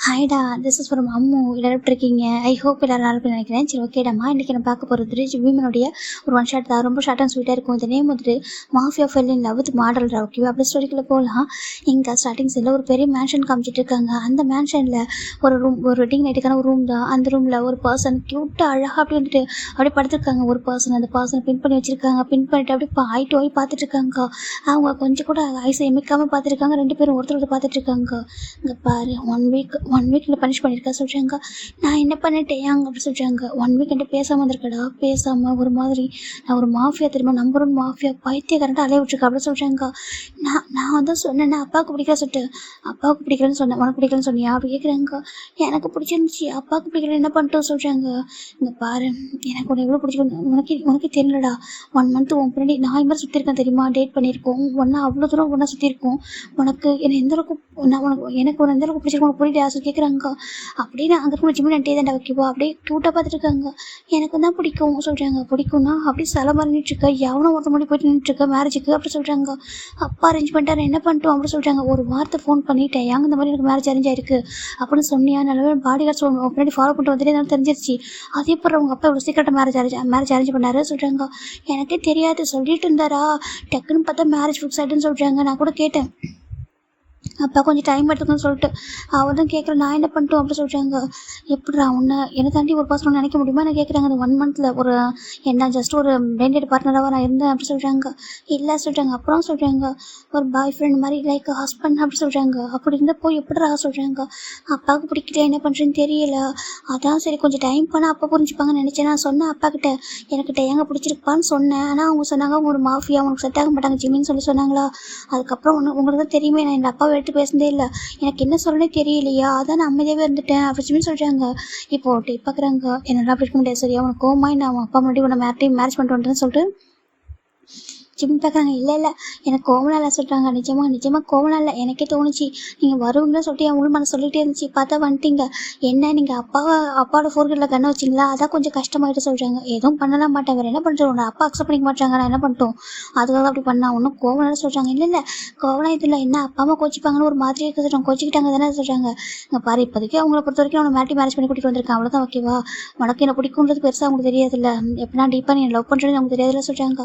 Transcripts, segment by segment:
ஹாய்டா, this is from Ammu. எல்லாரும் எப்படி இருக்கீங்க? ஐ ஹோப் எல்லாரும் நல்லா இருப்பீங்கன்னு நினைக்கிறேன். சரி, ஓகேடாம்மா. இன்றைக்கி நான் பார்க்க போகிறது விமனுடைய ஒரு ஒன் ஷாட் தான். ரொம்ப ஷார்ட் அண்ட் ஸ்வீட்டாக இருக்கும். இந்த நேம் வந்துட்டு mafia fell in love with மாடல்ரா. ஓகேவா? அப்படி ஸ்டோரிக்குள்ளே போகலாம். இங்கே ஸ்டார்டிங் சைடில் ஒரு பெரிய மேன்ஷன் காமிச்சிட்டு இருக்காங்க. அந்த மேன்ஷனில் ஒரு வெட்டிங் நைட்டுக்கான ஒரு ரூம் தான். அந்த ரூமில் ஒரு பர்சன் க்யூட்டாக அழகாக அப்படி வந்துட்டு அப்படியே படுத்துருக்காங்க. ஒரு பர்சன் அந்த பர்சனை பின் பண்ணி வச்சுருக்காங்க. பின் பண்ணிட்டு அப்படியே ஆயிட்டு போய் பார்த்துட்டு இருக்காங்க. அவங்க கொஞ்சம் கூட ஐஸை எமிக்காமல் பார்த்துருக்காங்க. ரெண்டு பேரும் ஒருத்தர் பார்த்துட்டு இருக்காங்க. இங்கே பாரு, ஒன் வீக் என்ன பனிஷ் பண்ணியிருக்கா சொல்கிறாங்க. நான் என்ன பண்ணிட்டேன் அப்படி சொல்கிறாங்க. 1 வீக் என்கிட்ட பேசாமல் வந்திருக்கடா. பேசாமல் ஒரு மாதிரி நான் ஒரு மாஃபியா தெரியுமா, நம்பர் 1 மாஃபியா பைத்தியக்காரன்ட்டு அலைய விட்டுருக்கா அப்படி சொல்கிறாங்க. நான் வந்து சொன்னேன், அப்பாவுக்கு பிடிக்கல சொல்லிட்டு. அப்பாவுக்கு பிடிக்கலன்னு சொன்னேன். உனக்கு பிடிக்கலன்னு சொன்னியா அப்படி கேட்குறாங்க. எனக்கு பிடிச்சிருந்துச்சி, அப்பாவுக்கு பிடிக்கல என்ன பண்ணிட்டோம் சொல்கிறாங்க. இங்கே பாரு, எனக்கு உன்னை எவ்வளோ பிடிச்சிருக்கு உனக்கு தெரியலடா. 1 மந்த் உன் பின்னாடி நான் மாதிரி சுற்றிருக்கேன் தெரியுமா, டேட் பண்ணியிருக்கோம். ஒன்றா அவ்வளோ தூரம் ஒன்றா சுற்றிருக்கோம். உனக்கு என்னை எந்த அளவுக்கு எனக்கு எந்த அளவுக்கு பிடிச்சிருக்கோம் உனக்கு புரியுது ஆசை கேட்குறாங்க. அப்படின்னு அங்கே இருக்க ஜிம்மி நன்ட்டே தான் வைக்கவா அப்படியே க்யூட்டாக பார்த்துட்டு இருக்காங்க. எனக்கு தான் பிடிக்கும் சொல்கிறாங்க. பிடிக்கும்னா அப்படியே சில மாதிரி நின்றுட்டுருக்க, எவனோ ஒருத்த முன்னாடி போயிட்டு நின்றுட்டுருக்க மேரேஜுக்கு அப்படி சொல்கிறாங்க. அப்பா அரேஞ்ச் பண்ணிட்டாரு, என்ன பண்ணிட்டோம் அப்படி சொல்கிறாங்க. ஒரு வார்த்தை ஃபோன் பண்ணிட்டேன், இந்த மாதிரி எனக்கு மேரேஜ் அரேஞ்ச் ஆயிருக்கு அப்படின்னு சொன்னியா, நல்ல பாடி கார்ட்ஸ் பின்னாடி ஃபாலோ பண்ணிட்டு வந்துட்டு எதாவது தெரிஞ்சிருச்சு. அதே போல் அவங்க அப்பா ஒரு சீக்கிரட்டாக மேரேஜ் அரேஞ்ச் பண்ணாரு சொல்கிறாங்க. எனக்கே தெரியாது சொல்லிட்டு இருந்தாரா, டக்குன்னு பார்த்தா மேரேஜ் ஃபிக்ஸ் ஆகிட்டுன்னு சொல்கிறாங்க. நான் கூட கேட்டேன், அப்பா கொஞ்சம் டைம் எடுத்துக்கணும்னு சொல்லிட்டு. அவள் தான் கேட்குறேன், நான் என்ன பண்ணிட்டோம் அப்படி சொல்கிறாங்க. எப்படிடா உன்னை என்னை தாண்டி ஒரு பர்சன் நினைக்க முடியுமா நான் கேட்குறாங்க. அந்த 1 மந்தில் ஒரு என்ன ஜஸ்ட் ஒரு பிளேண்டட் பார்ட்னராக நான் இருந்தேன் அப்படி சொல்கிறாங்க. இல்லை சொல்கிறாங்க. அப்புறம் சொல்கிறாங்க, ஒரு பாய் ஃப்ரெண்ட் மாதிரி லைக் ஹஸ்பண்ட் அப்படி சொல்கிறாங்க. அப்படி இருந்தப்போ எப்படிடா சொல்கிறாங்க. அப்பாவுக்கு பிடிக்கல, என்ன பண்ணுறேன்னு தெரியல. அதான் சரி கொஞ்சம் டைம் பண்ணால் அப்பா புரிஞ்சுப்பாங்கன்னு நினச்சேன். நான் சொன்னேன் அப்பா கிட்ட, எனக்கு டேங்க பிடிச்சிருப்பான்னு சொன்னேன். ஆனால் அவங்க சொன்னாங்க அவங்க ஒரு மாஃபியா, உனக்கு செட் ஆக மாட்டாங்க ஜிம்மின்னு சொல்லி சொன்னாங்களா. அதுக்கப்புறம் உங்களுக்கு தான் தெரியுமே, நான் எங்கள் அப்பாவை எடுத்து பேசுனதே இல்லை. எனக்கு என்ன சொல்லனே தெரியலையா, அதான் நான் அமைதியாகவே இருந்துட்டேன் அப்படின்னு சொல்கிறாங்க. இப்போ பார்க்குறாங்க, என்னடா அப்படி இருக்க முடியாது சரியா, உனக்கு கோமாய் நான் அப்பா முன்னாடி உன்னை மேரேஜ் பண்ணிட்டு வந்துட்டேன்னு சொல்லிட்டு ஜிம் பார்க்குறாங்க. இல்லை எனக்கு கோவலாம் இல்லை சொல்கிறாங்க. நிஜமாக கோவலாம் இல்லை, எனக்கே தோணுச்சு நீங்கள் வருவீங்கன்னு சொல்லிட்டு என் உள் மனசு சொல்லிகிட்டே இருந்துச்சு. பார்த்தா வந்துட்டீங்க. என்ன நீங்கள் அப்பாவோட ஃபோர்கேட்டில் கண்ணை வச்சிங்களா, அதான் கொஞ்சம் கஷ்டமாயிட்டு சொல்கிறாங்க. எதுவும் பண்ணலாம் மாட்டேன், வேறு என்ன பண்ணுறோம், உன்னை அப்பா அக்செப்ட் பண்ணிக்க மாட்டாங்க, நான் என்ன பண்ணிட்டோம் அதுக்காக அப்படி பண்ணா ஒன்றும் கோவலாம் சொல்கிறாங்க. இல்லை கோவலாம் இது இல்லை, என்ன அப்பா அம்மா கோச்சிப்பாங்கன்னு ஒரு மாதிரி இருக்க சொல்கிறாங்க. கோச்சிக்கிட்டாங்க தானே சொல்கிறாங்க. இங்கே பாரு, இப்போதைக்கு அவங்கள பொறுத்த வரைக்கும் அவனை மேரேஜ் பண்ணி கூட்டிகிட்டு வந்திருக்கேன், அவ்வளோதான் ஓகேவா. உனக்கு என்ன பிடிக்குன்றது பெருசாக அவங்களுக்கு தெரியாதுல்ல, எப்படின்னா டீப்பாக நீ லவ் பண்ணுறது அவங்களுக்கு தெரியாதுல்ல சொல்கிறாங்க.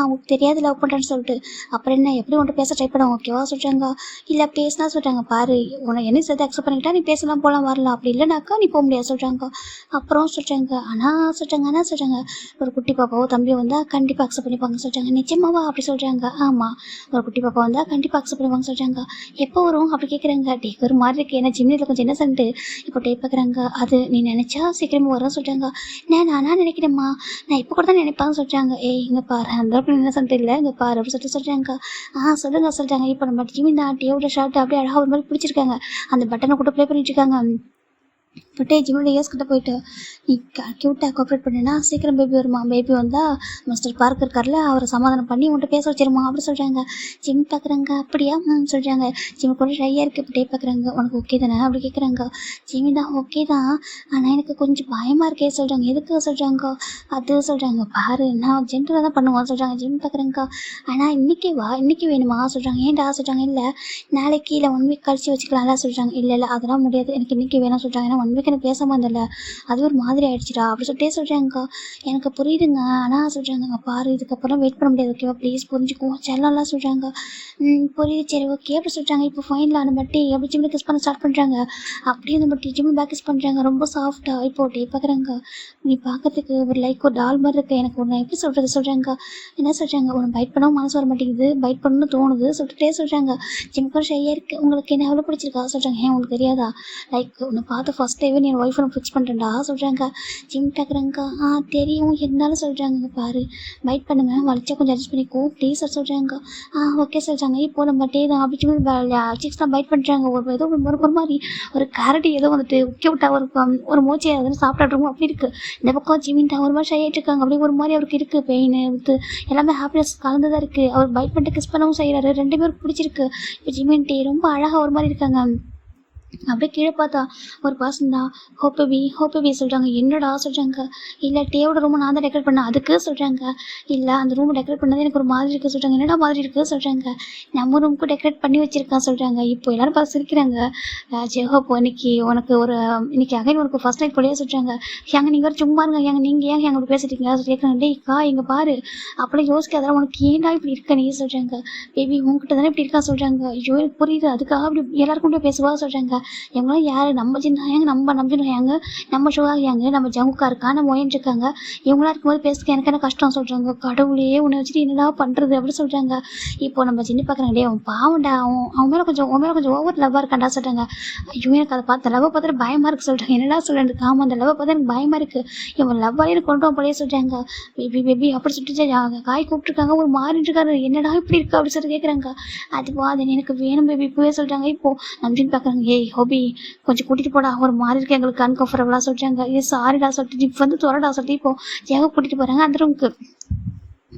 அவங்களுக்கு தெரியாது லவ் பண்ணுறேன்னு சொல்லிட்டு. அப்புறம் என்ன எப்படி உன்ட்டு பேச ட்ரை பண்ண ஓகேவா சொல்கிறாங்க. இல்லை பேசினா சொல்கிறாங்க. பாரு, உன்னை என்ன சேர்த்து அக்செப்ட் பண்ணிக்கிட்டா நீ பேசலாம் போகலாம் வரலாம், அப்படி இல்லைனாக்கா நீ போக முடியாது சொல்கிறாங்க. அப்புறம் சொல்கிறாங்க. ஆனால் சொல்கிறாங்க ஒரு குட்டி பாப்பாவோ தம்பியோ வந்தால் கண்டிப்பாக அக்செப்ட் பண்ணிப்பாங்க சொல்கிறாங்க. நிச்சயமாவா அப்படி சொல்கிறாங்க. ஆமாம், ஒரு குட்டி பாப்பா வந்தால் கண்டிப்பாக அக்செப்ட் பண்ணுவாங்க சொல்கிறாங்க. எப்போ வரும் அப்படி கேட்குறாங்க. டேக் ஒரு மாதிரி இருக்குது, ஏன்னா ஜிம்மில் கொஞ்சம் என்ன சொல்லிட்டு இப்போ டேப் பார்க்குறாங்க. அது நீ நினச்சா சீக்கிரமாக வரும் சொல்கிறாங்க. நானா நினைக்கிறேம்மா, நான் இப்போ கூட தான் நினைப்பாங்க சொல்கிறாங்க. இங்கே பாரு, அந்த அளவுக்கு என்ன சொல்லிட்டு இல்லை, இங்கே பாரு அப்படி சொல்கிறாங்க. சொல்கிறாங்க. இப்போ நம்ம ஜிம்மி தான் டேவோட ஷர்ட் அப்படியே அழகாக ஒரு மாதிரி பிடிச்சிருக்காங்க. அந்த பட்டனை கூட ப்ளே பண்ணிட்டு இருக்காங்க. பட்டே ஜிம்மோட இயர்ஸ்கிட்ட போயிட்டு, நீ க்யூட்டாக கோஆப்ரேட் பண்ணினா சீக்கிரம் பேபி வருமா, பேபி வந்தால் மிஸ்டர் பார்க் இருக்கார்ல அவரை சமாதானம் பண்ணி உன்ட்ட பேச வச்சிருமா அப்படி சொல்கிறாங்க. ஜிம் பார்க்குறாங்க. அப்படியா சொல்கிறாங்க. ஜிம்மு கூட ட்ரையாக இருக்குது. இப்படியே பார்க்குறாங்க. உனக்கு ஓகே தானே அப்படி கேட்குறாங்க. ஜிம்மி தான் ஓகே தான், ஆனால் எனக்கு கொஞ்சம் பயமாக இருக்கே சொல்கிறாங்க. எதுக்கு சொல்கிறாங்க. அது சொல்கிறாங்க. பாரு, நான் ஜென்ரலாக தான் பண்ணுவான் சொல்கிறாங்க. ஜிம் பார்க்குறாங்க. ஆனால் இன்றைக்கி வேணுமா சொல்கிறாங்க. ஏன்டா சொல்கிறாங்க. இல்லை நாளைக்கு இல்லை 1 வீக் கழிச்சு வச்சுக்கலாம்ல சொல்கிறாங்க. இல்லை அதெல்லாம் முடியாது, எனக்கு இன்றைக்கி வேணாம் சொல்கிறாங்க. ஏன்னா 1 வீக் எனக்கு பேசாமல் இருந்தல, அது ஒரு மாதிரி ஆயிடுச்சுடா அப்படி சொல்லிட்டே சொல்கிறாங்க. எனக்கு புரியுதுங்க, ஆனால் சொல்கிறாங்க. பாரு, இதுக்கப்புறம் வெயிட் பண்ண முடியாது ஓகேவா, ப்ளீஸ் புரிஞ்சுக்குவோம் செல்லலாம் சொல்கிறாங்க. புரியுது சரி ஓகே அப்படி சொல்கிறாங்க. இப்போ ஃபைனல் ஆன பட்டி அப்படி ஜிம்மில் கிஸ் பண்ண ஸ்டார்ட் பண்ணுறாங்க. அப்படியே அந்த பட்டி ஜிம்மில் பேக் கிஸ் பண்ணுறாங்க. ரொம்ப சாஃப்டாக இப்போ பார்க்குறாங்க. நீ பார்க்கறதுக்கு ஒரு லைக் ஒரு டால் மாதிரி இருக்குது, எனக்கு ஒன்று எப்படி சொல்கிறது சொல்கிறாங்க. என்ன சொல்கிறாங்க, ஒன்று பைட் பண்ணவும் மனசு வர மாட்டேங்குது, பைட் பண்ணணும்னு தோணுது சொல்லிட்டே சொல்கிறாங்க. ஜிம்முக்கு ஷையாக இருக்குது, உங்களுக்கு என்ன எவ்வளோ பிடிச்சிருக்கா சொல்கிறாங்க. உங்களுக்கு தெரியாதா, லைக் உன்னை பார்த்து ஃபஸ்ட் டைம் என் ஒய்ஃப் நான் ஃபிக்ஸ் பண்ணுறேன்டா சொல்கிறாங்க. ஜிம் பார்க்குறாங்க. தெரியும் இருந்தாலும் சொல்கிறாங்க. பாரு, பைட் பண்ணுங்க, வலிச்சா கொஞ்சம் அட்ஜஸ்ட் பண்ணிக்கோ ப்ளீஸ் சொல்கிறாங்க. ஓகே சொல்கிறாங்க. இப்போ நம்ம டே தான் அப்படி சிக்ஸ் தான் பைட் பண்ணுறாங்க. ஏதோ ஒரு மாதிரி ஒரு கேரட் ஏதோ வந்துட்டு விட்டால் ஒரு மூச்சை அதெல்லாம் சாப்பிட்டாட்ருக்கும் அப்படி இருக்குது. இந்த பக்கம் ஜிமின்ட்டா ஒரு மாதிரி ஷை ஆகிட்டு இருக்காங்க. அப்படி ஒரு மாதிரி அவருக்கு இருக்குது, பெயின் வித்து எல்லாமே ஹாப்பினஸ் கலந்து தான் இருக்குது. அவர் பைட் பண்ணிட்டு கிஸ் பண்ணவும் செய்கிறாரு, 2 பேரும் பிடிச்சிருக்கு. இப்போ ஜிமின்ட்டே ரொம்ப அழகாக ஒரு மாதிரி இருக்காங்க. அப்படியே கீழே பார்த்தா ஒரு பர்சன் தான். ஹோப் பேபி சொல்கிறாங்க. என்னடா சொல்கிறாங்க. இல்லை டேவோட ரூமை நான் தான் டெக்கரேட் பண்ணேன் அதுக்கு சொல்கிறாங்க. இல்லை அந்த ரூமை டெக்கரேட் பண்ணது எனக்கு ஒரு மாதிரி இருக்குது சொல்கிறாங்க. என்னடா மாதிரி இருக்குது சொல்கிறாங்க. நம்ம ரூமுக்கு டெக்கரேட் பண்ணி வச்சுருக்கான் சொல்கிறாங்க. இப்போ எல்லோரும் பார்த்து சிரிக்கிறாங்க. ஜெஹோப் இன்னைக்கு உனக்கு இன்னைக்கு அகைன் உனக்கு ஃபர்ஸ்ட் நைட் போலியே சொல்கிறாங்க. ஏங்க நீங்கள் வேறு சும்மா இருங்க ஏங்க நீங்கள் ஏங்க எங்க இப்படி பேசிட்டீங்க கேட்குறாங்க. டேய்க்கா இங்கே பாரு அப்படிலாம் யோசிக்காதெல்லாம் உனக்கு ஏன்டா இப்படி இருக்க நீ சொல்கிறாங்க. பேபி உங்ககிட்ட தானே இப்படி இருக்கா சொல்கிறாங்க. ஐயோ எனக்கு புரியுது அதுக்காக அப்படி எல்லாருக்கும் பேசுவா சொல்கிறாங்க. இவங்களாம் யார் நம்ம சின்ன ஏங்க நம்ம நம்பினோம் ஏங்க நம்ம ஷோவாக ஏங்க நம்ம ஜங்குக்கா இருக்கா நம்ம ஒயின் இருக்காங்க இவங்களாம் இருக்கும்போது பேசுக்க எனக்கு என்ன கஷ்டம் சொல்கிறாங்க. கடவுளே உன்னை வச்சுட்டு என்னடா பண்ணுறது அப்படி சொல்கிறாங்க. இப்போ நம்ம சின்ன பார்க்குறாங்க டே அவன் பாவண்டா அவன் மேலே கொஞ்சம் ஓவர் லவ்வாக இருக்காண்டா சொல்கிறாங்க. ஐயோ எனக்கு அதை பார்த்து லவ்வை பார்த்துட்டு பயமாக இருக்குது சொல்கிறாங்க. என்னடா சொல்கிறேன் ஆமாம் அந்த லவ்வை பார்த்தா எனக்கு பயமாக இருக்குது இவன் லவ்வாலே எனக்கு கொண்டு போலே சொல்கிறாங்க. பேபி அப்படி சொல்லிட்டு காய் கூப்பிட்டுருக்காங்க ஒரு மாறிட்டு இருக்காரு. என்னடா இப்படி இருக்கு அப்படி சொல்லிட்டு கேட்குறாங்க. அதுவா அது எனக்கு வேணும் பேபி இப்போவே சொல்கிறாங்க. இப்போது நம்பின்னு பார்க்குறாங்க. ஏய் ஹோபி கொஞ்சம் கூட்டிகிட்டு போடா ஒரு மாதிரி இருக்கு எங்களுக்கு அன்கம்ஃபர்டபுளாக சொல்கிறாங்க. ஏ சாரிடா சொல்லிட்டு இப்போ துறடா சொல்லிட்டு இப்போ ஜெக கூட்டிகிட்டு போகிறாங்க அந்த ரூமுக்கு.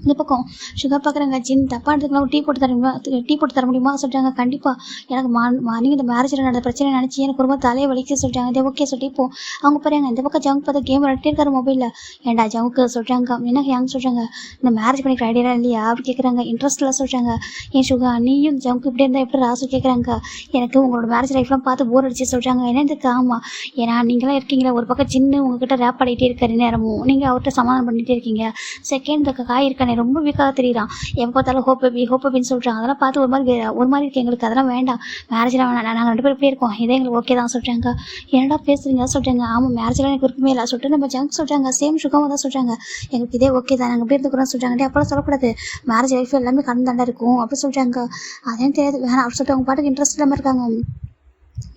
இந்த பக்கம் சுகர் பார்க்குறாங்க. ஜின் தப்பாக எடுத்துக்கலாம் டீ போட்டு தர முடியுமா சொல்கிறாங்க. கண்டிப்பாக எனக்கு மார்னிங் இந்த மேரேஜில் நடந்த பிரச்சனை நினச்சி எனக்கு ரொம்ப தலையை வலிக்க சொல்கிறாங்க. இதே ஓகே சொல்லிட்டு இப்போ அவங்க பாருங்க இந்த பக்கம் ஜங்க் பார்த்தா கேம் விளையாட்டே இருக்காரு மொபைலில். ஏன்டா ஜங்க்கு சொல்கிறாங்க. என்ன ஹேங் சொல்கிறாங்க. இந்த மேரேஜ் பண்ணிக்கிற ஐடியா இல்லையா அப்படி கேட்குறாங்க. இன்ட்ரெஸ்ட்டில் சொல்கிறாங்க. ஏன் சுகா நீயும் ஜங்க் இப்படி இருந்தால் எப்படி ராசு கேட்குறாங்க. எனக்கு உங்களோட மேரேஜ் லைஃப்லாம் பார்த்து போர் அடிச்சு சொல்கிறாங்க. என்னதுக்கு ஆமாம் ஏன்னா நீங்களாம் இருக்கீங்களா ஒரு பக்கம் சின்ன உங்ககிட்ட ரேப் பண்ணிகிட்டே இருக்காரு நேரமும் நீங்கள் அவர்கிட்ட சமாதானம் பண்ணிகிட்டே இருக்கீங்க. செகண்ட் காய் இருக்கானே ரொம்ப வீக்காக தெரியுறான். எப்போ பார்த்தாலும் ஹோப் பேபின்னு சொல்கிறாங்க. அதெல்லாம் பார்த்து ஒரு மாதிரி இருக்குது எங்களுக்கு அதெல்லாம் வேண்டாம் மேரேஜ்லாம் வேணாம் நாங்கள் 2 பேரும் இப்படியே இருக்கோம் இதே எங்களுக்கு ஓகே தான் சொல்கிறாங்க. என்னடா பேசுகிறீங்க சொல்கிறாங்க. ஆமாம் மேரேஜ்லாம் எனக்கு விருப்பமே இல்லை சொல்லிட்டு நம்ம ஜங்க் சொல்கிறாங்க. சேம் சுகமாக தான் சொல்கிறாங்க. எங்களுக்கு இதே ஓகே தான் நாங்கள் எப்படி இருந்துக்கிறோம் சொல்கிறாங்க. அப்போலாம் சொல்லக்கூடாது மேரேஜ் லைஃப் எல்லாமே கடன் தாண்டா இருக்கும் அப்படி சொல்கிறாங்க. அதே தெரியாது வேணாம் அப்படி சொல்லிட்டு அவங்க பாட்டுக்கு இன்ட்ரெஸ்ட் இல்லாமல் இருக்காங்க.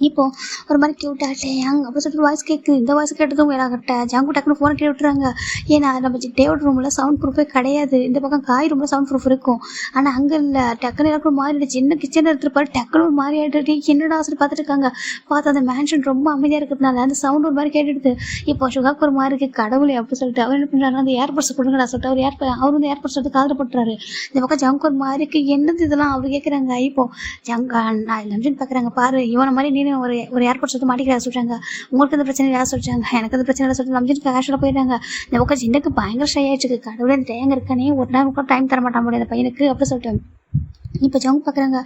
இப்போ ஒரு மாதிரி க்யூட்டாக யங் அப்படி சொல்லிட்டு வாய்ஸ் கேட்குது. இந்த வாய்ஸ் கேட்டதும் வேணாகிட்ட ஜாங்கு டக்குன்னு ஃபோனை கீழே விட்டுறாங்க. ஏன்னா நம்ம டேவிட் ரூமில் சவுண்ட் ப்ரூஃபே கிடையாது. இந்த பக்கம் காய் ரூமில் சவுண்ட் ப்ரூஃப் இருக்கும் ஆனால் அங்கே இல்லை. டக்குன்னு எனக்கு மாறிடுச்சு. சின்ன கிச்சனில் எடுத்துருப்பாரு டக்குன்னு ஒரு மாதிரி ஆகிட்டு என்னடா சொல்லி பார்த்துட்டு இருக்காங்க. பார்த்து அந்த மேன்ஷன் ரொம்ப அமைதியாக இருக்கிறதுனால அந்த சவுண்ட் ஒரு மாதிரி கேட்டுடுது. இப்போ சுகாக்கு ஒரு மாதிரி இருக்குது. கடவுளே அப்படி சொல்லிட்டு அவர் என்ன பண்ணுறாரு அந்த ஏர்போர்ட்ஸ் கொடுங்கடா சொல்லிட்டு அவர் வந்து ஏர்போர்ட்ஸ் எடுத்து காதில் போட்டுறாரு. இந்த பக்கம் ஜங்க் ஒரு மாதிரி இருக்குது. என்னது இதெல்லாம் அவர் கேட்குறாங்க. இப்போ ஜங்க் நான் நம்பின்னு பார்க்குறாங்க. பாரு இவனை மாதிரி நீ ஒரு ஏர்போர்ட் சொல்லிட்டு மாட்டிக்கிறா சொல்கிறாங்க. உங்களுக்கு இந்த பிரச்சனை யார் சொல்கிறாங்க. எனக்கு அந்த பிரச்சனை சொல்லிட்டு நம்பிட்டு கேஷுவலாக போயிடுறாங்க. இந்த பக்கம் சின்னக்கு பயங்கர ஷை ஆயிடுச்சு. கடவுளே இந்த டேங்க இருக்கானே ஒரு நேரம் டைம் தர மாட்டான் முடியாது பையனுக்கு அப்படி சொல்லிட்டு இப்போ ஜங்க் பார்க்குறாங்க.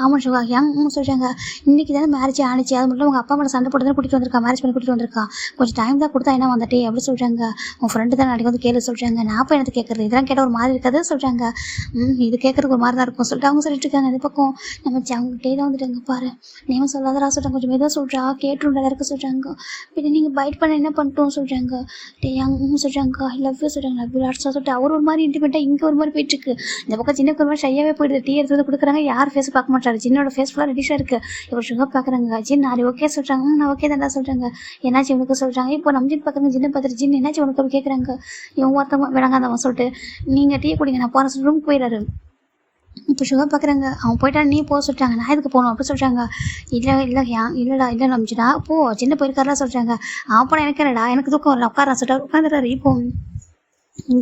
ஆமாம் சுகா யங் சொல்கிறாங்க. இன்றைக்கி தானே மேரேஜ் ஆனிச்சு அது மட்டும் உங்கள் அப்பா மேலே சண்டை போட்டு தான் கூட்டிகிட்டு வந்திருக்கா மேரேஜ் பண்ணி கூட்டிகிட்டு வந்திருக்கா கொஞ்சம் டைம் தான் கொடுத்தா என்ன வந்துட்டே அப்படி சொல்கிறாங்க. உன் ஃப்ரெண்டு தான் நாளைக்கு வந்து கேளு சொல்கிறாங்க. நான் அப்போ எனக்கு கேட்குறது இதெல்லாம் கேட்டால் ஒரு மாதிரி இருக்காது சொல்கிறாங்க. இது கேட்குறதுக்கு ஒரு மாதிரி தான் இருக்கும் சொல்லிட்டு அவங்க சொல்லிட்டு இருக்காங்க. இந்த பக்கம் நம்ம ஜங்கிட்டே தான் வந்துட்டாங்க. பாரு நேம் சொல்லாதரா சொல்கிறாங்க. கொஞ்சம் மெதுவாக சொல்கிறா கேட்டுருண்டா இருக்க சொல்கிறாங்க. பின்ன நீங்கள் பைட் பண்ண என்ன பண்ணிட்டோம் சொல்கிறாங்க. யங் சொல்கிறாங்க. ஐ லவ் யூ சொல்கிறாங்க. லவ் யூ லாட்ஸாக சொல்லிட்டு அவர் ஒரு மாதிரி இன்டிமேட்டாக இங்கே ஒரு மாதிரி போயிட்டுருக்கு. இந்த பக்கம் சின்ன ஒரு மாதிரி ஷையாகவே போயிடுது. டீ எடுத்து கொடுக்குறாங்க. யார் ஃபேஸ் பார்க்க மாட்டாரு. ஜின்னோட ஃபேஸ் ஃபுல்லாக ரெடிஷாக இருக்குது. இவர் சுகர் பார்க்குறாங்க. ஜின் நான் ஓகே சொல்கிறாங்க. நான் ஓகே தான்டா சொல்கிறாங்க. என்னாச்சு இவனுக்கு சொல்கிறாங்க. இப்போ நம்ம ஜின் பார்க்குறாங்க. ஜின்னை பார்த்துட்டு ஜின் என்னாச்சு உனக்கு அப்படி கேட்குறாங்க. இவன் ஒருத்தவங்க விளங்காதவன் சொல்லிட்டு நீங்கள் டீ குடிங்க நான் போகிற ரூமுக்கு போயிடாரு. இப்போ சுகர் பார்க்குறாங்க. அவன் போயிட்டா நீ போக சொல்லிட்டாங்க. நான் இதுக்கு போகணும் அப்படி சொல்கிறாங்க. இல்லைடா நம்பிச்சுடா போ சின்ன போயிருக்காரா சொல்கிறாங்க. அவன் போனால் எனக்கு என்னடா எனக்கு தூக்கம் வரல உட்காரா சொல்லிட்டு உட்காந்துறாரு. இப்போ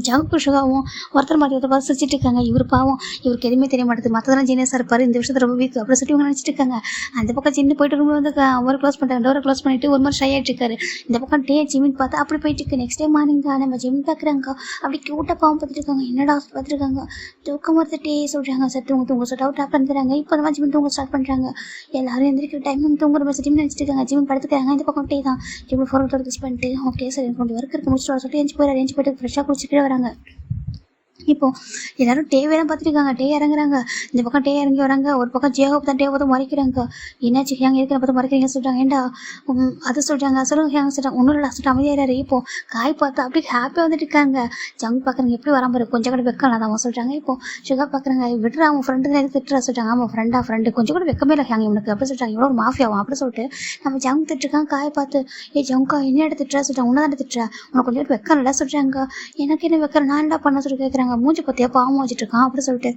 ஜங்கு சுகாவும் ஒருத்தர் மாதிரி ஒருத்தர் பார்த்து சிரிச்சிட்டு இருக்காங்க. இவர் பாவம் இவருக்கு எதுவுமே தெரிய மாட்டேது. மற்றதெல்லாம் ஜீனியஸாக இருப்பார் இந்த விஷயத்தை ரொம்ப வீக் அப்படி சொல்லி இவங்க நினச்சிட்டு இருக்காங்க. அந்த பக்கம் சின்ன போயிட்டு ரூம் வந்து அவர் க்ளோஸ் பண்ணிட்டாங்க. டோரை க்ளோஸ் பண்ணிட்டு ஒரு மாதிரி ஷை ஆகிட்டு இருக்காரு. இந்த பக்கம் ஜிமின் பார்த்தா அப்படி போயிட்டு இருக்கு. நெக்ஸ்ட் டே மார்னிங் நம்ம ஜிமின் பார்க்குறாங்க. அப்படி க்யூட்டாக பாவம் பார்த்துட்டு இருக்காங்க. என்னடா பார்த்துருக்காங்க. தூக்கம் ஒருத்தட்டே சொல்கிறாங்க. சார் தூங்க சொல்லிட்டு அவுட் பண்ணுறாங்க. இப்போ அந்த மாதிரி ஜிமின் தூங்க ஸ்டார்ட் பண்ணுறாங்க. எல்லாரும் எந்திரிக்கிற டைம் தூங்குற மாதிரி ஜிமின் நினச்சிட்டு இருக்காங்க. ஜிமின் படுத்துக்கிறாங்க. இந்த பக்கம் டே தான் ஜிமின் ஃபோர் யூஸ் பண்ணிட்டு ஓகே சார் எனக்கு கொஞ்சம் ஒர்க் இருக்கு முடிச்சுட்டு சொல்லிட்டு எஞ்சி போயிட்டு ஃப்ரெஷ்ஷாக குளிச்சுட்டு வராங்க. இப்போ எல்லாரும் டேவே தான் பார்த்துருக்காங்க. டே இறங்குறாங்க. இந்த பக்கம் டே இறங்கி வராங்க. ஒரு பக்கம் ஜேஹோப் தான் டே பார்த்து மறைக்கிறாங்க. என்னாச்சு ஹேங் இருக்கிற பார்த்து மறைக்கிறீங்க சொல்கிறாங்க. ஏண்டா அது சொல்கிறாங்க. சொல்லுங்க ஹேங் சொல்கிறாங்க. ஒன்றும் இல்லை சொல்லிட்டு அமைதியாரு. இப்போ காய் பார்த்து அப்படியே ஹாப்பியாக வந்துட்டு இருக்காங்க. ஜங்க் பார்க்குறாங்க. எப்படி வராமல் கொஞ்சம் கூட வெக்கம் இல்லாத சொல்கிறாங்க. இப்போ சுகர் பார்க்குறாங்க. விடுற அவன் ஃப்ரெண்டு தான் எதுக்கு திட்டுறா சொல்கிறாங்க. ஆமாம் ஃப்ரெண்டு கொஞ்சம் கூட வெக்கமே இல்லை ஹேங் இவனுக்கு அப்படி சொல்கிறாங்க. இவ்வளோ ஒரு மாஃபியாவும் அப்படி சொல்லிட்டு நம்ம ஜங்க் திட்டுருக்காங்க. காய் பார்த்து ஜங்கா என்ன எடுத்து திட்டுறா சொல்கிறாங்க. உன்னை தான் திட்டுறா உனக்கு கொஞ்சம் வெக்கம் இல்லை சொல்கிறாங்க. எனக்கு என்ன வெக்கம் நான் என்ன பண்ண சொல்லி கேட்குறாங்க. மூஞ்சி பற்றியா பாவம் வச்சுட்டு இருக்கான் அப்படி சொல்லிட்டு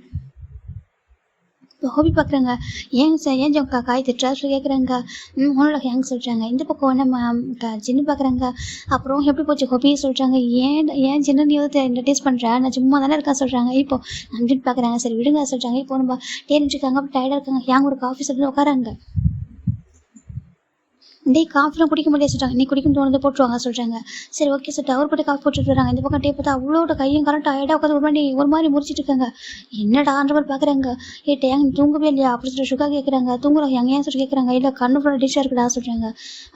ஹோபி பார்க்குறாங்க. ஏன் ஜங்கா காய் திட்டுறா சொல்லி கேட்குறாங்க. ஒன்றும் ஹேங் சொல்கிறாங்க. இந்த பக்கம் நம்ம ஜின்னு பார்க்குறாங்க. அப்புறம் எப்படி போச்சு ஹோபி சொல்கிறாங்க. ஏன் ஜின்னு நீ வந்து டேஸ்ட் பண்ணுறா நான் சும்மா தானே இருக்கா சொல்கிறாங்க. இப்போ நம்பிட்டு பார்க்குறாங்க. சரி விடுங்க சொல்கிறாங்க. இப்போ நம்ம டேனிட்டு இருக்காங்க. அப்போ டயர்டாக இருக்காங்க. ஹேங் ஒரு காஃபி சொல்லிட்டு உட்காராங்க. டேய் காஃபிலாம் குடிக்க முடியாது சொல்கிறாங்க. நீ குடிக்கும் தோணுது போட்டுருவாங்க சொல்கிறாங்க. சரி ஓகே சொல்லிட்டு அவர் போட்டு காஃபி போட்டுட்டு வராங்க. இந்த பக்கம் டே பார்த்தா அவ்வளோட கையும் காலம் டயர்டாக உட்காந்து ஒரு மாதிரி முறிச்சிட்டு இருக்காங்க. என்னடான்ற மாதிரி பார்க்குறாங்க. டேங் தூங்கவே இல்லையா அப்படின்னு சொல்லிட்டு சுகா கேட்குறாங்க. தூங்குறாங்க எங்க ஏன் சொல்லி கேட்குறாங்க. இல்லை கண்ணு ஃபுல்லாக டிஷ்ஷாக இருக்குடா சொல்கிறாங்க.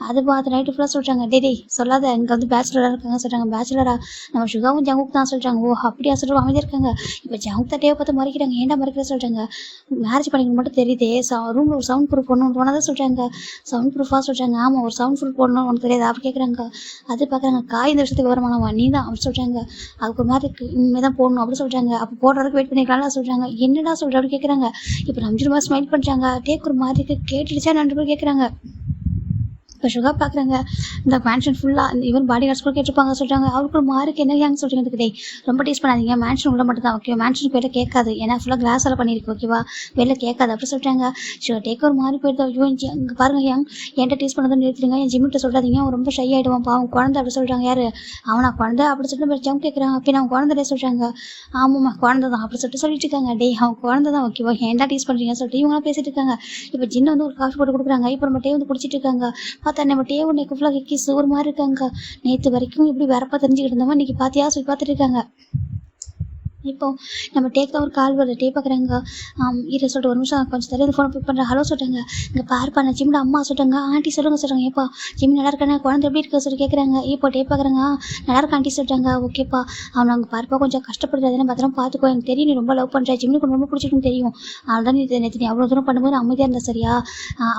அது பார்த்து நைட்டு ஃபுல்லாக சொல்கிறாங்க. டேய் சொல்லாத இங்கே வந்து பேச்சுலராக இருக்காங்க சொல்கிறாங்க. பேச்சுலரா நம்ம சுகாவும் ஜங்குக்கு தான் சொல்கிறாங்க. ஓ அப்படியா சொல்லிட்டு அமைதியாக இருக்காங்க. இப்போ ஜங்க் தட்டையை பார்த்து மறைக்கிறாங்க. ஏன்டா மறைக்கிற சொல்கிறாங்க. மேரேஜ் பண்ணிக்கணும் மட்டும் தெரியுதே ரூமில் ஒரு சவுண்ட் ப்ரூஃப் பண்ணணும்னு போனதான் சொல்கிறாங்க. சவுண்ட் ப்ரூஃபாக சொல்கிறாங்க. ஆமாம் ஒரு சவுண்ட் ப்ரூஃப் போடணும்னு உனக்கு தெரியாது அப்படி கேட்குறாங்க. அது பார்க்குறாங்க. காய் இந்த வருஷத்துக்கு வருமானமா நீ தான் அப்படி சொல்கிறாங்க. அதுக்கு ஒரு மாதிரி இனிமேல் தான் போடணும் அப்படி சொல்கிறாங்க. அப்போ போடுற வரைக்கும் வெயிட் பண்ணிக்கலாம்லாம் சொல்கிறாங்க. என்னடா சொல்கிற அப்படி கேட்குறாங்க. இப்போ 5 ரூபா ஸ்மைல் பண்ணுறாங்க. டேக் ஒரு மாதிரி கேட்டுடுச்சா 2 பேர் கேட்குறாங்க. இப்போ சுகா பார்க்குறாங்க. இந்த மேன்ஷன் ஃபுல்லாக ஈவன் பாடி கார்ட்ஸ் கூட கேட்டிருப்பாங்க சொல்கிறாங்க. அவருக்கு ஒரு மார்க்கு என்ன ஏங்க சொல்கிறீங்க டே ரொம்ப டீஸ் பண்ணாதீங்க. மேன்ஷன் உள்ள மட்டும் தான் ஓகே. மேன்ஷன் வெளில கேட்காது ஏன்னா ஃபுல்லாக கிளாஸால் பண்ணியிருக்கு ஓகேவா. வெளில கேட்காது அப்படி சொல்கிறாங்க. ஷோ டேக் ஒரு மாதிரி போயிடுது. ஐயோ இங்கே பாருங்க ஏன் என்கிட்ட டீஸ் பண்ணதை நிறுத்துறீங்க. என் ஜிம்மிட்ட சொல்கிறாதீங்க அவன் ரொம்ப ஷை ஆகிடுவான் பாவம் குழந்தை அப்படி சொல்கிறாங்க. யார் அவனா குழந்தை அப்படி சொல்லிட்டு ஜம் கேட்குறாங்க. அப்போ நான் குழந்தைடே சொல்கிறாங்க. ஆமாம்மா குழந்தை தான் அப்படி சொல்லிட்டு இருக்காங்க. டே அவன் குழந்தை தான் ஓகேவா ஏன்டா டீஸ் பண்ணுறீங்கன்னு சொல்லிட்டு இவங்களாம் பேசிட்டு இருக்காங்க. இப்போ ஜின்னு வந்து ஒரு காஃபி போட்டு கொடுக்குறாங்க. இப்போ நம்ம டே வந்து குடிச்சிட்டு இருக்காங்க. பார்த்தா நம்ம டே ஒன்று ஃபுல்லாக கிஸ் ஒரு மாதிரி இருக்காங்க. நேற்று வரைக்கும் இப்படி வரப்பா தெரிஞ்சுக்கிட்டு இருந்தவங்க இன்னைக்கு பார்த்தியா சொல்லி பார்த்துட்டு இருக்காங்க. இப்போ நம்ம டேக்கில் ஒரு கால் வருது. டே பார்க்குறாங்க. இரு சொல்லிட்டு ஒரு நிமிஷம் கொஞ்சம் தெரியாது ஃபோன் பிக் பண்ணுறேன். ஹலோ சொல்கிறாங்க. இங்கே பார்ப்பா நான் ஜிம்மில் அம்மா சொல்கிறாங்க. ஆண்டி சொல்கிறாங்க. ஏப்பா ஜிம் நல்லா இருக்கானே குழந்தை எப்படி இருக்க சொல்லி கேட்குறாங்க. இப்போ டே பார்க்குறாங்க. நல்லா இருக்க ஆண்டி சொல்கிறாங்க. ஓகேப்பா அவனை அங்கே பார்ப்பா கொஞ்சம் கஷ்டப்படுறது பத்திரம் பார்த்துக்கோ. எனக்கு தெரியும் நீ ரொம்ப லவ் பண்ணுற ஜிம்முக்கு ரொம்ப பிடிச்சிருக்குன்னு தெரியும். அதனால நீ நேற்று நீ அவ்வளோ தூரம் பண்ணும்போது அமைதியாக இருந்தா சரியா.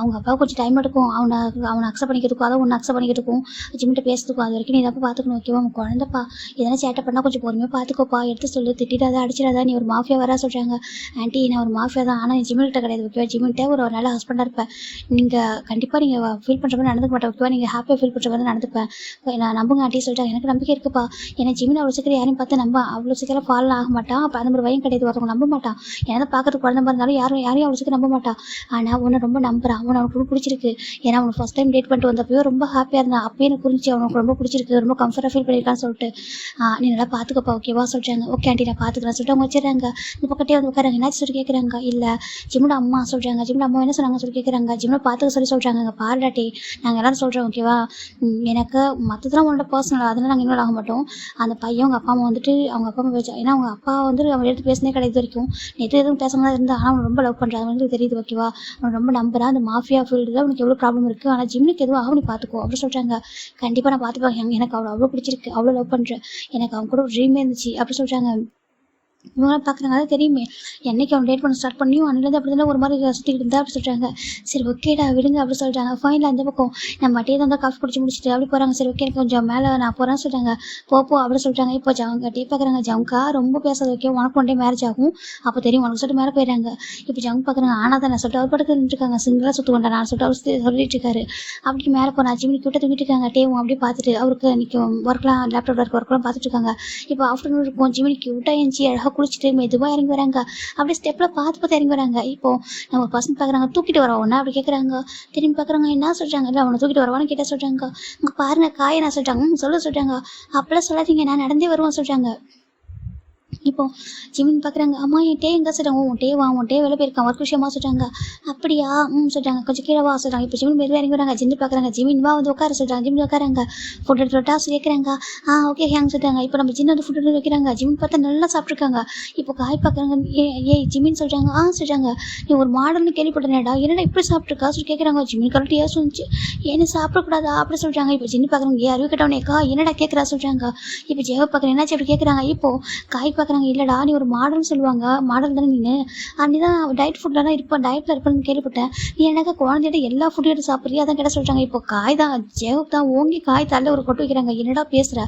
அவங்க அப்பா கொஞ்சம் டைம் எடுக்கும் அவனை அக்செப்ட் பண்ணிக்கிறதுக்கும் அதை ஒன்று அக்செப்ட் பண்ணிக்கிறதுக்கும் ஜிம்மிட்ட பேசுறதுக்கும் அது வரைக்கும் நீ தான் பார்த்துக்கணும் ஓகேவா. அவன் குழந்தைப்பா எதனா சேட்டை பண்ணால் கொஞ்சம் பொறுமையாக பார்த்துக்கோப்பா. எடுத்து சொல்லு திட்டிடாத அடிச்சிடாத. நீ ஒரு மாஃபியா வரா சொல்கிறாங்க. ஆண்டி நான் ஒரு மாஃபியா தான் ஆனால் ஜிம்மிட்ட கிடையாது ஓகேவா. ஜிம்மிட்ட ஒரு நல்ல ஹஸ்பண்டாக இருப்பேன். நீங்கள் கண்டிப்பாக நீங்கள் ஃபீல் பண்ணுற மாதிரி நடந்துக்க மாட்டேன் ஓகேவா. நீங்கள் ஹாப்பியாக ஃபீல் பண்ணுற மாதிரி நடந்துப்பேன். நான் நம்புங்க ஆண்டி சொல்லிட்டாங்க. எனக்கு நம்பிக்கை இருக்குப்பா. ஏன்னா ஜிம்மின் அவ்வளோ சீக்கிரம் யாரையும் பார்த்து அவ்வளோ சீக்கிரம் ஃபாலோ ஆக மாட்டான். அப்போ அந்த மாதிரி பயம் கிடையாது. ஒருத்தவங்க நம்ப மாட்டான். ஏன்னா பார்க்கறதுக்கு குழந்தை மாதிரி இருந்தாலும் யாரையும் அவ்வளோ சீக்கிரம் நம்ப மாட்டான். ஆனால் உன்னை ரொம்ப நம்புறான். அவனுக்கு பிடிச்சிருக்கு. ஏன்னா அவனுக்கு ஃபஸ்ட் டைம் டேட் பண்ணிட்டு வந்தப்போ ரொம்ப ஹாப்பியாக இருந்தான். அப்போயே எனக்கு புரிஞ்சு அவனுக்கு ரொம்ப பிடிச்சிருக்கு. ரொம்ப கம்ஃபர்ட்டாக ஃபீல் பண்ணியிருக்கான்னு சொல்லிட்டு நீ நல்லா பார்த்துக்கப்பா ஓகேவா சொல்கிறாங்க. ஓகே ஆண்டி நான் பார்த்துக்கிறேன் சொல்லிட்டு அவங்க வச்சுறாங்க. இந்த பக்கத்தே வந்து உட்காராங்க. என்னாச்சு சொல்லி கேட்குறாங்க. இல்லை ஜிம்மோட அம்மா சொல்கிறாங்க. ஜிம்மோட அம்மா என்ன சொன்னாங்க சொல்லி கேட்குறாங்க. ஜிம்மில் பார்த்துக்க சொல்கிறாங்க. அங்கே பாருடாட்டி நாங்கள் எல்லாரும் சொல்கிறோம் ஓகேவா. எனக்கு மற்றதெல்லாம் உன்னோட பர்சனல் அதெல்லாம் நாங்கள் இன்வால்வ் ஆக மாட்டோம். அந்த பையன் அவங்க அப்பா அம்மா வந்துட்டு அவங்க அப்பா அம்மா பேச ஏன்னா அவங்க அப்பா வந்து அவன் எடுத்து பேசினே கிடையாது வரைக்கும் நேற்று எதுவும் பேசாமல் தான் இருந்தால் ஆனால் அவன் ரொம்ப லவ் பண்ணுறாங்க வந்து தெரியுது ஓகேவா. அவன் ரொம்ப நம்புறான். அந்த மாஃபியா ஃபீல்டில் அவனுக்கு எவ்வளோ ப்ராப்ளம் இருக்குது. ஆனால் ஜிம்முக்கு எதுவும் ஆகும் நீ பார்த்துக்கோ அப்படி சொல்கிறாங்க. கண்டிப்பாக நான் பார்த்துப்பேன். எனக்கு அவ்வளோ பிடிச்சிருக்கு. அவ்வளோ லவ் பண்ணுறேன். எனக்கு அவங்க கூட ஒரு ட்ரீமே இருந்துச்சு அப்படி சொல்கிறாங்க. இவங்களாம் பார்க்குறாங்க. அதான் தெரியுமே என்னைக்கு அவன் டேட் பண்ண ஸ்டார்ட் பண்ணியும் அன்னிலேருந்து அப்படி தானே ஒரு மாதிரி சுற்றிக்கிட்டு இருந்தா அப்படி சொல்கிறாங்க. சரி ஓகேடா விடுங்க அப்படி சொல்கிறாங்க. ஃபைனல் அந்த பக்கம் நம்ம டே தான் காஃபி குடிச்சு முடிச்சுட்டு அப்படி போகிறாங்க. சரி ஓகே எனக்கு கொஞ்சம் மேலே நான் போகிறேன்னு சொல்கிறாங்க. போ அப்படி சொல்கிறாங்க. இப்போ ஜவுங்க டே பார்க்குறாங்க. ஜவுங்கா ரொம்ப பேசாத ஓகே உனக்கு ஒன் டே மேரேஜ் ஆகும் அப்போ தெரியும் உனக்கு சொல்லிட்டு மேலே போயிடுறாங்க. இப்போ ஜவுங்க பார்க்குறாங்க. ஆனால் தான் நான் சொல்லிட்டு அவர் படத்தில் நின்றுருக்காங்க. சிங்கிளாக சுற்று கொண்டா நான் சொல்லிட்டு அவர் சொல்லிட்டு இருக்காரு. அப்படி மேலே போனால் ஜிம்மி கிட்ட தூக்கிட்டு இருக்காங்க. டேவும் அப்படி பார்த்துட்டு அவருக்கு இன்றைக்கி ஒர்க்லாம் லேப்டாப் ஒர்க்லாம் பார்த்துட்டு இருக்காங்க. இப்போ ஆஃப்டர்நூன் இருக்கும். ஜிம்மி கியூட்டாக எழுந்துச்சி அழகாக குளிச்சுட்டு மெதுவாக இறங்கி வராங்க. அப்படியே ஸ்டெப்பில் பார்த்து இறங்கி வராங்க. இப்போ நம்ம பசங்க பார்க்குறாங்க. தூக்கிட்டு வர ஒன்று அப்படி கேட்குறாங்க. திரும்பி பார்க்குறாங்க. என்ன சொல்கிறாங்க. இல்லை அவனை தூக்கிட்டு வரவான்னு கேட்டால் சொல்கிறாங்க. அங்கே பாருங்க காயை நான் சொல்கிறாங்க. சொல்கிறாங்க. அப்பெல்லாம் சொல்லாதீங்க நான் நடந்தே வருவான்னு சொல்கிறாங்க. இப்போ ஜிமின் பார்க்குறாங்க. அம்மா என் டே எங்கே சொல்கிறாங்க. உன் டே வேலை போயிருக்கான் ஒர்க் விஷயமா சொல்கிறாங்க. அப்படியா சொல்கிறாங்க. கொஞ்சம் கீழே வா சொல்கிறாங்க. இப்போ ஜிமின் மெதுவாக இறங்கி வராங்க. ஜிந்து பார்க்குறாங்க. ஜிமின் வா வந்து உட்கார சொல்கிறாங்க. ஜிமின் உட்காராங்க. ஃபுட் எடுத்து டாஸ் கேட்குறாங்க. ஓகே ஹேங் சொல்கிறாங்க. இப்போ நம்ம ஜின்னு வந்து ஃபுட் எடுத்து வைக்கிறாங்க. ஜிமின் பார்த்தா நல்லா சாப்பிட்ருக்காங்க. இப்போ காய் பார்க்குறாங்க. ஏய் ஜிமின் சொல்கிறாங்க. சொல்கிறாங்க. நீ ஒரு மாடல்னு கேள்விப்பட்டேனேடா என்னடா இப்படி சாப்பிட்ருக்கா சொல்லி கேட்குறாங்க. ஜிமின் கரெக்டாக சொல்லிச்சு. ஏன்னு சாப்பிடக்கூடாதா அப்படி சொல்கிறாங்க. இப்போ ஜின்னு பார்க்குறாங்க. அறிவு கேட்டவனேக்கா என்னடா கேட்குறா சொல்கிறாங்க. இப்போ ஜெவ பார்க்குறேன் என்னாச்சு அப்படி கேட்குறாங்க. இப்போ காய் பார்க்குறாங்க. இல்லைடா நீ ஒரு மாடல்னு சொல்லுவாங்க. மாடல் தானே நீ தான் டயட் ஃபுட்டில் தான் இருப்பேன் டயட்டில் இருப்பேன்னு கேள்விப்பட்டேன். நீ எனக்கு குழந்தையிட்ட எல்லா ஃபுட்டும் எடுத்து சாப்பிட்றியா அதான் கேட்ட சொல்கிறாங்க. இப்போ காய் தான் ஜெவப் தான் ஓங்கி காய் தள்ள ஒரு கொட்டு வைக்கிறாங்க. என்னடா பேசுகிற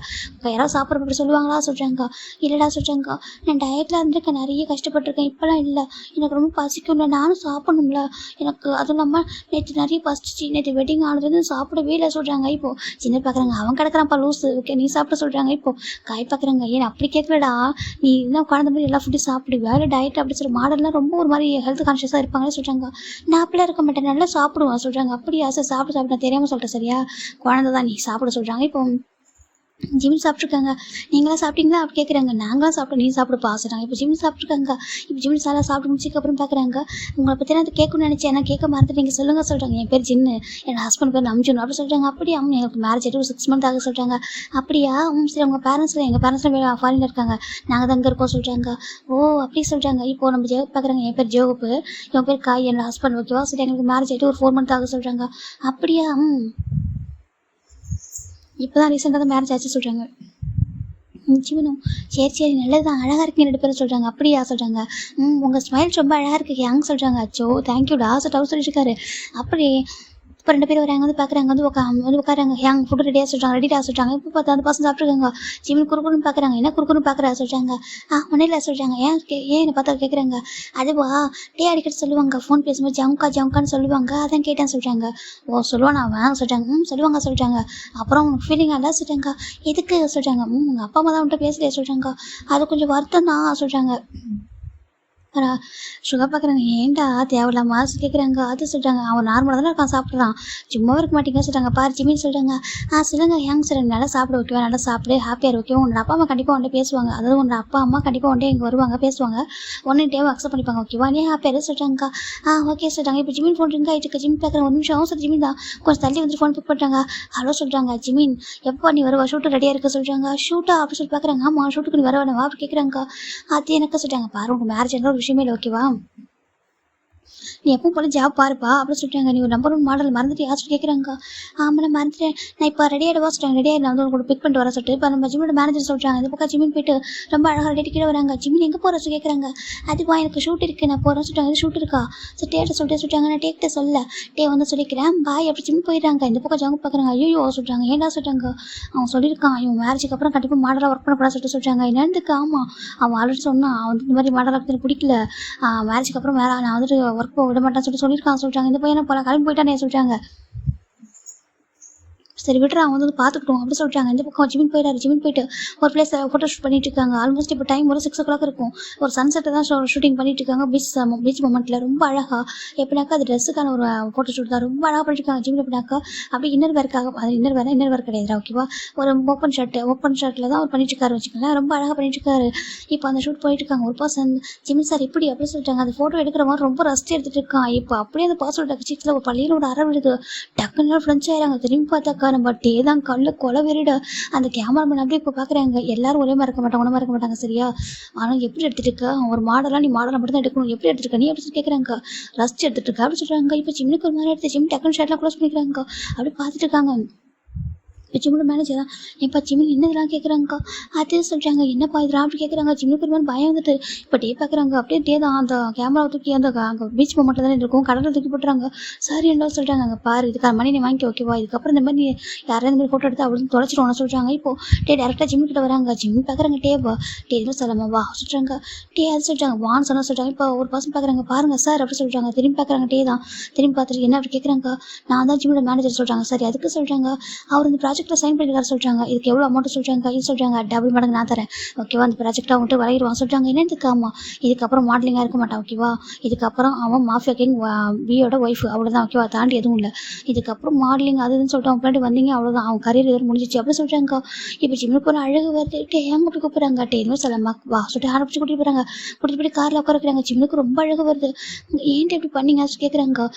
யாராவது சாப்பிட்ற அப்படி சொல்லுவாங்களா சொல்கிறாங்க. இல்லைடா சொல்கிறாங்க. நான் டயட்டில் இருந்திருக்கேன் நிறைய கஷ்டப்பட்டிருக்கேன். இப்போலாம் இல்லை எனக்கு ரொம்ப பசிக்கும்ல நானும் சாப்பிடணும்ல எனக்கு அதுவும் இல்லாமல் நேற்று நிறைய பசிச்சு நேற்று வெட்டிங் ஆனதுன்னு சாப்பிடவே இல்லை சொல்கிறாங்க. இப்போ சின்ன பார்க்குறாங்க. அவன் கிடக்குறான்ப்பா லூஸு ஓகே நீ சாப்பிட சொல்கிறாங்க. இப்போ காய் பார்க்குறாங்க. ஏன் அப்படி கேட்கலடா நீ இன்னும் குழந்த மாதிரி எல்லா ஃபுட்டும் சாப்பிடுவியா இல்லை டயட் அப்படி சொல்லி மாடல்லாம் ரொம்ப ஒரு மாதிரி ஹெல்த் கான்ஷியஸாக இருப்பாங்கன்னு சொல்கிறாங்க. நான் அப்படிலாம் இருக்க மாட்டேன் நல்லா சாப்பிடுவேன் சொல்கிறாங்க. அப்படியா சார் சாப்பிட நான் தெரியாமல் சொல்லிட்டேன் சரியா குழந்தை தான் நீ சாப்பிட சொல்கிறாங்க. இப்போ ஜிமின் சாப்பிட்ருக்காங்க. நீங்களாம் சாப்பிட்டீங்களா அப்படி கேட்குறாங்க. நாங்களாம் சாப்பிட்டோம், நீ சாப்பிடுப்பா சொல்கிறாங்க. இப்போ ஜிமின் சாப்பிட்ருக்காங்க. இப்போ ஜிமின் சாப்பிட்டு முடிச்சதுக்கப்புறம் பார்க்குறாங்க. உங்களை பற்றி நான் கேட்கணும்னு நினச்சேன், நான் கேட்க மறந்துட்டு நீங்கள் சொல்லுங்க சொல்கிறாங்க. என் பேர் ஜின்னு, என் ஹஸ்பண்ட் பேர் நம்ஜுன் அப்படி சொல்கிறாங்க. அப்படியா எங்களுக்கு மேரேஜ் ஆகிட்டு ஒரு 6 மந்த் ஆக சொல்கிறாங்க. அப்படியா சரி உங்கள் பேரண்ட்ஸில் எங்கள் பேரண்ட்ஸ்லாம் ஃபாரினில் இருக்காங்க, நாங்கள் தான் அங்கே இருக்கோம் சொல்கிறாங்க. ஓ அப்படி சொல்கிறாங்க. இப்போது நம்ம ஜெயப் பார்க்குறாங்க. என் பேர் ஜோகப்பு, என் பேர் காய், என்னோட ஹஸ்பண்ட் ஓகேவா சரி எங்களுக்கு மேரேஜ் ஆகிட்டு ஒரு 4 மந்த் ஆக சொல்கிறாங்க. அப்படியா இப்போ தான் ரீசெண்டாக தான் மேரேஜ் ஆச்சு சொல்கிறாங்க. ஜீவனும் சரி சரி நல்லது தான், அழகாக இருக்கீங்க 2 பேரும் சொல்கிறாங்க. அப்படியா சொல்கிறாங்க. உங்கள் ஸ்மைல் ரொம்ப அழகாக இருக்குது ஹேங் சொல்கிறாங்க. அச்சோ தேங்க்யூடா சொல்லிட்டு சொல்லிட்டு இருக்காரு. அப்படி இப்போ 2 பேரும் வராங்க, வந்து பார்க்குறாங்க, வந்து உட்காராங்க. ஹேங் ஃபுட்டு ரெடியாக சொல்கிறாங்க. ரெடியாக சொல்கிறாங்க. இப்போ பார்த்தா அந்த பசங்க சாப்பிட்ருக்காங்க. ஜிமின் குறுக்குன்னு பார்க்குறாங்க. என்ன குறுக்குன்னு பார்க்குறா சொல்கிறாங்க. ஒன்றும் சொல்கிறாங்க. ஏன் என்னை பார்த்தா கேட்குறாங்க. அதுவா அடிக்கடி சொல்லுவாங்க, ஃபோன் பேசும்போது ஜவுக்கான்னு சொல்லுவாங்க, அதான் கேட்டேன்னு சொல்கிறாங்க. ஓ சொல்லுவானா அவன் சொல்கிறாங்க. சொல்லுவாங்க சொல்கிறாங்க. அப்புறம் உனக்கு ஃபீலிங் நல்லா சொல்கிறாங்க. எதுக்கு சொல்கிறாங்க. உங்கள் அப்பா அம்மா தான் உன்ட்ட பேசலையே சொல்கிறாங்க. அது கொஞ்சம் வருத்தம் தான் சொல்கிறாங்க. சுகா பார்க்குறாங்க. ஏன்டா தேவையில்லாம கேட்குறாங்க. அது சொல்கிறாங்க. அவன் நார்மலாக தானே இருக்கான், சாப்பிட்றான், சும்மாவே இருக்க மாட்டேங்க சொல்கிறாங்க. பாரு ஜிமின்னு சொல்கிறாங்க. சொல்லுங்க ஹேங் சொல்கிறாங்க. நல்லா சாப்பிட ஓகேவா, நல்லா சாப்பிடு, ஹாப்பியாக ஓகேவா. உன்னோட அப்பா அம்மா கண்டிப்பாக உன்ட்ட பேசுவாங்க, அதாவது உன்னோட அப்பா அம்மா கண்டிப்பாக உன்ட்ட இங்கே வருவாங்க, பேசுவாங்க, ஒன்றுட்டேவும் அக்செப்ட் பண்ணிப்பாங்க ஓகேவா. நீ ஹாப்பியாக சொல்கிறாங்க. ஓகே சொல்கிறாங்க. இப்போ ஜிமின் ஃபோன் ரிங் ஆகிட்டு ஜிமின் பார்க்குறேன். ஒரு நிமிஷம் சார் ஜிமின் தான் கொஞ்சம் தள்ளி வந்து ஃபோன் பிக் பண்ணுறாங்க. ஹலோ சொல்கிறாங்க. ஜிமின் எப்போ நீ வருவா, ஷூட்டு ரெடியாக இருக்க சொல்கிறாங்க. ஷூட்டா அப்படி சொல்லி பார்க்குறாங்க. ஆமாம் ஷூட்டுக்கு நீ வர வேணவா அப்படி கேட்குறாங்க. அது எனக்கு சொல்கிறாங்க. பாரு உங்கள் மேரேஜ் ஒரு விஷயமே இல்லை ஓகேவா, நீ எப்பவும் போல ஜாப் பாருப்பா அப்படின்னு சொல்லிட்டாங்க. நீ ஒரு நம்பர் 1 மாடல் மறந்துட்டு யாரும் கேட்குறாங்க. நான் மறந்துட்டேன், நான் இப்போ ரெடியாகிடுவா சொல்கிறாங்க. ரெடியாக நான் வந்து உங்களுக்கு பிக் பண்ணிட்டு வர சொல்லிட்டு இப்போ நம்ம ஜிம்மோட மேனேஜர் சொல்கிறாங்க. இந்த பக்கம் ஜிமின் போயிட்டு ரொம்ப அழகாக ரெடி கீழே வராங்க. ஜிமின் எங்கே போகிற சொல்லி கேட்குறாங்க. அதுவா எனக்கு ஷூட் இருக்குது, நான் போகிறேன்னு சொல்லிட்டாங்க. இது ஷூட் இருக்கா சரி டேட்ட சொல்லிட்டாங்க. நான் டேக்கிட்ட சொல்ல வந்து சொல்லிக்கிறேன் பாய் அப்படி ஜிமின் போயிடுறாங்க. இந்த பக்கம் ஜவங்க பார்க்குறாங்க. ஐயோ சொல்கிறாங்க. ஏன்டா சொல்கிறாங்க. அவன் சொல்லியிருக்கான் இவன் மேரேஜுக்கு அப்புறம் கண்டிப்பாக மாடலாக ஒர்க் பண்ணக்கூடாது சொல்கிறாங்க. என்னதுக்கு. ஆமாம் அவன் ஆல்ரெடி சொன்னான், அவன் வந்து இந்த மாதிரி மாடலாக இருக்கிறது பிடிக்கல, மேரேஜுக்கு அப்புறம் நான் வந்துட்டு ஒர்க் போக விட மாட்டேன்னு சொல்லியிருக்கான் சொல்கிறாங்க. இந்த பையனை போல கிளம்பி போயிட்டானே சொல்கிறாங்க. சரி விட்டுற அவன் வந்து பார்த்துக்கிட்டோம் அப்படி சொல்கிறாங்க. இந்த பக்கம் ஜிமின் போயிடாரு. ஜிமின் போயிட்டு ஒரு பிளேஸ் ஃபோட்டோ ஷூட் பண்ணிட்டு இருக்காங்க. ஆல்மோஸ்ட் இப்போ டைம் ஒரு 6 o'clock இருக்கும். ஒரு சன்செட்டை தான் ஷூட்டிங் பண்ணிட்டு இருக்காங்க. பீச் மொமெண்ட்டில் ரொம்ப அழகாக எப்படினாக்கா அது ட்ரெஸ்ஸுக்கான ஒரு ஃபோட்டோ ஷூட் தான். ரொம்ப அழகாக பண்ணியிருக்காங்க. ஜிமின் எப்படினாக்கா அப்படி இன்னர் வேர்க்காக, அது இன்னர் வேர் கிடையாது ஓகேவா, ஒரு ஓப்பன் ஷர்ட்டில் தான் அவர் பண்ணிட்டு இருக்காரு வச்சுக்கோங்களேன். ரொம்ப அழகாக பண்ணிட்டு இருக்காரு. இப்போ அந்த ஷூட் போயிட்டு இருக்காங்க. ஒரு பர்சன் ஜிமின் சார் இப்படி அப்படி சொல்லிட்டாங்க. அந்த ஃபோட்டோ எடுக்கிற மாதிரி ரொம்ப ரஸ்ட் எடுத்துட்டு இருக்கான். இப்போ அப்படியே அந்த பாஸ்வேர்ட் டக்கு ஒரு பள்ளியில் ஒரு அரை விடுது. டக்குன்னு ஃப்ரெண்ட்ஸ் ஆயிடுறாங்க. திரும்பி பார்த்தாக்கா நம்ம டே தான் கல்லு கொலை வெறிட. அந்த கேமராமேன் அப்படியே இப்போ பார்க்குறாங்க. எல்லாரும் ஒரே மாதிரி இருக்க மாட்டாங்க, ஒன்றா இருக்க மாட்டாங்க சரியா. ஆனால் எப்படி எடுத்துட்டு இருக்க, ஒரு மாடலாக நீ மாடலை மட்டும் தான் எடுக்கணும், எப்படி எடுத்துருக்க நீ அப்படி கேட்குறாங்க. ரஸ்ட் எடுத்துட்டு இருக்கா அப்படி சொல்கிறாங்க. இப்போ ஜிம்னுக்கு ஒரு மாதிரி எடுத்து ஜிம் டக்குன்னு ஷர்ட்லாம் க்ளோஸ் பண்ணிக்கிறாங்க. அப்படி பார்த்துட்டு இருக்காங்க. இப்போ ஜிம்மோட மேனேஜர் தான் எப்போ ஜிமின் என்னதெல்லாம் கேட்குறாங்கக்கா. அது சொல்கிறாங்க. என்னப்பா இதெல்லாம் அப்படி கேட்குறாங்க. ஜிம்முக்கு ஒரு மாதிரி பயம் வந்துட்டு இப்போ டே பார்க்குறாங்க. அப்படியே டே தான் அந்த கேமராவை தூக்கி அந்த அங்கே பீச் மொமெண்ட்டில் தானே இருக்கும், கடலில் தூக்கி போட்டுறாங்க. சரி என்ன சொல்கிறாங்க. அங்கே பாரு இதுக்கான மணி நீ வாங்கி ஓகேவா, இதுக்கப்புறம் இந்த மாதிரி யாராவது இந்த மாதிரி ஃபோட்டோ எடுத்து அப்படின்னு தொலைச்சிடுவோம்னு சொல்கிறாங்க. இப்போது டே டேரெக்டாக ஜிம்முக்கிட்ட வராங்க. ஜிம் பார்க்குறாங்க. டே எதுவும் சொல்லாமா வா சொல்கிறாங்க. அது சொல்கிறாங்க வான்னு சொல்கிறாங்க. இப்போ ஒரு பர்சன் பார்க்குறாங்க. பாருங்கள் சார் அப்படி சொல்கிறாங்க. திரும்பி பார்க்குறாங்க. டே தான் திரும்பி பார்த்துட்டு என்ன அப்படி கேட்குறாங்க. நான் தான் ஜிம்மோட மேனேஜர் சொல்கிறாங்க. சரி அதுக்கு சொல்கிறாங்க. அவர் இந்த ப்ராஜெக்ட்டில் சைன் பண்ணிருக்காரு சொல்கிறாங்க. இதுக்கு எவ்வளோ அமௌண்ட் சொல்கிறாங்க. இது சொல்கிறாங்க டபுள் மடங்கு நான் தரேன் ஓகேவா, அந்த ப்ராஜெக்ட் அவங்கள்ட்ட வரையிடுவான் சொல்கிறாங்க. என்னதுக்கு. ஆமாம் இதுக்கப்புறம் மாடலிங்காக இருக்க மாட்டான் ஓகேவா, இதுக்கப்புறம் அவன் மாஃபியா கிங் பியோட ஒய்ஃப் அவ்வளோதான் ஓகேவா, தாண்டி எதுவும் இல்லை. இதுக்கப்புறம் மாடலிங் அதுன்னு சொல்லிட்டு அவங்க பின்னாடி வந்தீங்க அவ்வளோதான், அவன் கரியர் எதுவும் முடிஞ்சிச்சு அப்படி சொல்கிறாங்க. இப்போ ஜிம்முக்கு ஒரு அழகு வருது. ஏன் அப்படி கூப்பிட்றாங்க. எதுவும் சொல்லமா வா சொல்லிட்டு ஆரம்பிச்சு கூட்டிட்டு போகிறாங்க. கூட்டிட்டு போய் காரில் உட்காருக்குறாங்க. ஜிம்முக்கு ரொம்ப அழகு வருது. ஏன்ட்டு எப்படி பண்ணீங்க கேட்குறாங்க.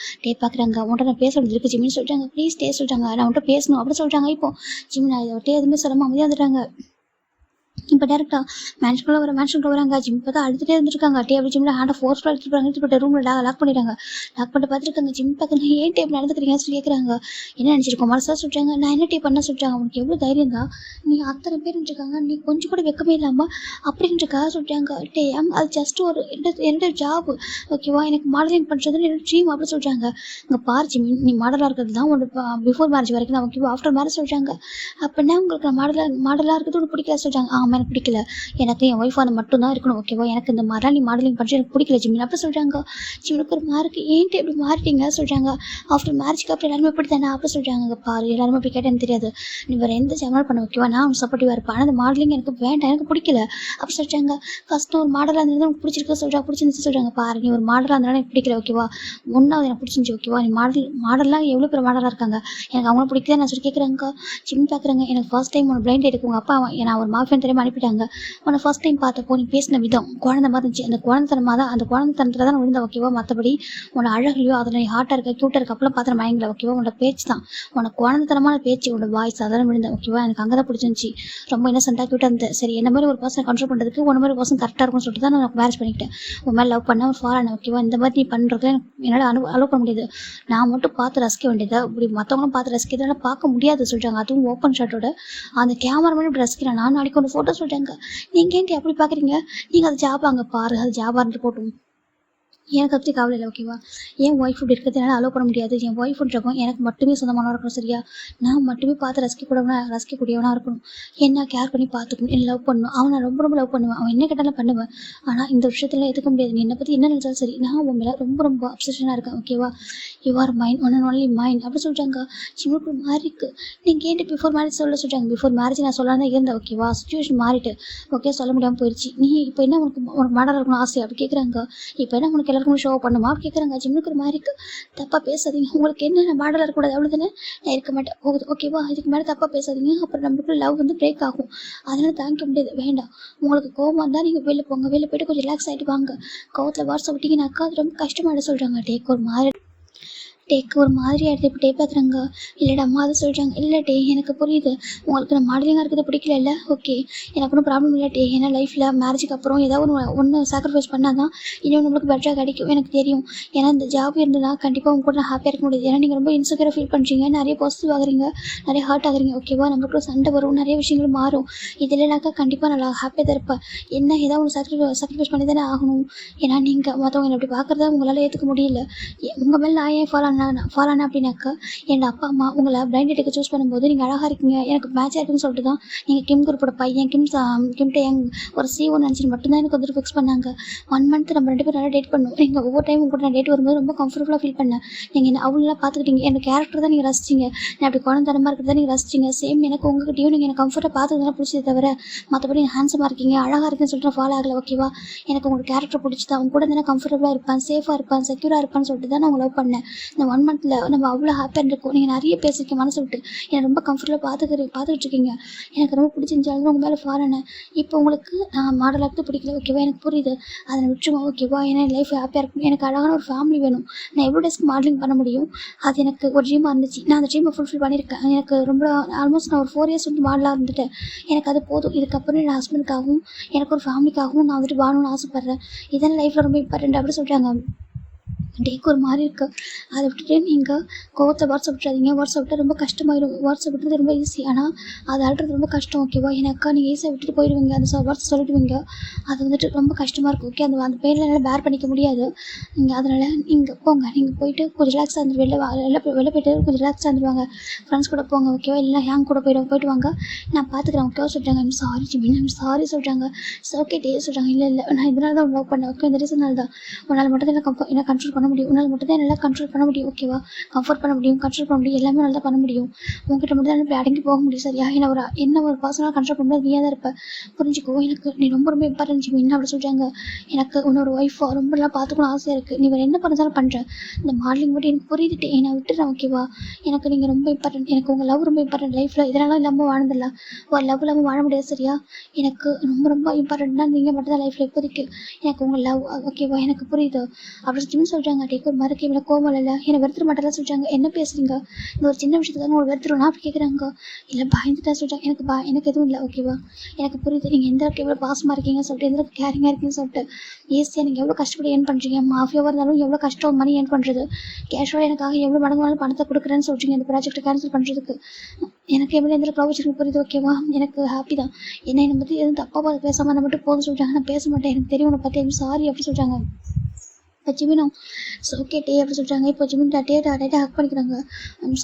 பார்க்குறாங்க. உன்ட்ட நான் பேச இருக்கு ஜிம்னு சொல்லிட்டாங்க. ப்ளீஸ் சொல்லிட்டாங்க. நான் உன்ட்ட பேசணும் அப்படி சொல்கிறாங்க. இப்போ ஜிம் நான் இதை எதுவுமே சொல்லாமல் அமைதியாக வந்துட்டாங்க. இப்போ டேரெக்டாக மேன்ஷனுக்குள்ள வராங்க. ஜிம் பார்த்தா அழுதுகிட்டே இருந்திருக்காங்க. அப்படி ஜிம்மில் ஹேண்டை ஃபோர்ஸ்ஃபுல்லாக எடுத்துட்டு ரூமில் லாக் பண்ணிடுறாங்க. லாக் பண்ணிட்டு பார்த்துருக்காங்க. ஜிம் பார்க்குறாங்க. ஏன் டேப் நடந்துக்கிறீங்கன்னு சொல்லி கேட்குறாங்க. என்ன நினச்சிருக்கோம் மனசாக சொல்கிறாங்க. நான் என்ன டேப் பண்ண சொல்கிறாங்க. உனக்கு எவ்வளோ தைரியம் தான், நீ அத்தனை பேர் இருக்காங்க, நீ கொஞ்சம் கூட வெக்கமே இல்லாமல் அப்படின்றக்காக சொல்கிறாங்க. அது ஜஸ்ட் ஒரு என்னோட ஜாப் ஓகேவா, எனக்கு மாடலிங் பண்ணுறதுன்னு என்னோட ட்ரீம் அப்படி சொல்கிறாங்க. இங்கே பாரு ஜிம் நீ மாடலாக இருக்கிறது தான் உன்னோட பிஃபோர் மேரேஜ் வரைக்கும் தான் ஓகேவா, ஆஃப்டர் மேரேஜ் சொல்கிறாங்க. அப்படின்னா உங்களுக்கு மாடலாக இருக்கிறது ஒன்று பிடிக்காது சொல்கிறாங்க. எனக்கு பிடிக்கல, எனக்கு என் ஒய்ஃப் அது மட்டும் தான் இருக்கணும் ஓகேவா, எனக்கு இந்த மாதிரிலாம் நீ மாடலிங் பண்ணுறது எனக்கு பிடிக்கல ஜிமின் அப்படி சொல்கிறாங்க. ஜிமினுக்கு ஒரு மார்க்கு ஏன்ட்டு எப்படி மாறிட்டீங்க சொல்கிறாங்க. ஆஃப்டர் மேரேஜ்க்கு அப்புறம் எல்லாருமே இப்படி தானே அப்படி சொல்கிறாங்க. பாரு எல்லாருமே அப்படி கேட்டால் எனக்கு தெரியாது, நீ வேறு எந்த சேனல் பண்ண ஓகேவா, நான் உனக்கு சப்போர்ட்டிவாக இருப்பேன், ஆனால் அந்த மாடலிங் எனக்கு வேண்டாம், எனக்கு பிடிக்கல அப்படி சொல்கிறாங்க. ஃபஸ்ட்டு ஒரு மாடலாக இருந்தது எனக்கு பிடிச்சிருக்கு சொல்கிறாங்க, பிடிச்சிருந்துச்சு சொல்கிறாங்க. பாரு நீ ஒரு மாடலாக இருந்தாலும் எனக்கு பிடிக்கல ஓகேவா, ஒன்றாவது எனக்கு பிடிச்சிருந்துச்சு ஓகேவா, நீ மாடல்லாம் எவ்வளோ பேர் மாடலாக இருக்காங்க, எனக்கு அவங்கள பிடிக்கல நான் சொல்லி கேட்குறாங்க. ஜிம் பார்க்குறாங்க. எனக்கு ஃபர்ஸ்ட் டைம் உனக்கு பிளைண்ட் எடுக்கும் உங்கள் அப்பா நான் ஒரு மாஃபியான் தெரியாமல் அனுப்பிட்டாங்க. உன்னை ஃபர்ஸ்ட் டைம் பார்த்தப்போ நீ பேசின விதம் குழந்தை மாதிரி இருந்துச்சு, அந்த குழந்தைத்தனமாக தான் அந்த குழந்தைத்தனத்தில் தான் நான் விழுந்தேன் ஓகேவா, மற்றபடி உன்னை அழகுலையோ அதில் நீ ஹார்ட்டாக இருக்க க்யூட்டாக இருக்க அப்பெல்லாம் பார்த்து மயங்கல ஓகேவா, உன்னோட பேச்சு தான் உனக்கு குழந்தைத்தனமான பேச்சு, உன்னோட வாய்ஸ் அதெல்லாம் விழுந்தேன் ஓகேவா, எனக்கு அங்கே தான் பிடிச்சிருந்துச்சி, ரொம்ப இன்னசென்ட்டாக க்யூட்டாக இருந்தேன். சரி என்ன மாதிரி ஒரு பர்சனை கண்ட்ரோல் பண்ணுறதுக்கு உன்ன மாதிரி பர்சன் கரெக்டாக இருக்கும்னு சொல்லிட்டு தான் நான் மேரேஜ் பண்ணிக்கிட்டேன். உன் மேலே லவ் பண்ண ஒரு ஃபாலோ ஓகேவா, இந்த மாதிரி நீ பண்ணுறதுல என்னால் அலோவ் பண்ண முடியாது, நான் மட்டும் பார்த்து ரசிக்க வேண்டியதை இப்படி மற்றவங்களும் பார்த்து ரசிக்கிறதுனால பார்க்க முடியாது சொல்கிறாங்க. அதுவும் ஓப்பன் ஷாட்டோட அந்த கேமராமேன் இப்படி ரசிக்கிறேன், நான் நாளைக்கு ஒன்று ஃபோட்டோ சொல்கிறாங்க. நீங்கள் ஏன்ட்டு அப்படி பார்க்குறீங்க, நீங்கள் அது ஜாபாங்க பாரு, அது ஜாபாக இருந்து போட்டும், எனக்கு பற்றி கவலை இல்லை ஓகேவா, என் ஒய்ஃப் இப்படி இருக்கிறதுனால அலோவ் பண்ண முடியாது. என் ஒய்ஃப்ன்றவங்க எனக்கு மட்டுமே சொந்தமானவராக இருக்கணும் சரியா, நான் மட்டுமே பார்த்து ரசிக்கக்கூடியவனாக இருக்கணும், என்ன கேர் பண்ணி பார்த்துக்கணும், என்ன லவ் பண்ணணும், அவனை ரொம்ப ரொம்ப லவ் பண்ணுவேன், அவன் என்ன கேட்டாலும் பண்ணுவேன். ஆனால் இந்த விஷயத்துல எதுக்க முடியாது, நீ என்னை பற்றி என்ன நினச்சாலும் சரி, நான் உன் மேலே ரொம்ப ரொம்ப அப்சஷனாக இருக்கேன் ஓகேவா, you are mind one and only mind அப்படி சொல்கிறாங்க. சின்ன மாதிரி இருக்குது. நீங்கள் கேட்டு பிஃபோர் மேரேஜ் சொல்கிறாங்க. பிஃபோர் மேரேஜ் நான் சொல்லாமல் தான் இருந்தேன் ஓகேவா, சுச்சுவேஷன் மாறிட்டு ஓகே சொல்ல முடியாமல் போயிடுச்சு. நீ இப்போ என்ன உனக்கு மாடலாக இருக்கணும் ஆசை அப்படி கேட்குறாங்க. இப்போ என்ன உனக்கு எல்லாருக்கும் ஷோ பண்ணுமா அப்படி கேட்குறாங்க. ஜிம்முக்கு ஒரு மாதிரி தப்பாக பேசாதீங்க, உங்களுக்கு என்ன நான் மாடலாக இருக்கக்கூடாது அவ்வளோதானே, நான் இருக்க மாட்டேன் போகுது ஓகேவா, இதுக்கு மேலே தப்பாக பேசாதீங்க, அப்புறம் நம்மளுக்கு லவ் பிரேக் ஆகும், அதனால் தாங்கிக்க முடியாது, வேண்டாம். உங்களுக்கு கோவம் வந்தால் நீங்கள் வெளில போங்க, வெளில போய்ட்டு கொஞ்சம் ரிலாக்ஸ் ஆகிட்டு வாங்க, கோவத்தில் வாட்ஸ்அப் விட்டிங்கனாக்கா அது ரொம்ப கஷ்டமாயிட சொல்கிறாங்க. டேக்கு ஒரு மாதிரி ஆகிடுது. இப்போ பார்க்குறாங்க. இல்லைடா அம்மா அதை சொல்கிறாங்க. இல்லை டே எனக்கு புரியுது, உங்களுக்கு நான் மாடலிங்காக இருக்கிறது பிடிக்கல இல்லை ஓகே, எனக்கு ஒன்றும் ப்ராப்ளம் இல்லை டே, ஏன்னா லைஃப்பில் மேரேஜுக்கு அப்புறம் ஏதாவது ஒன்று சாக்ரிஃபைஸ் பண்ணால் தான் இன்னும் நம்மளுக்கு பெட்டராக கிடைக்கும் எனக்கு தெரியும். ஏன்னா இந்த ஜாப் இருந்ததுன்னா கண்டிப்பாக உங்க கூட நான் ஹாப்பியாக இருக்க முடியாது. ஏன்னா நீங்கள் ரொம்ப இன்செக்யூராக ஃபீல் பண்ணுறீங்க, நிறைய பாசிட்டிவ் ஆகுறீங்க, நிறைய ஹர்ட் ஆகுறீங்க ஓகேவா, நம்மளுக்குள்ள சண்டை வரும், நிறைய விஷயங்கள் மாறும். இதில்னாக்கா கண்டிப்பாக நல்லா ஹாப்பியாக தான் இருப்பேன். என்ன ஏதாவது ஒன்று சாக்ரிஃபைஸ் பண்ணி தானே ஆகணும். ஏன்னா நீங்கள் மற்றவங்க அப்படி பார்க்குறத உங்களால் ஏற்றுக்க முடியல. உங்கள் மேலே நான் ஏன் ஃபாலோ ஆனேன் அப்படின்னாக்கா, என் அப்பா அம்மா உங்களை பிளைண்ட் டேட்டுக்கு சூஸ் பண்ணும்போது நீங்கள் அழகாக இருக்கீங்க, எனக்கு மேட்ச் ஆகிருக்குன்னு சொல்லிட்டு தான் நீங்கள் கிம் குரூப்போட பையன் கிம்கிட்ட ஒரு CO நினச்சிட்டு மட்டும்தான் எனக்கு வந்துட்டு ஃபிக்ஸ் பண்ணாங்க. 1 மந்த் நம்ம 2 பேரும் நல்லா டேட் பண்ணுவோம். நீங்கள் ஒவ்வொரு டைம் உங்க கூட நான் டேட் வரும்போது ரொம்ப கம்ஃபர்டபுளாக ஃபீல் பண்ணேன். நீங்கள் என்ன அவ்வளோலாம் பார்த்துக்கிட்டீங்க, எனக்கு கேரக்டர் தான் நீங்கள் ரசிச்சிங்க, நான் அப்படி குழந்தரமாக இருக்கிறதா நீங்கள் ரசிச்சிங்க. சேம் எனக்கு உங்ககிட்டயும் நீங்கள் எனக்கு கம்ஃபர்ட்டாக பார்த்துக்கிறதுலாம் பிடிச்சது தவிர மற்றபடி நீங்கள் ஹேண்ட்ஸமாக இருக்கீங்க அழகாக இருக்குன்னு சொல்லிட்டு ஃபாலோ ஆகலை ஓகேவா. எனக்கு உங்களுக்கு கேரக்டர் பிடிச்சதா, அவங்க கூட இருந்தால் கம்ஃபர்டபுளாக இருப்பேன், சேஃபாக இருப்பேன், செக்யூராக இருப்பான்னு சொல்லிட்டு தான் நான் உங்களை லவ் பண்ணேன். இந்த 1 மந்த்தில் நம்ம அவ்வளோ ஹாப்பியாக இருக்கும், நீங்கள் நிறைய பேசிருக்கீங்க மனசு விட்டு, என்னை ரொம்ப கம்ஃபர்டபுளாக பார்த்துக்கிட்டு இருக்கீங்க, எனக்கு ரொம்ப பிடிச்சிருந்துச்சாலும் உங்கள் மேலே ஃபாலோனேன். இப்போ உங்களுக்கு நான் மாடலாக பிடிக்கல ஓகேவா, எனக்கு புரியுது, அதை விட்டுருவோம் ஓகேவா. ஏன்னா என் லைஃப் ஹாப்பியாக இருக்கும், எனக்கு அழகான ஒரு ஃபேமிலி வேணும், நான் எவ்வளோ டேஸ்க்கு மாடலிங் பண்ண முடியும், அது எனக்கு ஒரு ட்ரீமாக இருந்துச்சு, நான் அந்த ட்ரீமை ஃபுல்ஃபில் பண்ணியிருக்கேன். எனக்கு ரொம்ப ஆல்மோஸ்ட் நான் ஒரு 4 இயர்ஸ் வந்து மாடலாக இருந்துட்டேன், எனக்கு அது போதும். இதுக்கப்புறம் என் ஹஸ்பண்டுக்காகவும் எனக்கு ஒரு ஃபேமிலிக்காகவும் நான் வந்துட்டு வாழணும்னு ஆசைப்பட்றேன், இதெல்லாம் லைஃப்பில் ரொம்ப இம்பார்ட்டண்ட் அப்படி சொல்கிறாங்க. டேக்கு ஒரு மாதிரி இருக்குது. அதை விட்டுட்டு நீங்கள் கோவத்தை வாட்ஸ்அப் விட்டுறாதீங்க, வாட்ஸ்அப் விட்டால் ரொம்ப கஷ்டமாயிடும். வாட்ஸ்அப் விட்டுறது ரொம்ப ஈஸி, ஆனால் அது அழுறது ரொம்ப கஷ்டம் ஓகேவா. எனக்கா நீங்கள் ஈஸியாக விட்டுட்டு போயிடுவீங்க, அந்த வாட்ஸ்அப் சொல்லிடுவீங்க, அது வந்துட்டு ரொம்ப கஷ்டமாக இருக்கும் ஓகே. அந்த பெயினில் என்னால் பேர் பண்ணிக்க முடியாது. நீங்கள் அதனால் நீங்கள் போங்க, நீங்கள் போயிட்டு கொஞ்சம் ரிலாக்ஸாக இருந்து வெளில போயிட்டு கொஞ்சம் ரிலாக்ஸாக இருந்துருவாங்க, ஃப்ரெண்ட்ஸ் கூட போங்க ஓகேவா, இல்லை ஹேங் கூட போயிட்டு வாங்க, நான் பார்த்துக்கிறேன் ஓகேவா சொல்கிறாங்க. I'm sorry Jimin, I'm sorry சொல்கிறாங்க. ஓகே டே சொல்கிறாங்க. இல்லை நான் இதனால தான் லவ் பண்ணேன் ஓகே, இந்த ரீசனால் தான், உன்னால் மட்டும் தான் என்ன கண்ட்ரோல் பண்ண முடியும், உன்னால் மட்டும் தான் என்னால் கண்ட்ரோல் பண்ண முடியும் ஓகேவா, கம்ஃபர்ட் பண்ண முடியும், கண்ட்ரோல் பண்ண முடியும், எல்லாமே நல்லா பண்ண முடியும், உங்ககிட்ட மட்டும் தான் இப்படி அடங்கி போக முடியும் சரியா. என்ன ஒரு பர்சனலாக கண்ட்ரோல் பண்ணுறது நீயாக தான் இருப்பேன், புரிஞ்சுக்கோ. எனக்கு நீ ரொம்ப ரொம்ப இம்பார்ட்டன்ட் ஜிமின் அப்படி சொல்கிறாங்க. எனக்கு உன்னோட ஒய்ஃபை ரொம்ப நல்லா பார்த்துக்கணும் ஆசையாக இருக்குது, நீ வேறு என்ன பண்ணாலும் பண்ணுறேன், இந்த மாடலிங் மட்டும் எனக்கு புரியுதுட்டு நான் விட்டுறேன் ஓகேவா. எனக்கு நீங்கள் ரொம்ப இம்பார்ட்டன்ட், எனக்கு உங்கள் லவ் ரொம்ப இம்பார்ட்டன்ட் லைஃப்பில், இதெல்லாம் இல்லாமல் வாழ்ந்துடல, ஒரு லவ் இல்லாமல் வாழ முடியாது சரியா. எனக்கு ரொம்ப ரொம்ப இம்பார்ட்டன்ட்னா நீங்கள் மட்டும் தான் லைஃப்பில் இப்போதைக்கு, எனக்கு உங்கள் லவ் ஓகேவா, எனக்கு புரியுது அப்படி ஜிமின் சொல்கிறாங்க. டேக்கு ஒரு மாதிரி இவ்வளோ கோவம் இல்லை, என்னை வெறுத்துட மாட்டேலாம் சொல்கிறாங்க. என்ன பேசுகிறீங்க, இந்த ஒரு சின்ன விஷயத்துக்காக ஒரு வெறுத்துருவோம் அப்படி கேட்குறாங்க. இல்லை பயந்துட்டா சொல்கிறாங்க. எனக்கு எதுவும் இல்லை ஓகேவா, எனக்கு புரியுது நீங்கள் எந்த அளவுக்கு எவ்வளோ பாசமாக இருக்கீங்க சொல்லிட்டு, எந்த அளவுக்கு கேரிங்காக இருக்கீங்கன்னு சொல்லிட்டு. ஈஸியாக நீங்கள் எவ்வளோ கஷ்டப்பட்டு ஏர்ன் பண்ணுறீங்க, மாஃபியாவாக இருந்தாலும் எவ்வளோ கஷ்டம் மணி ஏர்ன் பண்ணுறது, கேஷுவலாக எனக்காக எவ்வளோ மடங்கு பணத்தை கொடுக்குறேன்னு சொல்கிறீங்க இந்த ப்ராஜெக்ட்டை கேன்சல் பண்ணுறதுக்கு. எனக்கு எவ்வளோ எந்த ப்ராஜெக்ட் புரியுது ஓகேவா, எனக்கு ஹாப்பி தான். என்னை பற்றி எதுவும் தப்பாக பேசாமல் அதை மட்டும் போதும் சொல்கிறாங்க. நான் பேச மாட்டேன், எனக்கு தெரியும் உன்னை பற்றி சாரி அப்படி சொல்கிறாங்க. இப்போ ஜிமினும் ஸோ ஓகே டே அப்படி சொல்கிறாங்க. இப்போ ஜிமின் டேட்டா ஹக் பண்ணிக்கிறாங்க. ஐம்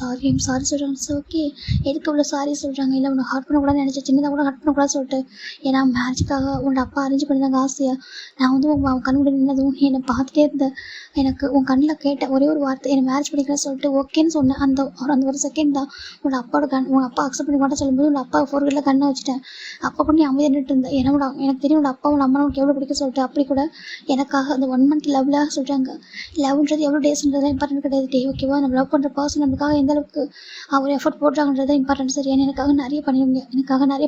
சாரி சொல்கிறாங்க. ஸோ ஓகே எதுக்கு இவ்வளோ சாரி சொல்கிறாங்க. இல்லை உன்னை ஹர்ட் பண்ணக்கூடாதுன்னு நினச்சேன், சின்னதாக கூட ஹர்ட் பண்ணக்கூடாது சொல்லிட்டு. ஏன்னா மேரேஜுக்காக உன்னோட அப்பா அரேஞ்ச் பண்ணியிருந்தாங்க ஆசையாக. நான் வந்து உன் கண் கூட நின்னதும் என்னை பார்த்துட்டே இருந்தேன். எனக்கு உன் கண்ணில் கேட்ட ஒரே ஒரு வார்த்தை என்னை மேரேஜ் பண்ணிக்கிறேன்னு சொல்லிட்டு ஓகேன்னு சொன்னேன். அந்த ஒரு செகண்ட் தான் உன்னோட அப்பாவோட உன் அப்பா அக்செப்ட் பண்ணி மாட்டேன் சொல்லும்போது உன்னோட அப்பா ஃபோர்கேட்டில் கண்ணை வச்சுட்டேன். அப்போ கூட நீ அமைதியாக நின்றுட்டு இருந்தேன். ஏன்னா எனக்கு தெரியும் உன்னோட அப்பா உன் அம்மா உனக்கு எவ்வளோ பிடிக்கும் சொல்லிட்டு. அப்படி கூட எனக்காக அந்த 1 month லவ்ல சொல்கிறாங்க. லவ்ன்றது எவ்வளோ டேஸ்ன்றது இம்பார்ட்டன்ட் கிடையாது டே, ஓகேவா? நம்ம லவ் பண்ணுற பர்சன் நம்மளுக்காக எந்த அளவுக்கு அவர் எஃபர்ட் போடுறாங்கன்றது இம்பார்ட்டன்ட். சரி, எனக்காக நிறைய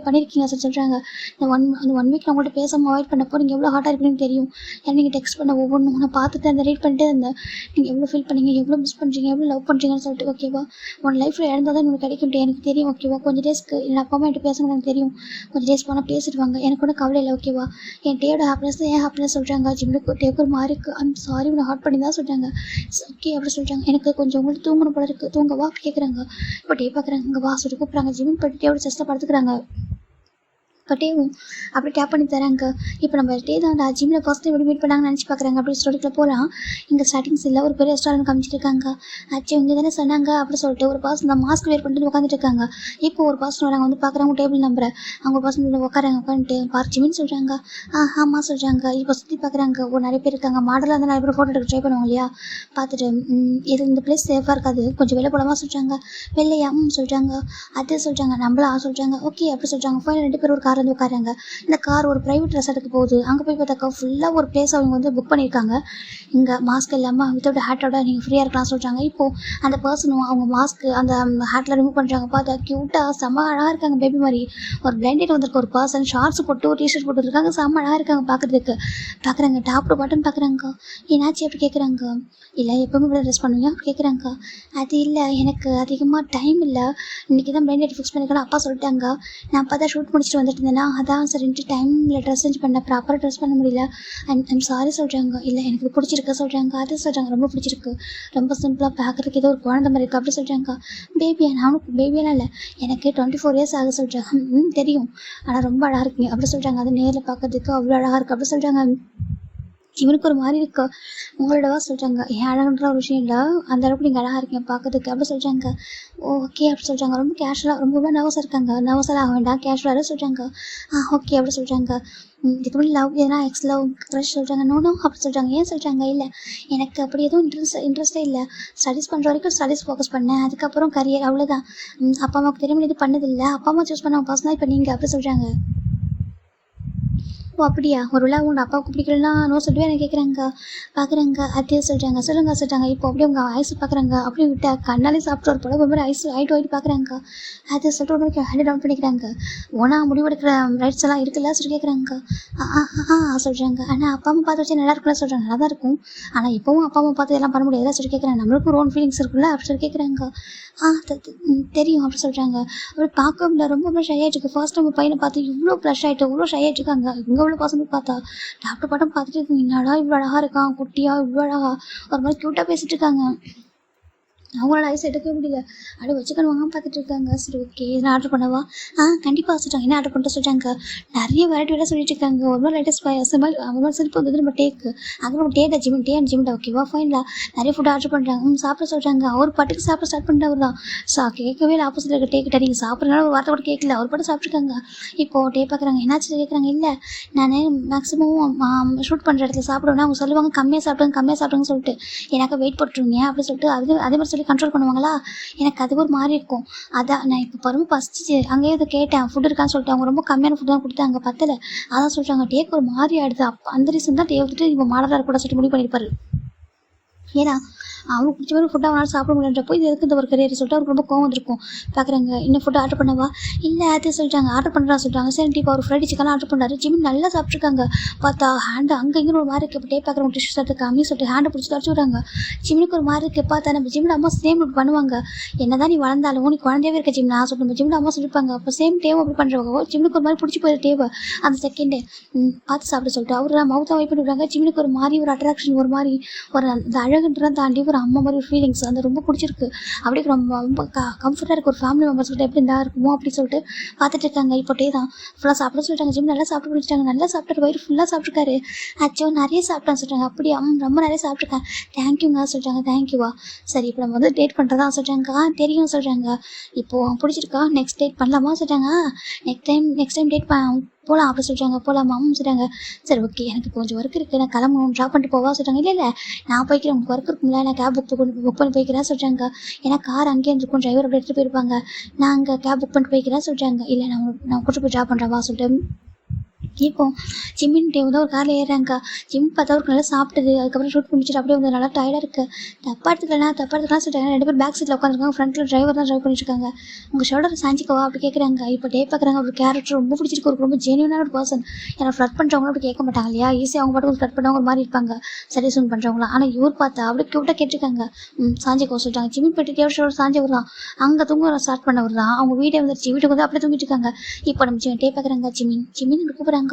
பண்ணியிருக்கீங்க சார் சொல்கிறாங்க. அந்த 1 week நான் உங்கள்கிட்ட பேசாமல் அவாய்ட் பண்ணப்போ நீங்கள் எவ்வளோ ஹார்ட்டாக இருப்பீங்கன்னு தெரியும். ஏன்னா நீங்கள் டெக்ஸ்ட் பண்ண ஒவ்வொன்றும் நான் பார்த்துட்டு அந்த ரீட் பண்ணிட்டே இருந்தேன். நீங்கள் எவ்வளோ ஃபீல் பண்ணீங்க, எவ்வளோ மிஸ் பண்ணுறீங்க, எவ்வளோ லவ் பண்ணுறீங்கன்னு சொல்லிட்டு. ஓகேவா? உன் லைஃப்பில் இழந்தால் தான் உங்களுக்கு கிடைக்கும் எனக்கு தெரியும். ஓகேவா? கொஞ்சம் டேஸ்க்கு என் அப்பா அம்மா என்கிட்ட பேசணும் எனக்கு தெரியும். கொஞ்சம் டேஸ் போனால் பேசிடுவாங்க. எனக்கு கூட கவலை இல்லை. ஓகேவா? என் டேயோட ஹாப்பினஸ் தான் என் ஹாப்பினஸ் சொல்கிறாங்க. ஜிம்முக்கு டேக்கு ஒரு மாதிரி இருக்குது. ஐம் சாரி உன்னை ஹார்ட் பண்ணி தான் சொல்கிறாங்க. ஓகே அப்படி சொல்கிறாங்க. எனக்கு கொஞ்சம் உங்களுக்கு தூங்கணும் போல இருக்குது, தூங்கவா அப்படி கேட்குறாங்க. இப்போ டே பார்க்குறாங்க. இங்கே வா சொல்லிட்டு கூப்பிட்றாங்க. ஜிமின் போய்ட்டு டேயோட செஸ்ட்டில் படுத்துக்கிறாங்க. இப்போ டேவும் அப்படி டேப் பண்ணி தராங்க. இப்போ நம்ம டே தான் ஜிம்மில் ஃபர்ஸ்ட் டைம் எப்படி மீட் பண்ணாங்கன்னு நினச்சி பார்க்குறாங்க. அப்படி ஸ்டோரிக்குள்ள போகலாம். இங்கே ஸ்டார்டிங்ஸ் இல்லை, ஒரு பெரிய ரெஸ்டாரண்ட் காமிச்சிருக்காங்க. ஆச்சு இங்கே தானே சொன்னாங்க அப்படி சொல்லிட்டு ஒரு பர்சன் தான் மாஸ்க் வேர் பண்ணிட்டு உட்காந்துட்டு இருக்காங்க. இப்போ ஒரு பர்சன் வராங்க, வந்து பார்க்குறாங்க டேபிள் நம்பரை. அவங்க பர்சன் உட்காராங்க. உட்காந்துட்டு பார்க் ஜிமின்னு சொல்கிறாங்க. ஆமாம் சொல்கிறாங்க. இப்போ சுற்றி பார்க்குறாங்க. ஒரு நிறைய பேர் இருக்காங்க. மாடலாக இருந்தால் நிறைய பேர் ஃபோட்டோ எடுக்க ட்ரை பண்ணுவாங்க இல்லையா? பார்த்துட்டு இது இந்த பிளேஸ் சேஃபாக இருக்காது, கொஞ்சம் வெளில போகலாமா சொல்கிறாங்க. வெளிலையா சொல்கிறாங்க. அது சொல்கிறாங்க. நம்மளா சொல்கிறாங்க. ஓகே அப்படி சொல்கிறாங்க. ஃபைனல் 2 பேர் ஒரு கார் வந்து உட்காராங்க. இந்த கார் ஒரு ப்ரைவேட் ரெசார்ட்டுக்கு போகுது. அங்கே போய் பார்த்தாக்கா ஃபுல்லாக ஒரு பிளேஸ் அவங்க வந்து புக் பண்ணியிருக்காங்க. இங்கே மாஸ்க் இல்லாமல் வித்தவுட் ஹேட்டோட நீங்கள் ஃப்ரீயாக இருக்கலாம் சொல்கிறாங்க. இப்போது அந்த பர்சனும் அவங்க மாஸ்க்கு அந்த ஹேட்டில் ரிமூவ் பண்ணுறாங்க. பார்த்தா க்யூட்டாக செம்ம அழகாக இருக்காங்க, பேபி மாதிரி. ஒரு பிளைண்டட் வந்திருக்க ஒரு பர்சன் ஷார்ட்ஸ் போட்டு ஒரு டிஷர்ட் போட்டு இருக்காங்க. செம்ம அழகாக இருக்காங்க பார்க்குறதுக்கு. பார்க்குறாங்க டாப் டு பாட்டன் பார்க்குறாங்க. என்னாச்சு அப்படி கேட்குறாங்க. இல்லை எப்போவுமே இப்படி ட்ரெஸ் பண்ணுவீங்க அப்படி கேட்குறாங்க. அது இல்லை எனக்கு அதிகமாக டைம் இல்லை, இன்றைக்கி தான் பிளைண்டட் ஃபிக்ஸ் பண்ணியிருக்கேன் அப்பா சொல்லிட்டாங்க. நான் அப்போ தான் ஷூட் முடிச்சுட்டு வந்துட்டு இருந்தேன்னா அதான் சரின்ட்டு டைமில் ட்ரெஸ் சேஞ்ச் பண்ண ப்ராப்பராக ட்ரெஸ் பண்ண முடியல. ஐம் சாரி சொல்கிறாங்க. இல்லை எனக்கு இது பிடிச்சிருக்கு சொல்கிறாங்க. அது சொல்கிறாங்க ரொம்ப பிடிச்சிருக்கு, ரொம்ப சிம்பிளாக பார்க்குறதுக்கு ஏதோ ஒரு குழந்தை மாதிரி இருக்குது அப்படி சொல்கிறாங்க. பேபியா? நானும் பேபியெல்லாம் இல்லை, எனக்கு 24 years ஆக சொல்கிறாங்க. தெரியும், ஆனால் ரொம்ப அழகாக இருக்குங்க அப்படி சொல்கிறாங்க. அது நேரில் பார்க்கறதுக்கு அவ்வளோ அழகாக இருக்குது அப்படி சொல்கிறாங்க. இவனுக்கு ஒரு மாதிரி இருக்கா உங்களோடவா சொல்கிறாங்க. ஏன் அழகுன்ற ஒரு விஷயம் இல்லை, அந்த அளவுக்கு நீங்கள் அழகாக இருக்கீங்க பார்க்கறதுக்கு அப்படி சொல்கிறாங்க. ஓகே அப்படி சொல்கிறாங்க. ரொம்ப கேஷுவலாக ரொம்ப நர்வஸாக இருக்காங்க. நர்வஸாக ஆக வேண்டாம், கேஷுவலாக சொல்கிறாங்க. ஓகே அப்படி சொல்கிறாங்க. இதுக்கு முன்னாடி லவ் எதனா எக்ஸ் லவ் க்ரஷ் சொல்கிறாங்க. நோ அப்படி சொல்கிறாங்க. ஏன் சொல்கிறாங்க. இல்லை எனக்கு அப்படி எதுவும் இன்ட்ரெஸ்ட்டே இல்லை, ஸ்டடீஸ் பண்ணுற வரைக்கும் ஸ்டடீஸ் ஃபோக்கஸ் பண்ணேன், அதுக்கப்புறம் கரியர் அவ்வளோதான். அப்பா அம்மாவுக்கு தெரியாமல் இது பண்ணதில்லை, அப்பா அம்மா சூஸ் பண்ண பர்சனாக இப்போ நீங்கள் அப்படி சொல்கிறாங்க. ஓ அப்படியா? ஒரு வேளை உங்கள் அப்பாவுக்கு பிடிக்கலன்னா நோ சொல்லிட்டு எனக்கு கேட்குறாங்க. பார்க்குறாங்க. அதே சொல்கிறாங்க. சொல்கிறாங்க. இப்போ அப்படியே உங்கள் ஐஸ் பார்க்குறாங்க. அப்படியே விட்டா கண்ணாலே சாப்பிட்டு ஒரு படம் ஒரு மாதிரி ஐஸ் ஆயிட்டு பார்க்குறாங்க. அது சொல்லிட்டு ஒரு மாதிரி ஹேண்ட் டவுன் பண்ணிக்கிறாங்க. ஓனா முடிவெடுக்கிற ரைட்ஸ் எல்லாம் இருக்குல்ல சொல்லி கேட்குறாங்க. சொல்கிறாங்க. ஆனால் அப்பா அம்மா பார்த்து வச்சு நல்லா இருக்குல்ல சொல்கிறாங்க. நல்லா தான் இருக்கும், ஆனால் இப்போவும் அப்பா அம்மா பார்த்து எல்லாம் பண்ண முடியாதுல சொல்லி கேட்குறாங்க. நம்மளுக்கும் ஒரு ஓன் ஃபீலிங்ஸ் இருக்குல்ல அப்படி சொல்லி கேட்குறாங்க. தெரியும் அப்படி சொல்கிறாங்க. அப்படி பார்க்க முடியல, ரொம்ப ஷை ஆகிட்டு. ஃபர்ஸ்ட் டைம் பையனை பார்த்து இவ்வளோ ப்ளஷ் ஆகிட்டு இவ்வளோ ஷை ஆகிட்டு இருக்காங்க. இங்கே உள்ள பசங்க பார்த்தா டாக்டர் பாட்டம் பார்த்துட்டு இருக்குங்க. என்னடா இவ்வளோ அழகாக இருக்கான், குட்டியா இவ்வளோ அழகா ஒரு மாதிரி க்யூட்டாக பேசிட்டு இருக்காங்க. அவங்களோட ஐஸ் எடுக்கவே முடியல, அப்படியே வச்சுக்கணும் வாங்க பார்த்துட்டு இருக்காங்க. சரி ஓகே எதுனா ஆர்டர் பண்ணவா? கண்டிப்பாக சொல்கிறாங்க. என்ன ஆர்டர் பண்ணிட்டு சொல்கிறாங்க. நிறைய வெரைட்டியோட சொல்லிட்டு இருக்காங்க. ஒரு மாதிரி லேட்டஸ்ட் மாதிரி சிரிப்பு வந்து நம்ம டேக்கு அங்கே நம்ம ஜிம்டா ஓகேவா ஃபைனலாக நிறைய ஃபுட் ஆர்டர் பண்ணுறாங்க. சாப்பிட சொல்கிறாங்க. அவர் பாட்டுக்கு சாப்பிட ஸ்டார்ட் பண்ணிட்டவர் தான். கேட்கவே இல்லை, ஆப்போசிட்டில் இருக்க டேக்கிட்ட நீங்கள் சாப்பிட்றதுனால ஒரு வார்த்தை கூட கேட்கல, அவர் பாட்டு சாப்பிட்ருக்காங்க. இப்போது டே பார்க்குறாங்க. என்னாச்சு கேட்குறாங்க. இல்லை நான் மேக்ஸிமம் ஷூட் பண்ணுற இடத்துல சாப்பிடுவேன்னா அவங்க சொல்லுவாங்க கம்மியாக சாப்பிடுங்கன்னு சொல்லிட்டு எனக்கு வெயிட் போட்டுருவீங்க அப்படி சொல்லிட்டு அதே மாதிரி கண்ட்ரோல் பண்ணுவாங்களா. எனக்கு அது ஒரு மாதிரி இருக்கும். அதான் நான் இப்போ ரொம்ப பசிச்சு அங்கேயே இதை கேட்டேன் ஃபுட் இருக்கான்னு சொல்லிட்டு அவங்க ரொம்ப கம்மியான ஃபுட் தான் கொடுத்தாங்க, பத்தலை. அதான் சொல்கிறாங்க. டேக்கு ஒரு மாதிரி ஆயிடுது. அந்த ரீசன் தான் டே வந்துட்டு இப்போ மாடலாக கூட சொல்லிட்டு முடிவு பண்ணியிருப்பாரு. ஏன்னா அவனுக்கு பிடிச்ச மாதிரி ஃபுட்டாக அவனால் சாப்பிட முடியன்றப்போ இது எதுக்கு இந்த ஒரு கரியர் சொல்லிட்டு அவருக்கு ரொம்ப கோவம் வந்திருக்கும். பார்க்குறாங்க. இன்னும் ஃபுட்டு ஆர்டர் பண்ணவா? இல்லை அது சொல்லிட்டாங்க. ஆர்டர் பண்ணுறா சொல்லிட்டாங்க. சரி இப்போ ஒரு ஃப்ரைட் சிக்கன் ஆர்டர் பண்ணாரு. ஜிமின் நல்லா சாப்பிட்ருக்காங்க. பார்த்தா ஹேண்டு அங்கே இங்கே ஒரு மாதிரி இருக்குது. இப்போ டே பார்க்குறவங்க டிஷ்யூ சாப்பிட்டு காமி சொல்லிட்டு ஹேண்டை பிடிச்சி தொடச்சி விட்றாங்க. ஜிமினுக்கு ஒரு மாதிரி இருக்குது. பார்த்தா நம்ம ஜிமின் அம்மா சேம் இப்படி பண்ணுவாங்க. என்ன தான் நீ வளர்ந்தாலும் நீ குழந்தையாவே இருக்க ஜிமின் நான் சொல்லிட்டு நம்ம ஜிமின் அம்மா சொல்லியிருப்பாங்க. அப்போ சேம் டேவும் அப்படி பண்ணுறவங்க ஜிமினுக்கு ஒரு மாதிரி பிடிச்சி போயிரு டேவை அந்த செகண்டே பார்த்து சாப்பிட சொல்லிட்டு அவர் மவுத்தாக வைப் பண்ணி விடுறாங்க. ஜிமினுக்கு ஒரு மாதிரி ஒரு அட்ராக்ஷன் ஒரு மாதிரி ஒரு அந்த அழகு அழகுன்றதை தாண்டி ஒரு அம்மா மாதிரி ஒரு ஃபீலிங்ஸ் அந்த ரொம்ப பிடிச்சிருக்கு. அப்படியே ரொம்ப ரொம்ப கம்ஃபர்ட்டாக இருக்குது. ஒரு ஃபேமிலி மெம்பர்ஸ் கிட்ட எப்படி இருந்தால் இருக்குமோ அப்படின்னு சொல்லிட்டு பார்த்துட்டு இருக்காங்க. இப்போ டே தான் ஃபுல்லாக சாப்பிட சொல்லிட்டாங்க. ஜிம் நல்லா சாப்பிட்டு முடிச்சிட்டாங்க. நல்லா சாப்பிட்டு வயிறு ஃபுல்லாக சாப்பிட்ருக்காரு. அச்சோ நிறைய சாப்பிட்டான்னு சொல்கிறாங்க. அப்படியா ரொம்ப நிறைய சாப்பிட்ருக்கேன். தேங்க்யூங்க சொல்கிறாங்க. தேங்க்யூவா சரி இப்போ நம்ம வந்து டேட் பண்ணுறதா சொல்கிறாங்க. தெரியும் சொல்கிறாங்க. இப்போது பிடிச்சிருக்கா நெக்ஸ்ட் டேட் பண்ணலாமா சொல்கிறாங்க. நெக்ஸ்ட் டைம் டேட் போகலாம் அப்படி சொல்கிறாங்க. போகலாமா சொல்கிறாங்க. சரி ஓகே எனக்கு கொஞ்சம் ஒர்க் இருக்குது நான் கிளம்பணும் ட்ராப் பண்ணிட்டு போவா சொல்கிறாங்க. இல்லை நான் போய்க்கிறேன் உங்களுக்கு ஒர்க் இருக்குங்களா நான் கேப் புக் பண்ணி போய்க்கிறேன் சொல்கிறாங்க. ஏன்னா கார் அங்கேயே இருந்துருக்கும் ட்ரைவர் அப்படி எடுத்துகிட்டு போயிருப்பாங்க. நான் அங்கே கேப் புக் பண்ணிட்டு போய்க்கிறேன் சொல்கிறாங்க. இல்லை நான் கூட்டு போய் ட்ராப் பண்ணுறவா சொல்லிட்டு இப்போ ஜிம்மின் டேவ் தான் ஒரு காரில் ஏறுறாங்க. ஜிம் பார்த்தா ஒரு நல்லா சாப்பிட்டது. அதுக்கப்புறம் ஷூட் முடிச்சுட்டு அப்படியே வந்து நல்லா டயர்டாக இருக்குது. தப்பாக எடுத்துக்கலாம் சொல்லிட்டாங்க. 2 பேர் பேக் சீட்டில் உட்காந்துருக்காங்க. ஃப்ரண்ட்டில் டிரைவர் தான் ட்ரைவ் பண்ணிட்டுருக்காங்க. உங்கள் ஷோல்டர் சாஞ்சிக்கவா அப்படி கேட்குறாங்க. இப்போ டே பார்க்குறாங்க. ஒரு கேரக்டர் ரொம்ப பிடிச்சிருக்கு. ஒரு ரொம்ப ஜென்யூனான ஒரு பர்சன். ஏன்னா ஃப்ளட் பண்ணுறவங்களும் அப்படி கேட்க மாட்டாங்க இல்லையா. ஈஸியாக அவங்க பாட்டுக்கு ஃப்ளட் பண்ணுறவங்க ஒரு மாதிரி இருப்பாங்க சஜஷன் பண்ணுறவங்களாம். ஆனால் இவர் பார்த்தா அப்படி க்யூட்டாக கேட்டிருக்காங்க. சாஞ்சிக்கோ சொல்லிட்டாங்க. ஜிம்மின் போயிட்டு டேவ் சாஞ்சவர் தான் அங்கே தூங்க ஸ்டார்ட் பண்ணவர் தான். அவங்க வீட்டை வந்துருச்சு. வீட்டுக்கு வந்து அப்படியே தூங்கிட்டு இருக்காங்க. இப்போ நம்ம டே பார்க்குறாங்க. ஜிம்மின் கூப்பிட்றாங்க.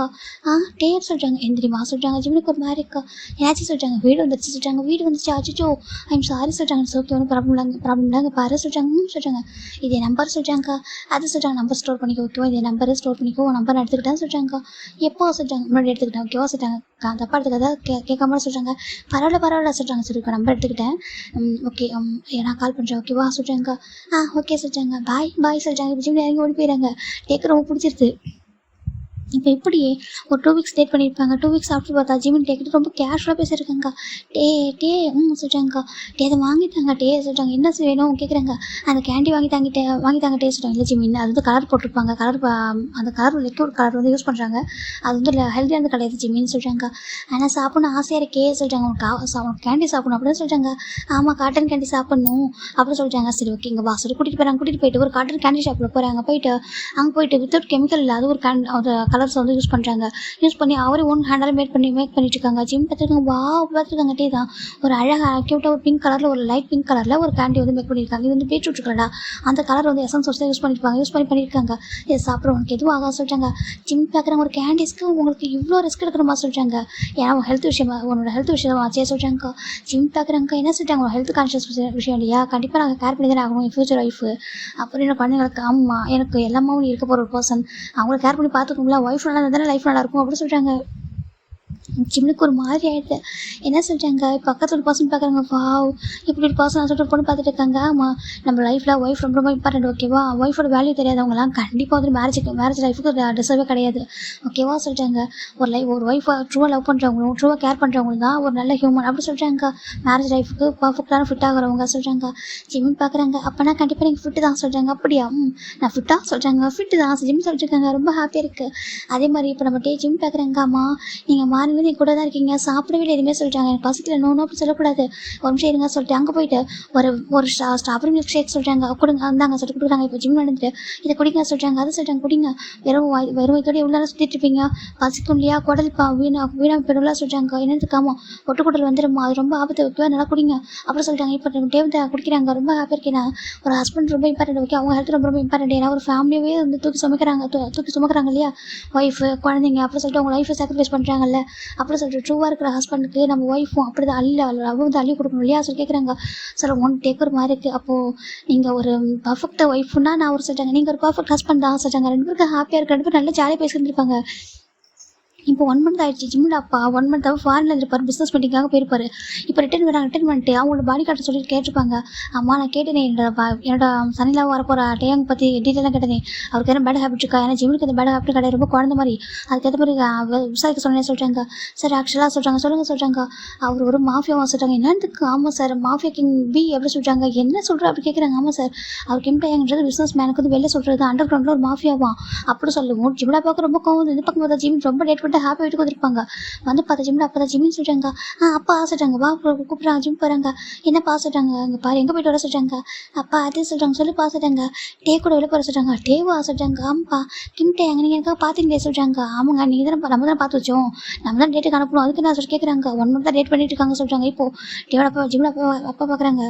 டேர் சொல்கிறாங்க. எந்திரிமா சொல்கிறாங்க. ஜிம்முக்கு ஒரு மாதிரி இருக்கா ஏதாச்சும் சொல்கிறாங்க. வீடு வந்துருச்சு சொல்கிறாங்க. வீடு வந்துச்சு அச்சோ ஐம் சாரி சொல்கிறாங்க. ஓகே ஒன்றும் ப்ராப்ளம் இல்லைங்க பாரு சொல்கிறாங்க. சொல்கிறாங்க இதே நம்பர் சொல்கிறாங்க. அது சொல்கிறாங்க நம்பர் ஸ்டோர் பண்ணிக்கோ ஓகேவா இதே நம்பரை ஸ்டோர் பண்ணிக்கோ நம்பர் எடுத்துக்கிட்டேன்னு சொல்கிறாங்க. எப்போ சொல்கிறாங்க முன்னாடி எடுத்துக்கிட்டேன் ஓகேவா சொல்கிறாங்க. தப்பாக எடுத்துக்காத கேட்காம சொல்கிறாங்க. பரவாயில்ல சொல்கிறாங்க. சரி இப்போ நம்பர் எடுத்துக்கிட்டேன். ஓகே நான் கால் பண்ணுறேன் ஓகேவா சொல்கிறாங்க. ஓகே சொல்கிறாங்க. பாய் சொல்கிறாங்க. இப்போ ஜிம்மில் இறங்கி ஓடி போயிடுறாங்க. டேக்கு ரொம்ப பிடிச்சிருது. இப்போ இப்படி ஒரு 2 வீக்ஸ் டேட் பண்ணியிருப்பாங்க. 2 வீக்ஸ் ஆஃப்டர் பார்த்தா ஜிம்மின் டேக்கிட்டு ரொம்ப கேஷுவலாக பேசியிருக்காங்க. டே சொல்கிறாங்க. அதை வாங்கிட்டாங்க. சொல்கிறாங்க. என்ன வேணும் கேட்குறாங்க. அந்த கேண்டி வாங்கித்தாங்க டே சொல்கிறாங்க. இல்லை ஜிம்மின் அது வந்து கலர் போட்டிருப்பாங்க. அந்த கலர் லிக்விட் கலர் வந்து யூஸ் பண்ணுறாங்க. அது வந்து ஹெல்த்தியானது கிடையாது ஜிம்மின்னு சொல்கிறாங்க. ஆனால் சாப்பிட்ணும் ஆசையாக இருக்கே சொல்கிறாங்க. உனக்கு கேண்டி சாப்பிடணும் அப்படின்னு சொல்கிறாங்க. ஆமாம் காட்டன் கேண்டி சாப்பிட்ணும் அப்படின்னு சொல்கிறாங்க. சரி ஓகே இங்கே வா சொல்லி கூட்டிகிட்டு போயிட்டு ஒரு காட்டன் கேண்டி ஷாப்பில் போகிறாங்க. அங்கே போயிட்டு வித்தவுட் கெமிக்கல் இல்லாத ஒரு கலர்ஸ் வந்து யூஸ் பண்ணுறாங்க. யூஸ் பண்ணி அவரே ஓன் ஹேண்டால் மேக் பண்ணிட்டு இருக்காங்க. ஜிம் பார்த்துருக்காங்க. பார்த்துருக்காங்க. டே தான் ஒரு அழகாக க்யூட்டாக ஒரு பிங்க் கலரில் ஒரு லைட் பிங்க் கலரில் ஒரு கேண்டி வந்து மேக் பண்ணியிருக்காங்க. இது வந்து பீட்ரூட் இருக்கலடா அந்த கலர் வந்து எசன்ஸ் தான் யூஸ் பண்ணியிருக்காங்க. இதை சாப்பிட உனக்கு எதுவும் ஆகா சொல்கிறாங்க. ஜிம் பார்க்குறாங்க. ஒரு கேண்டிஸ்க்கு உங்களுக்கு இவ்வளோ ரிஸ்க் எடுக்கணுமா சொல்கிறாங்க. ஏன்னா உன்னோட ஹெல்த் விஷயமா ஆச்சே சொல்கிறாங்க. ஜிம் பார்க்குறாங்க. என்ன சொல்கிறாங்க ஒரு ஹெல்த் கான்ஷியஸ் விஷயம் இல்லையா கண்டிப்பாக நாங்கள் கேர் பண்ணி தானே ஆகணும் என் ஃபியூச்சர் ஒய்ஃபு. அப்புறம் என்ன குழந்தைங்களுக்கு அம்மா எனக்கு எல்லாமாவும் இருக்க போகிற ஒரு பர்சன் அவங்கள கேர் பண்ணி பார்த்துக்கோங்களா ஒய்ஃப் நல்லா இருந்தால் தானே லைஃப் நல்லாயிருக்கும் அப்படின்னு சொல்கிறாங்க. ஜிம்முக்கு ஒரு மாதிரி ஆகிடுது. என்ன சொல்கிறாங்க பக்கத்தில் ஒரு பர்சன் பார்க்குறாங்க. வாவ் இப்படி ஒரு பர்சன் சொல்லிட்டு பொண்ணு பார்த்துட்டு இருக்காங்க. ஆமாம் நம்ம லைஃப்பில் ஒய்ஃப் ரொம்ப ரொம்ப இம்பார்ட்டன்ட் ஓகேவா. ஒய்ஃபோட வேல்யூ தெரியாதவங்களாம் கண்டிப்பாக வந்து மேரேஜ் லைஃபுக்கு டிசர்வே கிடையாது ஓகேவா சொல்கிறாங்க. ஒரு ஒய்ஃபை ட்ரூவாக லவ் பண்ணுறவங்களும் ட்ரூவாக கேர் பண்ணுறவங்களும் தான் ஒரு நல்ல ஹியூமன் அப்படி சொல்கிறாங்க. மேரேஜ் லைஃபுக்கு பர்ஃபெக்டான ஃபிட் ஆகிறவங்க சொல்கிறாங்க. ஜிம்மின் பார்க்குறாங்க. அப்போனா கண்டிப்பாக நீங்கள் ஃபிட்டு தான் சொல்கிறாங்க. அப்படியா நான் ஃபிட்டாக சொல்கிறாங்க. ஃபிட்டு தான் ஜிம் சொல்லிட்டுருக்காங்க. ரொம்ப ஹாப்பியாக இருக்குது. அதே மாதிரி இப்போ நம்ம ஜிம் பார்க்குறாங்க. அம்மா நீங்கள் மாறி நீ கூட தான் இருக்கீங்க சாப்பிடவே இல்லை எதுவுமே சொல்லிட்டாங்க. எனக்கு பசிக்கல நோ அப்படி சொல்லக்கூடாது ஒரு நிமிஷம் இருங்க சொல்லிட்டு அங்கே போயிட்டு ஒரு ஸ்ட்ராபெரி மில்க் ஷேக் சொல்கிறாங்க. கொடுங்க அந்தாங்க சொல்லிட்டு கொடுக்குறாங்க. இப்போ ஜிம் வந்துட்டு இதை குடிங்க சொல்கிறாங்க. அதை சொல்கிறாங்க குடிங்க. வெறும் வயிற்றோட எவ்வளோ நேரம் சுற்றிட்டு இருப்பீங்க பசிக்கும் இல்லையா குடல் வீணா பெருலாம் சொல்கிறாங்க. என்னதுக்காமோ ஒட்டுக்குடல் வந்துடுமா அது ரொம்ப ஆபத்து ஓகேவா நல்லா குடிங்க அப்படி சொல்கிறாங்க. இப்போ டேவ் குடிக்கிறாங்க. ரொம்ப ஹாப்பியாக இருக்கேன். ஒரு ஹஸ்பண்ட் ரொம்ப இம்பார்ட்டன்ட் ஓகே அவங்க ஹெல்த் ரொம்ப இம்பார்ட்டன்ட். ஏன்னா ஒரு ஃபேமிலியே வந்து தூக்கி சுமக்கிறாங்க இல்லையா ஒய்ஃபு குழந்தைங்க அப்படி சொல்லிட்டு அவங்க லைஃபை சாக்ரிஃபைஸ் பண்ணுறாங்கல்ல அப்படி சொல்லிட்டு ட்ரூவாக இருக்கிற ஹஸ்பண்டுக்கு நம்ம ஒய்ஃபும் அப்படி தான் லவ் வந்து அள்ளி கொடுக்கணும் இல்லையா சொல்லி கேட்குறாங்க. சார் ஒன் டேக்கர் மாதிரி இருக்குது. அப்போது நீங்கள் ஒரு பர்ஃபெக்ட் ஒய்ஃப்னா நான் ஒரு சொல்கிறாங்க. நீங்கள் ஒரு பர்ஃபெக்ட் ஹஸ்பண்ட் தான் சொல்கிறாங்க. 2 பேருக்கு ஹாப்பியாக இருக்க 2 பேர் நல்லா ஜாலியாக பேசிட்டு இருப்பாங்க. இப்போ 1 மந்த் ஆயிடுச்சு. ஜிம்மில் அப்பா 1 மந்த்தாக ஃபாரினில் இருப்பார் பிஸ்னஸ் மீட்டிங்காக போயிருப்பார். இப்போ ரிட்டர்ன் பண்ணிட்டு அவங்களோட பாடி கார்ட்டை சொல்லிட்டு கேட்டிருப்பாங்க. அம்மா நான் கேட்டேனே என்னோட சனிலாக வரப்போகிற டேங் பற்றி டீட்டெயிலாக கேட்டேனே அவருக்கு என்ன பேட் ஹேபிட் இருக்கா. ஏன்னா ஜிம்முக்கு அந்த பேட் ஹேபிட் கிடையாது ரொம்ப குழந்த மாதிரி அதுக்கேற்ற மாதிரி விசாரிக்க சொன்னேன் சொல்கிறாங்க. சார் ஆக்சுவலாக சொல்கிறாங்க அவர் ஒரு மாஃபியாவாக சொல்கிறாங்க. என்னத்துக்கு ஆமாம் சார் மாஃபியா கிங் பி எப்படி சொல்கிறாங்க என்ன சொல்கிற அப்படி கேட்குறாங்க. ஆமாம் சார் அவர் கிம் டேங்கிறது பிஸ்னஸ் மேனுக்கு வந்து வெளில சொல்கிறது அண்டர் கிரவுண்டில் ஒரு மாஃபியாவா அப்படி சொல்லுவோம். ஜிம்மில் பார்க்க ரொம்ப கோவம் இந்த பக்கம் பார்த்தா ஜிம் ரொம்ப டேட் பண்ணிட்டு ஹாப்பி வீட்டுக்கு வந்திருப்பாங்க. வந்து பார்த்தா ஜிம்மில் அப்போ தான் ஜிம்மின்னு சொல்கிறாங்க. அப்பா சொல்கிறாங்க வா கூப்பிட்றாங்க ஜிம் போகிறாங்க. என்னப்பா சொல்கிறாங்க அங்கே பாரு எங்கே போய்ட்டு வர சொல்கிறாங்க. அப்பா அதே சொல்கிறாங்க சொல்லி சொல்கிறாங்க. டே கூட வெளில போகிற சொல்கிறாங்க. டேவா சொல்கிறாங்க. ஆமாப்பா கிம் டே அங்கே நீங்கள் எனக்காக பார்த்தீங்களே சொல்கிறாங்க. ஆமாங்க நீங்கள் தானே நம்ம தான் பார்த்து வச்சோம் நம்ம தான் டேட்டுக்கு அனுப்பணும் அதுக்கு நான் சொல்லி கேட்குறாங்க. 1 மந்த் தான் டேட் பண்ணிட்டு இருக்காங்க சொல்கிறாங்க. இப்போது டேவோட அப்பா ஜிம்மில் அப்பா பார்க்குறாங்க.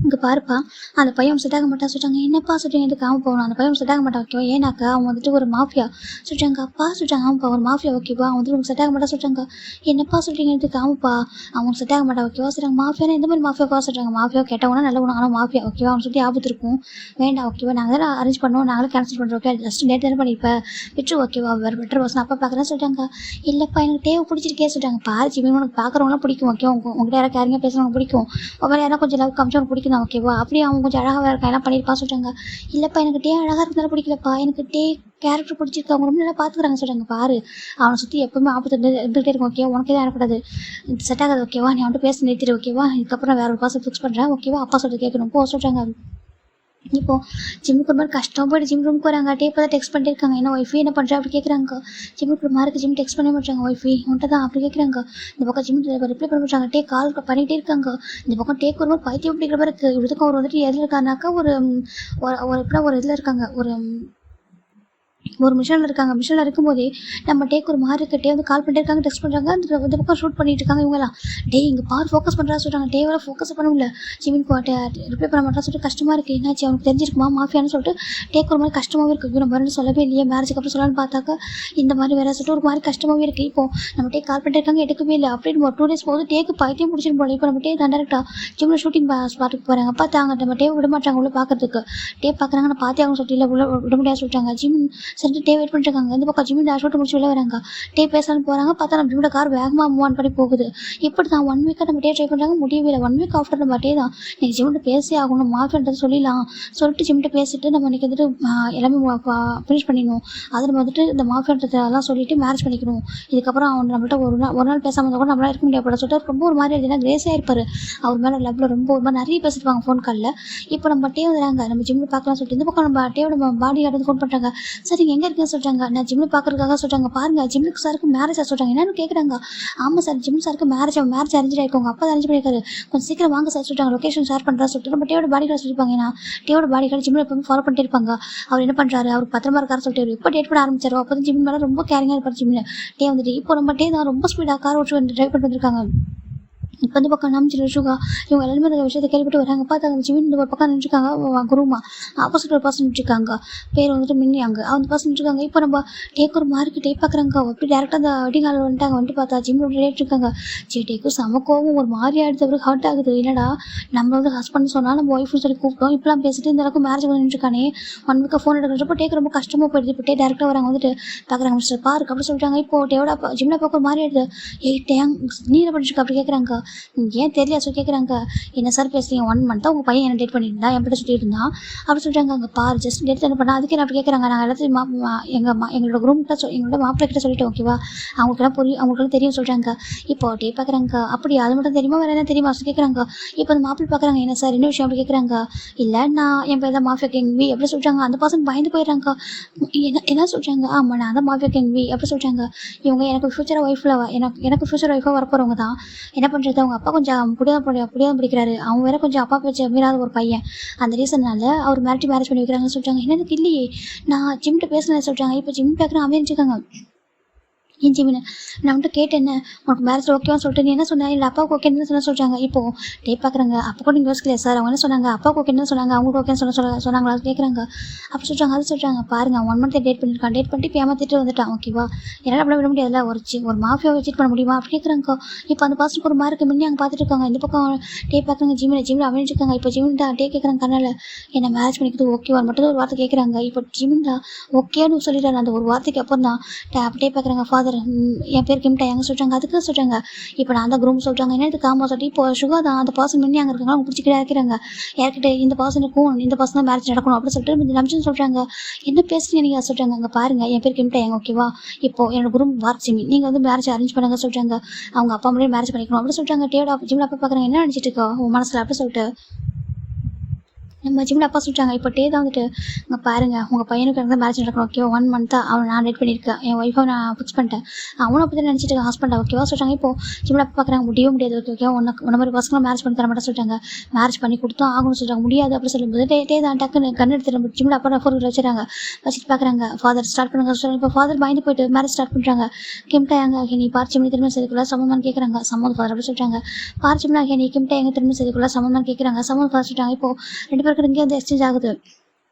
இங்கே பாருப்பா, அந்த பையன் செட் ஆக மாட்டா சொல்லிட்டாங்க. என்னப்பா சொல்றீங்க, எதுக்கு அவன் போகணும், அந்த பையன் செட் ஆக மாட்டான் ஓகேவா, ஏன்னாக்கா அவன் வந்துட்டு ஒரு மாஃபியா சொல்லிட்டாங்க. அப்பா சொல்லிட்டாங்க, ஆமாப்பா ஒரு மாஃபியா ஓகேவா, அவன் வந்துட்டு உனக்கு செட் ஆக மாட்டா சொல்லிட்டாங்க. என்னப்பா சொல்றீங்க, எதுக்கு ஆமாப்பா அவன் செட் ஆக மாட்டா ஓகேவா சொல்கிறாங்க. மாஃபியானா எந்த மாதிரி மாஃபியாப்பா சொல்கிறாங்க, மாஃபியா கேட்டவனா நல்ல உணவு, ஆனால் மாஃபியா ஓகேவா அவன் சொல்லி ஆபத்து இருக்கும், வேண்டாம் ஓகேவா, நாங்கள் தான் அரேஞ்ச் பண்ணோம், நாங்களும் கேன்சல் பண்ணுறோம் ஓகே, ஜஸ்ட் நேற்று தானே பண்ணிப்பேன் விட்டு ஓகேவா, வேறு பெட்டர் பர்சன் அப்பா பார்க்குறேன்னு சொல்லிட்டாங்க. இல்லைப்பா எனக்கு தேவை பிடிச்சிருக்கே சொல்லிட்டாங்க. பாரு ஜிம்மி உனக்கு பார்க்குறவங்களாம் பிடிக்கும் ஓகே, உங்கள்கிட்ட யாராவது கேரிங்காக பேசுகிறவங்க பிடிக்கும், ஒவ்வொரு யாராவது கொஞ்சம் லவ் காமிச்சு உனக்கு பிடிக்கும் தான் ஓகேவா, அப்படியே அவன் கொஞ்சம் அழகாக இருக்கா எல்லாம் பண்ணியிருப்பா சொல்லிட்டாங்க. இல்லைப்பா எனக்கு டே அழகாக இருந்தாலும் பிடிக்கலப்பா, எனக்கு டே கேரக்டர் பிடிச்சிருக்கு, அவங்க ரொம்ப நல்லா பார்த்துக்குறாங்க சொல்கிறாங்க. பாரு அவனை சுற்றி எப்பவுமே ஆபத்து இருந்துகிட்டே இருக்கும் ஓகேவா, உனக்கே தான் இருக்கக்கூடாது, இது செட் ஆகாது ஓகேவா, நீ அவன்ட்டு பேச நிறுத்திடு ஓகேவா, இதுக்கப்புறம் வேறு ஒரு பாசம் ஃபிக்ஸ் பண்ணுறேன் ஓகேவா, அப்பா சொல்லிட்டு கேட்கணும் போ சொல்கிறாங்க. இப்போ ஜிம்முக்கு ஒரு மாதிரி கஷ்டம் போய்ட்டு ஜிம் ரூமுக்கு வராங்க. டேப்பை தான் டெக்ஸ்ட் பண்ணிட்டு இருக்காங்க. என்ன ஒய்ஃபி என்ன பண்ணுறா அப்படி கேட்குறாங்க. ஜிம்முக்கு ஒரு மாதிரி ஜிம் டெக்ஸ்ட் பண்ண மாட்டாங்க ஒய்ஃபி உன்ட்ட தான் அப்படி கேட்குறாங்க. இந்த பக்கம் ஜிம் ரிப்ளை பண்ண மாட்டாங்க. டே கால் பண்ணிகிட்டே இருக்காங்க. இந்த பக்கம் டேக் ஒரு மாதிரி பைத்தியம் பிடிக்கிற மாதிரி இருக்குது. இவருக்கும் அவர் வந்துட்டு எதில் இருக்காருனாக்கா ஒரு இதில் இருக்காங்க, ஒரு மிஷனில் இருக்காங்க. மிஷனில் இருக்கும்போதே நம்ம டேக் ஒரு மாதிரி இருக்க, டே வந்து கால் பண்ணிட்டு இருக்காங்க, டெக்ஸ்ட் பண்ணுறாங்க, இந்த பக்கம் ஷூட் பண்ணிட்டு இருக்காங்க. இவங்கலாம் டே இங்கே பார் ஃபோக்கஸ் பண்ணுறா சொல்கிறாங்க. டேவால் ஃபோக்கஸ் பண்ண முடியல, ஜிமின் ரிப்ளை பண்ண மாட்டா சொல்லிட்டு கஷ்டமாக இருக்குது. என்னாச்சு அவனுக்கு தெரிஞ்சிருக்குமா மாஃபியான்னு சொல்லிட்டு டேக் ஒரு மாதிரி கஷ்டமாகவே இருக்குது. நம்ம ரெண்டு சொல்லவே இல்லையே, மேரேஜுக்கு அப்புறம் சொல்லலான்னு பார்த்தாக்கா இந்த மாதிரி வேறு சொல்லிட்டு ஒரு மாதிரி கஷ்டமாகவே இருக்குது. இப்போ நம்ம டேக் கால் பண்ணிட்டு இருக்காங்க, எடுக்கவே இல்லை. அப்படின்னு ஒரு 2 days போது டேக்கு பைத்தியம் பிடிச்சிட்டு போல. இப்போ நம்ம டே தான் டேரெக்டாக ஜிம்மில் ஷூட்டிங் ஸ்பாட்டுக்கு போகிறாங்க. பார்த்தாங்க நம்ம டே விட மாட்டாங்க உள்ள பார்க்கறதுக்கு. டே பார்க்குறாங்க, நான் பார்த்தே அவங்க சொல்லிட்டு இல்லை உள்ள விட முடியாது சொல்லிட்டாங்க. ஜிம் சரிட்டு டே வெயிட் பண்ணிட்டு இருக்காங்க. இந்த பக்கம் ஜிம்மி டேஷ் விட்டு முடிச்சு வெளில வராங்க. டே பேசலான்னு போகிறாங்க. பார்த்தா நம்ம ஜிம்மோட கார் வேகமாக மூவ் ஆன் பண்ணி போகுது. இப்படி தான் 1 week நம்ம டே ட்ரை பண்ணுறாங்க, முடியவே இல்லை. 1 week ஆஃப்டர் நம்ம டே தான் நீங்கள் ஜிம்மிட்ட பேசி ஆகணும், மாஃபியான்றது சொல்லிடலாம் சொல்லிட்டு ஜிம்மிட்ட பேசிட்டு நம்ம இன்றைக்கி வந்துட்டு எல்லாமே ஃபினிஷ் பண்ணிடணும். அது நம்ம வந்துட்டு இந்த மாஃபியான்றதெல்லாம் சொல்லிட்டு மேரேஜ் பண்ணிக்கணும். இதுக்கப்புறம் அவன் நம்மள்ட்ட ஒரு நாள் பேசாமல் இருந்தால் கூட நம்மளால் இருக்க முடியாது சொல்லிட்டு ரொம்ப ஒரு மாதிரி இருந்ததுன்னா கிரேஸாக இருப்பார். அவர் மேலே லவ்வில் ரொம்ப ஒரு மாதிரி நிறைய பேசியிருப்பாங்க ஃபோன் காலில். இப்போ நம்ம டே வந்துடுறாங்க, நம்ம ஜிம்மில் பார்க்கலாம் சொல்லிட்டு இந்த பக்கம் நம்ம டேவோட பாடி கார்டு ஃபோன் பண்ணுறாங்க. சரி எங்கே இருக்குன்னு சொல்கிறாங்க. நான் ஜிம்மில் பார்க்குறதுக்காக சொல்கிறாங்க. பாருங்கள் ஜிம்முக்கு சாருக்கு மேரேஜாக சொல்கிறாங்க. என்னென்னு கேட்குறாங்க. ஆமாம் சார் ஜிம் சாருக்கு மேரேஜ் அரேஞ்ச் ஆகிருக்கோங்க, அப்பா அரேஞ்ச் பண்ணியிருக்காரு, கொஞ்சம் சீக்கிரம் வாங்க சார் சொல்லிட்டாங்க. லொக்கேஷன் ஷேர் பண்ணுறா சொல்லிட்டு நம்ம டேவோட பாடி கார்டு சொல்லியிருப்பாங்க. ஏன்னா டேவோட பாடி கார்டு ஜிம்மில் எப்பவுமே ஃபாலோ பண்ணிட்டு இருப்பாங்க. அவர் என்ன பண்ணுறாரு, அவர் பத்திரமா இருக்காரு சொல்லிட்டு எப்போ டேட் பண்ண ஆரம்பிச்சாரோ அப்போ தான் ஜிம் மேலே ரொம்ப கேரிங்காக இருப்பார். ஜிம்மில் டே வந்துட்டு இப்போ நம்ம டே தான் ரொம்ப ஸ்பீடாக கார் ஓட்டு ட்ரைவ் பண்ணிட்டு வந்திருக்காங்க. இப்போ வந்து பக்கம் நம்பிச்சு ஷுகா இவங்க எல்லாருமே அந்த விஷயத்தை கேள்விப்பட்டு வராங்க. பார்த்தா அந்த ஜிமின் ஒரு பக்கம் நின்றுருக்காங்க, குருமா ஆப்போசிட் ஒரு பர்சன் நின்றுருக்காங்க, பேர் வந்துட்டு மின்னியாங்க அந்த பர்சன் நின்றுருக்காங்க. இப்போ நம்ம டேக் ஒரு மார்க்கு டேக் பார்க்குறாங்க. அப்படி டேரெக்டாக அந்த வெட்டிங் ஹால் வந்துட்டாங்க. வந்துட்டு பார்த்தா ஜிம்மில் ரேட் இருக்காங்க. சரி டேக்கு செம கோவம் ஒரு மாதிரி ஆகிடுது, அவருக்கு ஹர்ட் ஆகுது. என்னடா நம்ம வந்து ஹஸ்பண்ட் சொன்னால் நம்ம ஒய்ஃப்னு சொல்லி கூப்பிட்டோம், இப்பெல்லாம் பேசிட்டு இந்த அளவுக்கு மேரேஜ் வந்து நின்றுருக்கானே 1 week ஃபோன் எடுக்கிறப்போ டேக் ரொம்ப கஷ்டமாக போயிடுது. இப்போ டே டேரெக்டாக வராங்க, வந்துட்டு பார்க்குறாங்க மிஸ்டர் பார்க் அப்படி சொல்லிட்டாங்க. இப்போ டேவோட ஜிம்மில் பார்க்க ஒரு மாதிரி ஆகிடுது. டேங் நீ என்ன பண்ணிருக்க அப்படி கேட்குறாங்க. ஏன் தெரியல சொல்லி கேட்குறாங்க. என்ன சார் பேசுறீங்க, 1 month உங்கள் பையன் என்ன டேட் பண்ணியிருந்தா என்கிட்ட சொல்லிட்டு இருந்தான் அப்படி சொல்லிட்டாங்க. அங்கே பார் ஜஸ்ட் டேட் என்ன பண்ணால் அதுக்கு என்ன அப்படி கேட்குறாங்க. நாங்கள் எல்லாத்தையும் எங்களோட குரூம்கிட்ட எங்களோட மாப்பிள்ளை கிட்ட சொல்லிட்டோம் ஓகேவா, அவங்களுக்குலாம் புரியும், அவங்களுக்குலாம் தெரியும் சொல்கிறாங்க. இப்போ டே பார்க்குறாங்க. அப்படி அது மட்டும் தெரியுமா வேறு என்ன தெரியுமா சொல்லி கேட்குறாங்க. இப்போ அந்த மாப்பிள்ளை பார்க்குறாங்க. என்ன சார் என்ன விஷயம் அப்படி கேட்குறாங்க. இல்லை நான் என் பேர் தான் மாஃபியா கிங் வி அப்படி சொல்கிறாங்க. அந்த பர்சன் பயந்து போயிடுறாங்க. என்ன சொல்கிறாங்க. ஆமாம் நான் தான் மாஃபியா கிங் வி அப்படி சொல்கிறாங்க. இவங்க எனக்கு ஃபியூச்சர் ஒய்ஃபில் எனக்கு ஃபியூச்சர் ஒய்ஃபாக வரப்போகிறவங்க தான். என்ன பண்ணுறது, அவங்க அப்பா கொஞ்சம் புடிதான் பிடிக்கிறாரு, அவங்க வேற கொஞ்சம் அப்பா பேச்ச மீறாத ஒரு பையன், அந்த ரீசன்னால அவர் மேரேஜ் பண்ணி வைக்கிறாங்கன்னு சொல்கிறாங்க. என்னதுக்கு இல்லையே நான் ஜிம்கிட்ட பேசுனேன்னு சொல்கிறாங்க. இப்போ ஜிம் பேக்கிற அமைச்சிருக்காங்க. ஏன் ஜிமின் நான் வந்துட்டு கேட்டேன், உனக்கு மேரேஜ் ஓகேவான்னு சொல்லிட்டு நீ என்ன சொன்னேன், இல்லை அப்பாவுக்கு ஓகேன்னு சொல்கிறாங்க. இப்போது டே பார்க்குறாங்க. அப்போ கூட நீங்கள் யோசிக்கலையா சார், அவங்க என்ன சொன்னாங்க, அப்பாவுக்கு ஓகேன்னு சொன்னாங்க, அவங்களுக்கு ஓகேன்னு சொன்னாங்களா கேட்குறாங்க. அப்படி சொல்கிறாங்க. அது சொல்கிறாங்க. பாருங்கள் 1 month டேட் பண்ணியிருக்கான், டேட் பண்ணிட்டு இப்போ ஏமாற்றிட்டு வந்துட்டான் ஓகேவா, என்னால் அப்படியே விட முடியாதுல்ல, ஒரு மாஃபியா விசிட் பண்ண முடியுமா அப்படி கேட்குறாங்க. இப்போ அந்த பர்சனுக்கு ஒரு மார்க்கு முன்னே அங்கே பார்த்துட்டு இருக்காங்க. இந்த பக்கம் டே பார்க்குறாங்க. ஜிமில் அவனிச்சிருக்காங்க. இப்போ ஜிமின் தான் டே கேட்குறாங்க. கண்ணால் என்ன மேரேஜ் பண்ணிக்கிறது ஓகேவா மட்டும் ஒரு வார்த்தை கேட்குறாங்க. இப்போ ஜிமின் தான் ஓகேன்னு சொல்லிடுறாரு. அந்த ஒரு வார்த்தைக்கு அப்புறம் தான் டே பார்க்குறாங்க. ஃபாதர் என் பேர் கிம்டா எங்கே சொல்கிறாங்க. அதுக்கு சொல்கிறாங்க. இப்போ நான் தான் குரூம் சொல்கிறாங்க. என்ன இது காமா சொல்லி இப்போ சுகா தான் அந்த பர்சன் முன்னே அங்கே இருக்காங்க, அவங்க பிடிச்சிக்கிட்டே இருக்கிறாங்க. யார்கிட்ட இந்த பர்சன் தான் மேரேஜ் நடக்கணும் அப்படின்னு சொல்லிட்டு நம்பிச்சுன்னு சொல்கிறாங்க. என்ன பேசுறீங்க நீங்கள் சொல்கிறாங்க. அங்கே பாருங்கள் என் பேர் கிம்டா எங்க ஓகேவா, இப்போ என்னோட குரூம் வார்ச்சிமி, நீங்கள் வந்து மேரேஜ் அரேஞ்ச் பண்ணுங்க சொல்கிறாங்க. அவங்க அப்பா முன்னாடி மேரேஜ் பண்ணிக்கணும் அப்படின்னு சொல்கிறாங்க. டேவோட ஜிம்ல அப்பா பார்க்குறாங்க. என்ன நினச்சிட்டு இருக்கா உன் மனசில் அப்படி சொல்லிட்டு நம்ம ஜிம்ல அப்பா சொல்லிட்டாங்க இப்போ தான் வந்துட்டு இங்கே பாருங்கள் உங்கள் பையனுக்கு எனக்கு மேரேஜ் நடக்கணும் ஓகேவா 1 மந்த்தாக அவன் நான் டேட் பண்ணியிருக்கேன் என் ஒய்ஃபை நான் ஃபிக்ஸ் பண்ணிட்டேன் அவனும் அப்படி தான் நினச்சிட்டு இருக்கேன் ஹஸ்பண்டா ஓகேவா சொல்லிட்டாங்க இப்போ ஜிம்ல அப்பா பார்க்குறாங்க முடியவே முடியாது ஓகே உன்ன மாதிரி பசங்களும் மேரேஜ் பண்ணி தர மாட்டேன் சொல்லிட்டாங்க மேரேஜ் பண்ணி கொடுத்தோம் ஆகணும்னு சொல்லிட்டாங்க முடியாது அப்படி சொல்லும்போது தான் டக்குன்னு கண் எடுத்து நம்ம ஜிம்ல அப்பா ஃபோர் வச்சுறாங்க வச்சுட்டு பார்க்குறாங்க ஃபாதர் ஸ்டார்ட் பண்ணுங்க சொல்லுவாங்க இப்போ ஃபாதர் பயந்து போயிட்டு மேரேஜ் ஸ்டார்ட் பண்ணுறாங்க கிம்டா எங்க நீ பார்ச்சிமணி திரும்ப செய்துக்குள்ள சம்மந்தம் கேட்குறாங்க சம்மந்தம் ஃபாதர் அப்படி சொல்லிட்டாங்க பார்ச்சிமனா நீ கிம்டா எங்க திரும்ப செய்துக்குள்ள சம்மந்தம் கேட்குறாங்க சம்மந்தம் ஃபாதர் சொல்லிட்டாங்க இப்போ 2 பேருக்கு இங்கே வந்து எக்ஸ்சேஞ்ச் ஆகுது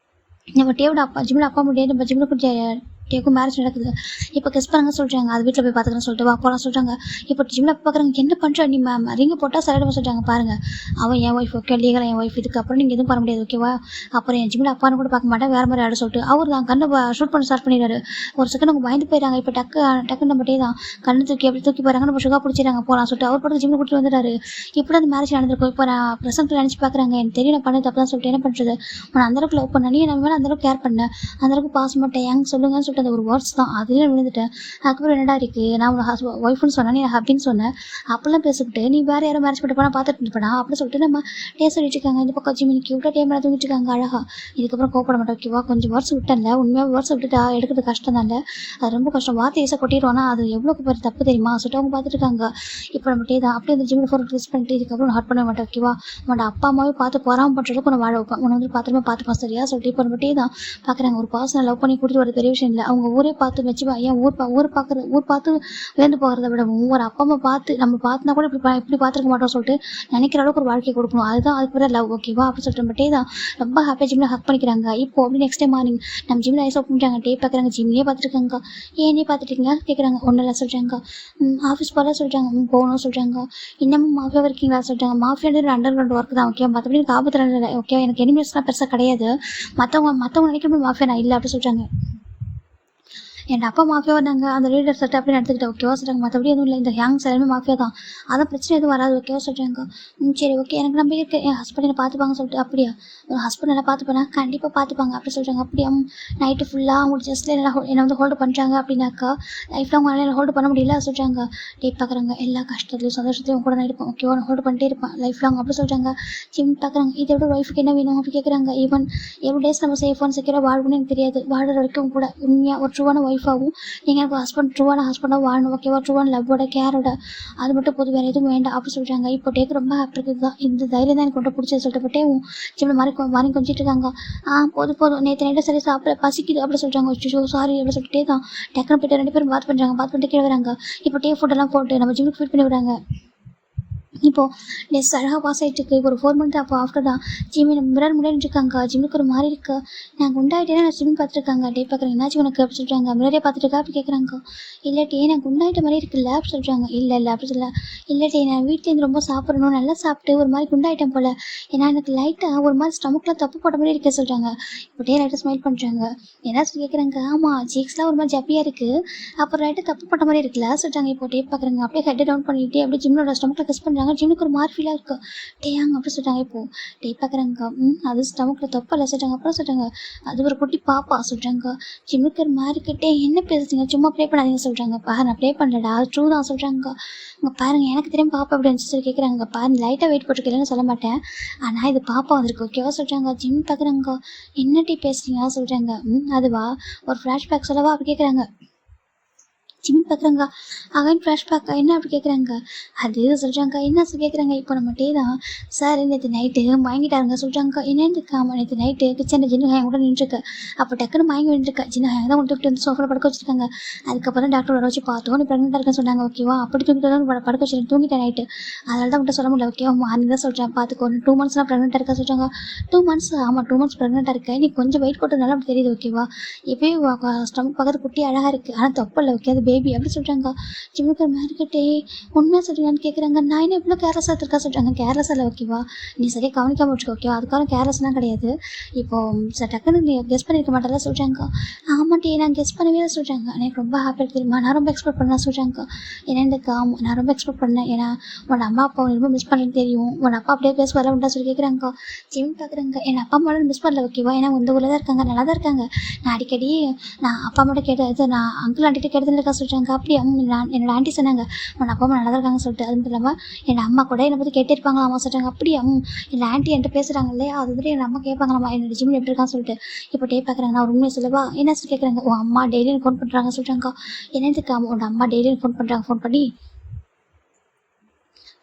நம்ம டேவோட அப்பா ஜிம்ல அப்பா முடியாது நம்ம ஜிம்ல டேக்கும் மேரேஜ் நடக்குது இப்போ கெஸ் பண்ணுங்க சொல்கிறாங்க அது வீட்டில் போய் பார்த்துக்கிறேன்னு சொல்லிட்டு வா போகலாம் சொல்கிறாங்க இப்போ ஜிம்ல பார்க்குறாங்க என்ன பண்ணுற நீ ரிங்கு போட்டால் சரியாக சொல்லிட்டாங்க பாருங்க அவன் என் ஒய்ஃப் ஓகே லீகலாக என் ஒய்ஃப் இதுக்கப்புறம் நீங்கள் எதுவும் பண்ண முடியாது ஓகேவா அப்புறம் என் ஜிம்ல அப்பான்னு கூட பார்க்க மாட்டேன் வேறு மாதிரி ஆட சொல்லிட்டு அவர் தான் கண்ணை ஷூட் பண்ண ஸ்டார்ட் பண்ணிடுறாரு ஒரு செகண்ட் அவங்க பயந்து போயிடறாங்க இப்போ டக்குன்னு நம்ம தான் கண்ணு தூக்கி போகிறாங்க நம்ம சுகா பிடிச்சிடறாங்க போகலாம் சொல்லிட்டு அவர் படத்துக்கு ஜிம்ல கூட்டிட்டு வந்துடுறாரு இப்படி அந்த மேரேஜ் நடந்திருக்கும் இப்போ நான் ப்ரெசென்ட்டில் நினச்சி பார்க்குறாங்க எனக்கு தெரியும் நான் பண்ணது தப்பு தான் சொல்லிட்டு என்ன பண்ணுறது உன்னை அந்தளவுக்கு லவ் பண்ண நீ நம்ம மேலே அந்தளவுக்கு கேர் பண்ணேன் அந்தளவுக்கு பாச மாட்டேன் ஏங்க சொல்லுங்கன்னு சொல்லிட்டு அந்த ஒரு வேர்ட்ஸ் தான் அதில் விழுந்துட்டேன் அதுக்கப்புறம் என்னடா இருக்குது நான் உன்னை ஒய்ஃப்னு சொன்னேன் நீ ஹப்பின்னு சொன்னேன் அப்படிலாம் பேசிக்கிட்டு நீ வேறு யாரும் மேரேஜ் பண்ணிட்டு போனால் பார்த்துட்டு இருப்பேனா அப்படின்னு சொல்லிட்டு நம்ம சொல்லிட்டு இருக்காங்க இந்த பக்கம் ஜிமினி கியூட்டாக டேம் தூங்கிட்டு இருக்காங்க அழகா இதுக்கப்புறம் கோப்பட மாட்டேன் ஓகேவா கொஞ்சம் வருஷம் விட்டேன்ல உண்மையாக வருஷம் விட்டுட்டா எடுக்கிறது கஷ்டம் தான் இல்லை அது ரொம்ப கஷ்டம் வார்த்தை ஈஸாக கொட்டிடுவோன்னா அது எவ்வளோக்கு பேர் தப்பு தெரியுமா சொல்லிட்டு அவங்க பார்த்துட்டு இருக்காங்க இப்போ நம்ம தான் அப்படியே அந்த ஜிம்மில் ஃபோர் ட்ரெஸ் பண்ணிட்டு இதுக்கப்புறம் ஹார்ட் பண்ண மாட்டேன் ஓகேவா உன்னோட அப்பா அம்மாவே பார்த்து போகாமல் பண்ணுறதுக்கு உன்னை வாழ வைப்பேன் உன்னை வந்து பார்த்துமா பார்த்துப்பான் சரியா சொல்லிட்டு இப்போ நம்ம தான் பார்க்குறாங்க ஒரு பர்சனை லவ் பண்ணி கூட்டிட்டு வர பெரிய விஷயம் இல்லை அவங்க ஊரே பார்த்து வச்சு ஏன் ஊர் பார்த்து வேந்து போகிறத விட ஒரு அப்பா அம்மா பார்த்து நம்ம பார்த்துனா கூட இப்படி பார்த்துருக்க மாட்டோம் சொல்லிட்டு நினைக்கிற அளவுக்கு ஒரு வாழ்க்கை கொடுக்கணும் அதுதான் அதுக்கு பேர் லவ் ஓகேவா அப்படி சொல்லிட்டு நம்ம தான் ரொம்ப ஹாப்பியாக ஜிம்ல ஹக் பண்ணிக்கிறாங்க இப்போ அப்படி நெக்ஸ்ட் டைம் மார்னிங் நம்ம ஜிம்ல ஐஸ் ஓப்பன் பண்ணிட்டாங்க டே பார்க்குறாங்க ஜிம்லேயே பார்த்துருக்காங்க ஏன்னே பார்த்துட்டீங்க கேட்குறாங்க ஒன்றும் இல்லை சொல்கிறாங்க ஆஃபீஸ் போல சொல்கிறாங்க போகணும் சொல்கிறாங்க இன்னமும் மாஃபியா இருக்கீங்களா சொல்கிறாங்க மாஃபியாண்டு அண்டர் கிரவுண்ட் ஒர்க் தான் ஓகே மற்றபடி எனக்கு ஆபத்தில் இல்லை ஓகே எனக்கு எனிமேஸ்லாம் பெருசாக கிடையாது மற்றவங்க நினைக்கிற மாஃபியா நான் இல்லை அப்படி சொல்கிறாங்க என் அப்பா மாஃபியா வந்தாங்க அந்த லீடர் செட் அப்படி நடத்துக்கிட்டேன் ஓகேவா சொல்கிறாங்க மற்றபடி எதுவும் இல்லை இந்த ஹேங்ஸ் எல்லாமே மாஃபியா தான் அதான் பிரச்சனை எதுவும் வராது ஓகேவா சொல்கிறாங்க சரி ஓகே எனக்கு நம்பிக்கை இருக்குது என் ஹஸ்பண்ட் என்ன பார்த்துப்பாங்க சொல்லிட்டு அப்படியா ஒரு ஹஸ்பண்ட் எல்லாம் பார்த்துப்பேனா கண்டிப்பாக பார்த்துப்பாங்க அப்படி சொல்கிறாங்க அப்படியா நைட்டு ஃபுல்லாக அவங்க ஜஸ்ட்டில் என்னை வந்து ஹோல்டு பண்ணுறாங்க அப்படின்னாக்கா லைஃப்பில் அவங்க என்ன ஹோல்டு பண்ண முடியல சொல்கிறாங்க டே பார்க்குறாங்க எல்லா கஷ்டத்துலையும் சந்தோஷத்துலையும் கூட நான் இருப்பேன் ஓகேவா நான் ஹோல்டு பண்ணிட்டே இருப்பேன் லைஃப்பில் அவங்க அப்படி சொல்கிறாங்க ஜிம் பார்க்குறாங்க இதோட ஒய்ஃபுக்கு என்ன வேணும் அப்படி கேட்குறாங்க ஈவன் எவ்வளோ டேஸ் நம்ம சேஃபாக செக்யூராக வாழ்வுன்னு எனக்கு தெரியாது வாழ்கிற வரைக்கும் கூட உண்மையாக ஒரு ட்ரூவான ஒய்ஃபாகவும் நீங்கள் எனக்கு ஹஸ்பண்ட் ட்ரூவான ஹஸ்பண்டாக வாழணும் ஓகேவா ட்ரூவான லவ்வோட கேரோட அது மட்டும் போதும் வேறு எதுவும் வேண்டாம் அப்படி சொல்கிறாங்க இப்போ டேக்கு ரொம்ப ஹாப்பி இருக்குது தான் இந்த தைரியம் தான் எனக்கு கொண்டு பிடிச்சது சொல்லிட்டு போட்டே ஜிம்ல மாதிரி கொஞ்சிட்டு இருக்காங்க போதும் நேற்று நைட்டு சரி சாப்பிட பசிக்குது அப்படி சொல்கிறாங்க வச்சு சாரி அப்படி சொல்லிட்டே தான் டக்குனு போய்ட்டு 2 பேரும் பாத் பண்ணிட்டு கீழே வராங்க இப்போ டே ஃபுட்டெல்லாம் போட்டு நம்ம ஜிம்முக்கு ஃபிட் பண்ணி விடுறாங்க இப்போது நெக்ஸ்ட் அழகாக பாஸ் ஆகிட்டு இருக்கு ஒரு 4 மந்த் அப்போ ஆஃப்டர் தான் ஜிம்மி நம்ம மிரர் முன்னாடி இருக்காங்க ஜிம்முக்கு ஒரு மாதிரி இருக்கு நான் குண்டாயிட்டேன்னா நான் ஜிம் பார்த்துருக்காங்க டே பார்க்குறேன் என்னாச்சு உனக்கு அப்படி சொல்கிறாங்க மிரரே பார்த்துட்டு இருக்கா அப்படி கேட்குறாங்க இல்லாட்டி நான் குண்டாயிட்ட மாதிரி இருக்குல்ல அப்படி சொல்கிறாங்க இல்லை அப்படி சொல்ல இல்லாட்டி நான் வீட்டிலேருந்து ரொம்ப சாப்பிடணும் நல்லா சாப்பிட்டு ஒரு மாதிரி குண்டாயிட்டேன் போல் ஏன்னா எனக்கு லைட்டாக ஒரு மாதிரி ஸ்டமக்கில் தப்பு போட்ட மாதிரி இருக்க சொல்கிறாங்க இப்போ டே லைட்டாக ஸ்மைல் பண்ணுறாங்க ஏதாச்சும் கேட்குறாங்க ஆமாம் ஜீக்ஸ்லாம் ஒரு மாதிரி ஜப்பியாக இருக்குது அப்புறம் லைட்டாக தப்பு போட்ட மாதிரி இருக்குல்ல சொல்கிறாங்க இப்போ டே பார்க்குறாங்க அப்படியே ஹெட்டை டவுன் பண்ணிட்டு அப்படியே ஜிம்மோட ஸ்டமக்கில் கிஸ் பண்ணுறாங்க ஜிம்முக்கு ஒரு மாதிரி ஃபீலாக இருக்குது டேயாங்க அப்படி சொல்லிட்டாங்க இப்போது டே பார்க்குறாங்க அது ஸ்டமக்கில் தப்பல்ல சொல்லிட்டாங்க அப்புறம் சொல்கிறாங்க அது ஒரு குட்டி பாப்பா சொல்கிறாங்க ஜிம்முக்கு ஒரு மாதிரி கிட்டே என்ன பேசுறீங்க சும்மா ப்ளே பண்ணாதீங்க சொல்கிறாங்க பாரு நான் ப்ளே பண்ணலடா அது ட்ரூ தான் சொல்கிறாங்க இங்கே பாருங்கள் எனக்கு தெரியும் பாப்பா அப்படி இருந்துச்சு சொல்லி கேட்குறாங்க பாருங்க லைட்டாக வெயிட் போட்டுருக்கலன்னு சொல்ல மாட்டேன் ஆனால் இது பாப்பா வந்திருக்கு ஓகேவா சொல்கிறாங்க ஜிம் பார்க்குறாங்க என்ன டீ பேசுறீங்க சொல்கிறாங்க அதுவா ஒரு ஃப்ளாஷ்பேக் சொல்லவா அப்படி கேட்குறாங்க ஜிம் பார்க்குறாங்க அகைன் ஃப்ளாஷ்பேக் என்ன அப்படி கேட்குறாங்க அது சொல்கிறாங்க என்ன கேட்குறாங்க இப்போ நம்ம டே தான் சார் நேற்று நைட்டு வாங்கிட்டாருங்க சொல்கிறாங்க என்னன்னு இருக்காமல் நேற்று நைட்டு கிச்சனில் ஜின்ன ஹேங் கூட நின்றுருக்கு அப்போ டக்குன்னு வாங்கி வந்துருக்கேன் ஜின்ன ஹேங் தான் தூக்கிட்டு வந்து சோஃபாவில் படுக்க வச்சுருக்காங்க அதுக்கப்புறம் டாக்டர் வர வச்சு பார்த்தோம் நீ ப்ரெக்னெண்ட்டாக இருக்குன்னு சொன்னாங்க ஓகேவா அப்படி தூக்கிட்டு வந்து படுக்க வச்சு தூங்கிட்டேன் நைட்டு அதனால தான் உங்கள்கிட்ட சொல்ல முடியல ஓகேவா மார்னிங் தான் சொல்கிறேன் பார்த்துக்கோ 2 மந்த்ஸ்லாம் ப்ரெக்னெண்ட்டாக இருக்கா சொல்கிறாங்க 2 மந்த்ஸ் ஆமாம் 2 மந்த்ஸ் ப்ரெக்னெண்ட்டாக இருக்கேன் நீ கொஞ்சம் வெயிட் போட்டதுனால அப்படி தெரியுது ஓகேவா இப்போயும் ஸ்டமக் பக்கத்து குட்டி அழகாக இருக்குது ஆனால் தப்பு இல்லை ஓகே அது பேபி அப்படி சொல்கிறாங்க ஜிம்முக்கு மார்க்கெட்டே உண்மையாக சொல்கிறீங்கன்னு கேட்குறாங்க நான் என்ன எவ்வளோ கேர்லெஸ்ஸாக இருக்கா சொல்கிறாங்க கேர்லெஸ்ஸில் ஓகேவா நீ சரியாக கவனிக்காமல் வச்சுக்கோ ஓகேவா அதுக்காக கேர்லெஸ்லாம் கிடையாது இப்போது டக்குன்னு நீ கெஸ் பண்ணியிருக்க மாட்டேல சொல்கிறாங்க ஆமாம் ஆமாட்டி நான் கெஸ் பண்ணவே சொல்கிறாங்க. எனக்கு ரொம்ப ஹாப்பியாக தெரியுமா, நான் ரொம்ப எக்ஸ்பெக்ட் பண்ணேன் சொல்கிறாங்க. என்னென்னு நான் ரொம்ப எக்ஸ்பெக்ட் பண்ணேன். ஏன்னா உன் அம்மா அப்பா ரொம்ப மிஸ் பண்ணுறேன்னு தெரியும். உன் அப்பா அப்படியே பேச வரவுண்டா சொல்லி கேட்குறாங்க. ஜிம் பார்க்குறாங்க. என் அப்பா அம்மாவோட மிஸ் பண்ணல ஓகேவா, ஏன்னா இந்த ஊரில் தான் இருக்காங்க, நல்லா தான் இருக்காங்க. நான் அடிக்கடி நான் அப்பா அம்மாட்ட கேட்டது, நான் அங்கிள் ஆண்டிகிட்ட கேட்டதுன்னு இருக்கா சொல்கிறாங்க. அப்படி என்னோட ஆண்டி சொன்னாங்க உன் அப்பா அம்மா நல்லா தான் இருக்காங்க சொல்லிட்டு. அது இல்லாமல் என் அம்மா கூட என்னை பற்றி கேட்டே இருப்பாங்களாம்மா சொல்கிறாங்க. அப்படி என் ஆண்டி என்கிட்ட பேசுகிறாங்க இல்லையா, அது வந்துட்டு என் அம்மா கேட்பாங்களாம்மா என்னோட ஜிம் எப்படி இருக்கான்னு சொல்லிட்டு. இப்போ டே பார்க்குறாங்க. நான் ஒரு உண்மையை சொல்லவா, என்ன சொல்லி கேட்குறாங்க. உன் அம்மா டெய்லி ஃபோன் பண்ணுறாங்க சொல்கிறாங்க. என்னதுக்கு உன் அம்மா டெய்லி ஃபோன் பண்ணுறாங்க, ஃபோன் பண்ணி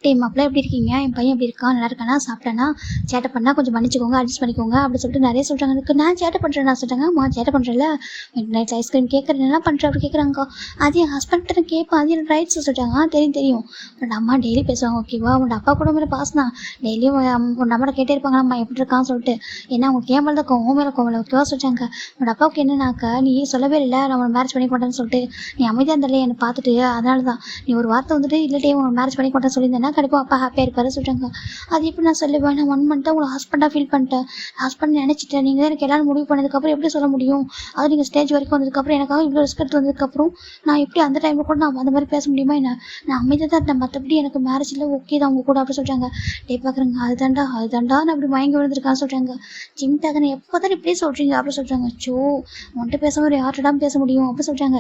டே மாப்பிள்ள எப்படி இருக்கீங்க, என் பையன் எப்படி இருக்கான், நல்லா இருக்கானா, சாப்பிட்டானா, சேட்டை பண்ணால் கொஞ்சம் மன்னிச்சிக்கோங்க, அட்ஜஸ்ட் பண்ணிக்கோங்க அப்படி சொல்லிட்டு நிறைய சொல்கிறாங்க. எனக்கு நான் சேட்டை பண்ணுறேன் நான் சொல்கிறாங்க. அம்மா சேட்டை பண்ணுறேன்ல, நைட் ஐஸ்கிரீம் கேட்குறேன் என்ன பண்ணுறேன் அப்படி கேட்குறாங்க. அது என் ஹஸ்பண்ட்கிட்ட கேட்பேன், அது எனக்கு ரைட்ஸ் சொல்லிட்டாங்க. தெரியும் உன் அம்மா டெய்லி பேசுவாங்க ஓகேவா, உன் அப்பா கூட மேலே பாஸ் தான், டெய்லியும் உன் அம்மா கேட்டே இருப்பாங்க அம்மா எப்படி இருக்கான்னு சொல்லிட்டு. ஏன்னா அவங்க கேமல் தான் கோவம் மேலே கோவல ஓகேவா சொல்லிட்டாங்க. உன் அப்பாவுக்கு என்னன்னாக்கா நீ சொல்லவே இல்லை நான் உன் மேரேஜ் பண்ணி மாட்டேன்னு சொல்லிட்டு, நீ அமைதியாக இருந்தாலே என்னை பார்த்துட்டு அதனால தான் நீ ஒரு வார்த்தை வந்துட்டு இல்லட்டே உன் மேரேஜ் பண்ணி மாட்டேன்னு சொல்லியிருந்தேன்னா கண்டிப்பாக அப்பா ஹாப்பியாக இருப்பாரு சொல்கிறாங்க. அது எப்படி நான் சொல்லுவேன், நான் 1 மந்த்தாக உங்களை ஹஸ்பண்டாக ஃபீல் பண்ணிட்டேன், ஹஸ்பண்ட் நினச்சிட்டேன், நீங்கள் எனக்கு எல்லாரும் முடிவு பண்ணதுக்கப்புறம் எப்படி சொல்ல முடியும், அது நீங்கள் ஸ்டேஜ் வரைக்கும் வந்ததுக்கப்புறம் எனக்காக இவ்வளோ ரெஸ்பெக்ட் வந்ததுக்கப்புறம் நான் எப்படி அந்த டைமில் கூட நான் அந்த மாதிரி பேச முடியுமா என்ன, நான் அமைதியாக தான் இருந்தேன், மற்றபடி எனக்கு மேரேஜ் இல்லை ஓகே தான் அவங்க கூட அப்படி சொல்கிறாங்க. டே பார்க்குறேங்க அதுதான்டா நான் அப்படி மயங்கி விழுந்திருக்கான்னு சொல்கிறாங்க. ஜிம் டேக்கனை எப்போ தான் இப்படியே சொல்கிறீங்க அப்படி சொல்கிறாங்க. சோ உன்கிட்ட பேசாமல் ஒரு யார்கிட்ட பேச முடியும் அப்படி சொல்கிறாங்க.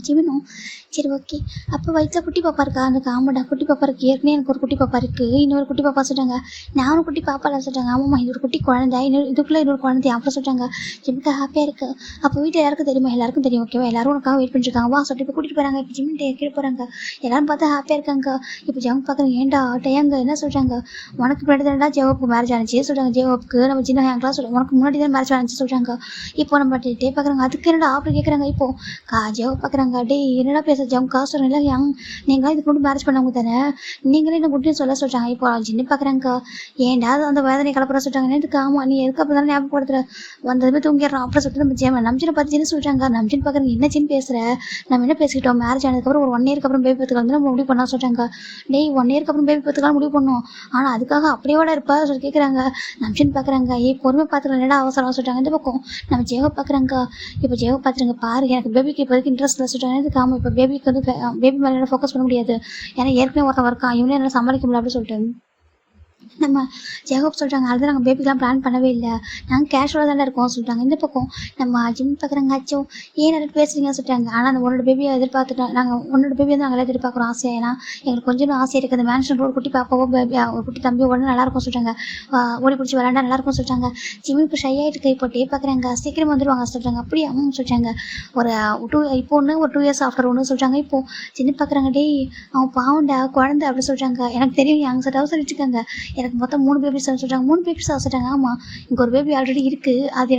ஜிமினும் சரி ஓகே. அப்போ வயிற்றில் குட்டி பாப்பா இருக்கா, அந்த ஆமாடா குட்டி பாப்பா இருக்குது, ஏற்கனவே எனக்கு ஒரு குட்டி பாப்பா இருக்குது, இன்னொரு குட்டி பாப்பா சொல்கிறாங்க. நானும் குட்டி பாப்பாலாம் சொல்கிறாங்க. ஆமாம்மா இது ஒரு குட்டி குழந்தை, இதுக்குள்ளே இன்னொரு குழந்தை அப்படி சொல்கிறாங்க. ஜிம்முக்கு ஹாப்பியாக இருக்குது. அப்போ வீட்டில் எல்லாருக்கும் தெரியுமா, எல்லாருக்கும் தெரியும் ஓகேவா, எல்லாரும் உனக்காக வெயிட் பண்ணிருக்காங்க வா சொல்லிட்டு இப்போ கூட்டிகிட்டு போகிறாங்க. இப்போ ஜிம் கீழே போகிறாங்க. எல்லாரும் பார்த்தா ஹாப்பியாக இருக்காங்க. இப்போ ஜம் பார்க்குறாங்க. ஏன்டா டேங்க என்ன சொல்கிறாங்க, உனக்கு முன்னாடி தானடா ஜெவாப்புக்கு மேரேஜ் ஆனிச்சு சொல்கிறாங்க. ஜெவாப்புக்கு நம்ம சின்ன எங்களாம் சொல்லுவோம், உனக்கு முன்னாடி தான் மேரேஜ் ஆனிச்சு சொல்கிறாங்க. இப்போ நம்ம டே பார்க்குறாங்க. அதுக்கு என்னடா அப்படி கேட்குறாங்க. இப்போ ஜெவ பார்க்குறாங்க. டே என்னடா பேச ஜம் காசு சொல்கிறேன் நீங்களாம் இதுக்கு மட்டும் மேரேஜ் பண்ணவங்க தானே, நீங்களே என்ன குட்டின்னு சொல்கிறாங்க. இப்போ சின்ன பார்க்குறாங்க. ஏன்டா அந்த வேதனை கலப்புற சொல்கிறாங்க. எனக்கு ஆமாம் நீ எதுக்கு அப்போ தானே ஞாபகப்படுத்துற, வந்ததுமே தூங்கிடுறோம் அப்புறம் சொல்லிட்டு நம்ம நம்ஜினை பார்த்து சின்ன சொல்கிறாங்க. நம்ஜின் பார்க்குறாங்க. என்ன சின்ன பேசுகிற, நம்ம என்ன பேசிக்கிட்டோம், மேரேஜ் ஆனதுக்கப்புறம் ஒரு 1 இயருக்கு அப்புறம் பேபி பார்த்துக்கலாம் நம்ம முடிவு பண்ணா சொல்கிறாங்க. டேய் 1 இயருக்கு அப்புறம் பேபி பார்த்துக்கலாம் முடிவு பண்ணோம், ஆனால் அதுக்காக அப்படியோட இருப்பா சொல்லி கேட்குறாங்க. நம்ஜின் பார்க்குறாங்க. பொறுமை பார்த்துக்கலாம் என்னடா அவசரம் சொல்கிறாங்க. இந்த பக்கம் நம்ம ஜெயவை பார்க்குறாங்க. இப்போ ஜெயவை பார்த்துருங்க பாரு, எனக்கு பேபிக்கு இப்போதைக்கு இன்ட்ரெஸ்ட் இல்லை சொல்கிறாங்க. இதுக்கு ஆமாம் இப்போ பேபிக்கு வந்து பேபி மேலே ஃபோக்கஸ் பண்ண முடியாது, ஏன்னா ஏற்கனவே ஒருத்தன் இருக்கான், இவனே என்னால் சமாளிக்க முடியல அப்படின்னு சொல்லிட்டு நம்ம ஜெகப் சொல்கிறாங்க. அது நாங்கள் பேபிக்கெலாம் பிளான் பண்ணவே இல்லை, நாங்கள் கேஷுவலாக தானே இருக்கோம் சொல்லிட்டாங்க. இந்த பக்கம் நம்ம ஜிம் பார்க்குறாங்க. அச்சோ ஏன் நிறைய பேசுகிறீங்கன்னு சொல்லிட்டாங்க. ஆனால் அந்த உன்னோட பேபியை எதிர்பார்த்துட்டோம், நாங்கள் உன்னோட பேபி வந்து நாங்கள் எதிர்பார்க்குறோம் ஆசையாக, ஏன்னா எங்களுக்கு கொஞ்சம் ஆசை இருக்குது, அந்த மேன்ஷன் ஒரு குட்டி பாப்பாவோ பேபியா ஒரு குட்டி தம்பியோ உடனே நல்லாயிருக்கும் சொல்லிட்டாங்க, ஓடி பிடிச்சி விளாண்டா நல்லாயிருக்கும் சொல்லிட்டாங்க. ஜிம் இப்போ ஷை ஆகிட்டு இப்போ டே பார்க்குறாங்க. சீக்கிரம் வந்துடுவாங்க சொல்லிட்டாங்க. அப்படி அவங்க சொல்லிட்டாங்க. ஒரு இப்போ ஒன்று ஒரு 2 இயர்ஸ் ஆஃப்டர் ஒன்று சொல்லிட்டாங்க. இப்போது சின்ன பார்க்குறாங்க. டே அவன் பாவண்டா குழந்தை அப்படி சொல்லிட்டாங்க. எனக்கு தெரியும் அங்கே சொல்லிட்டு சொல்லிட்டு இருக்காங்க. எனக்கு மொத்தம் 3 பேபிஸ் சொல்லிட்டாங்க. 3 பேபிஸ் சொல்லிட்டாங்க. ஆமாம் இங்கே ஒரு பேபி ஆல்ரெடி இருக்குது, அது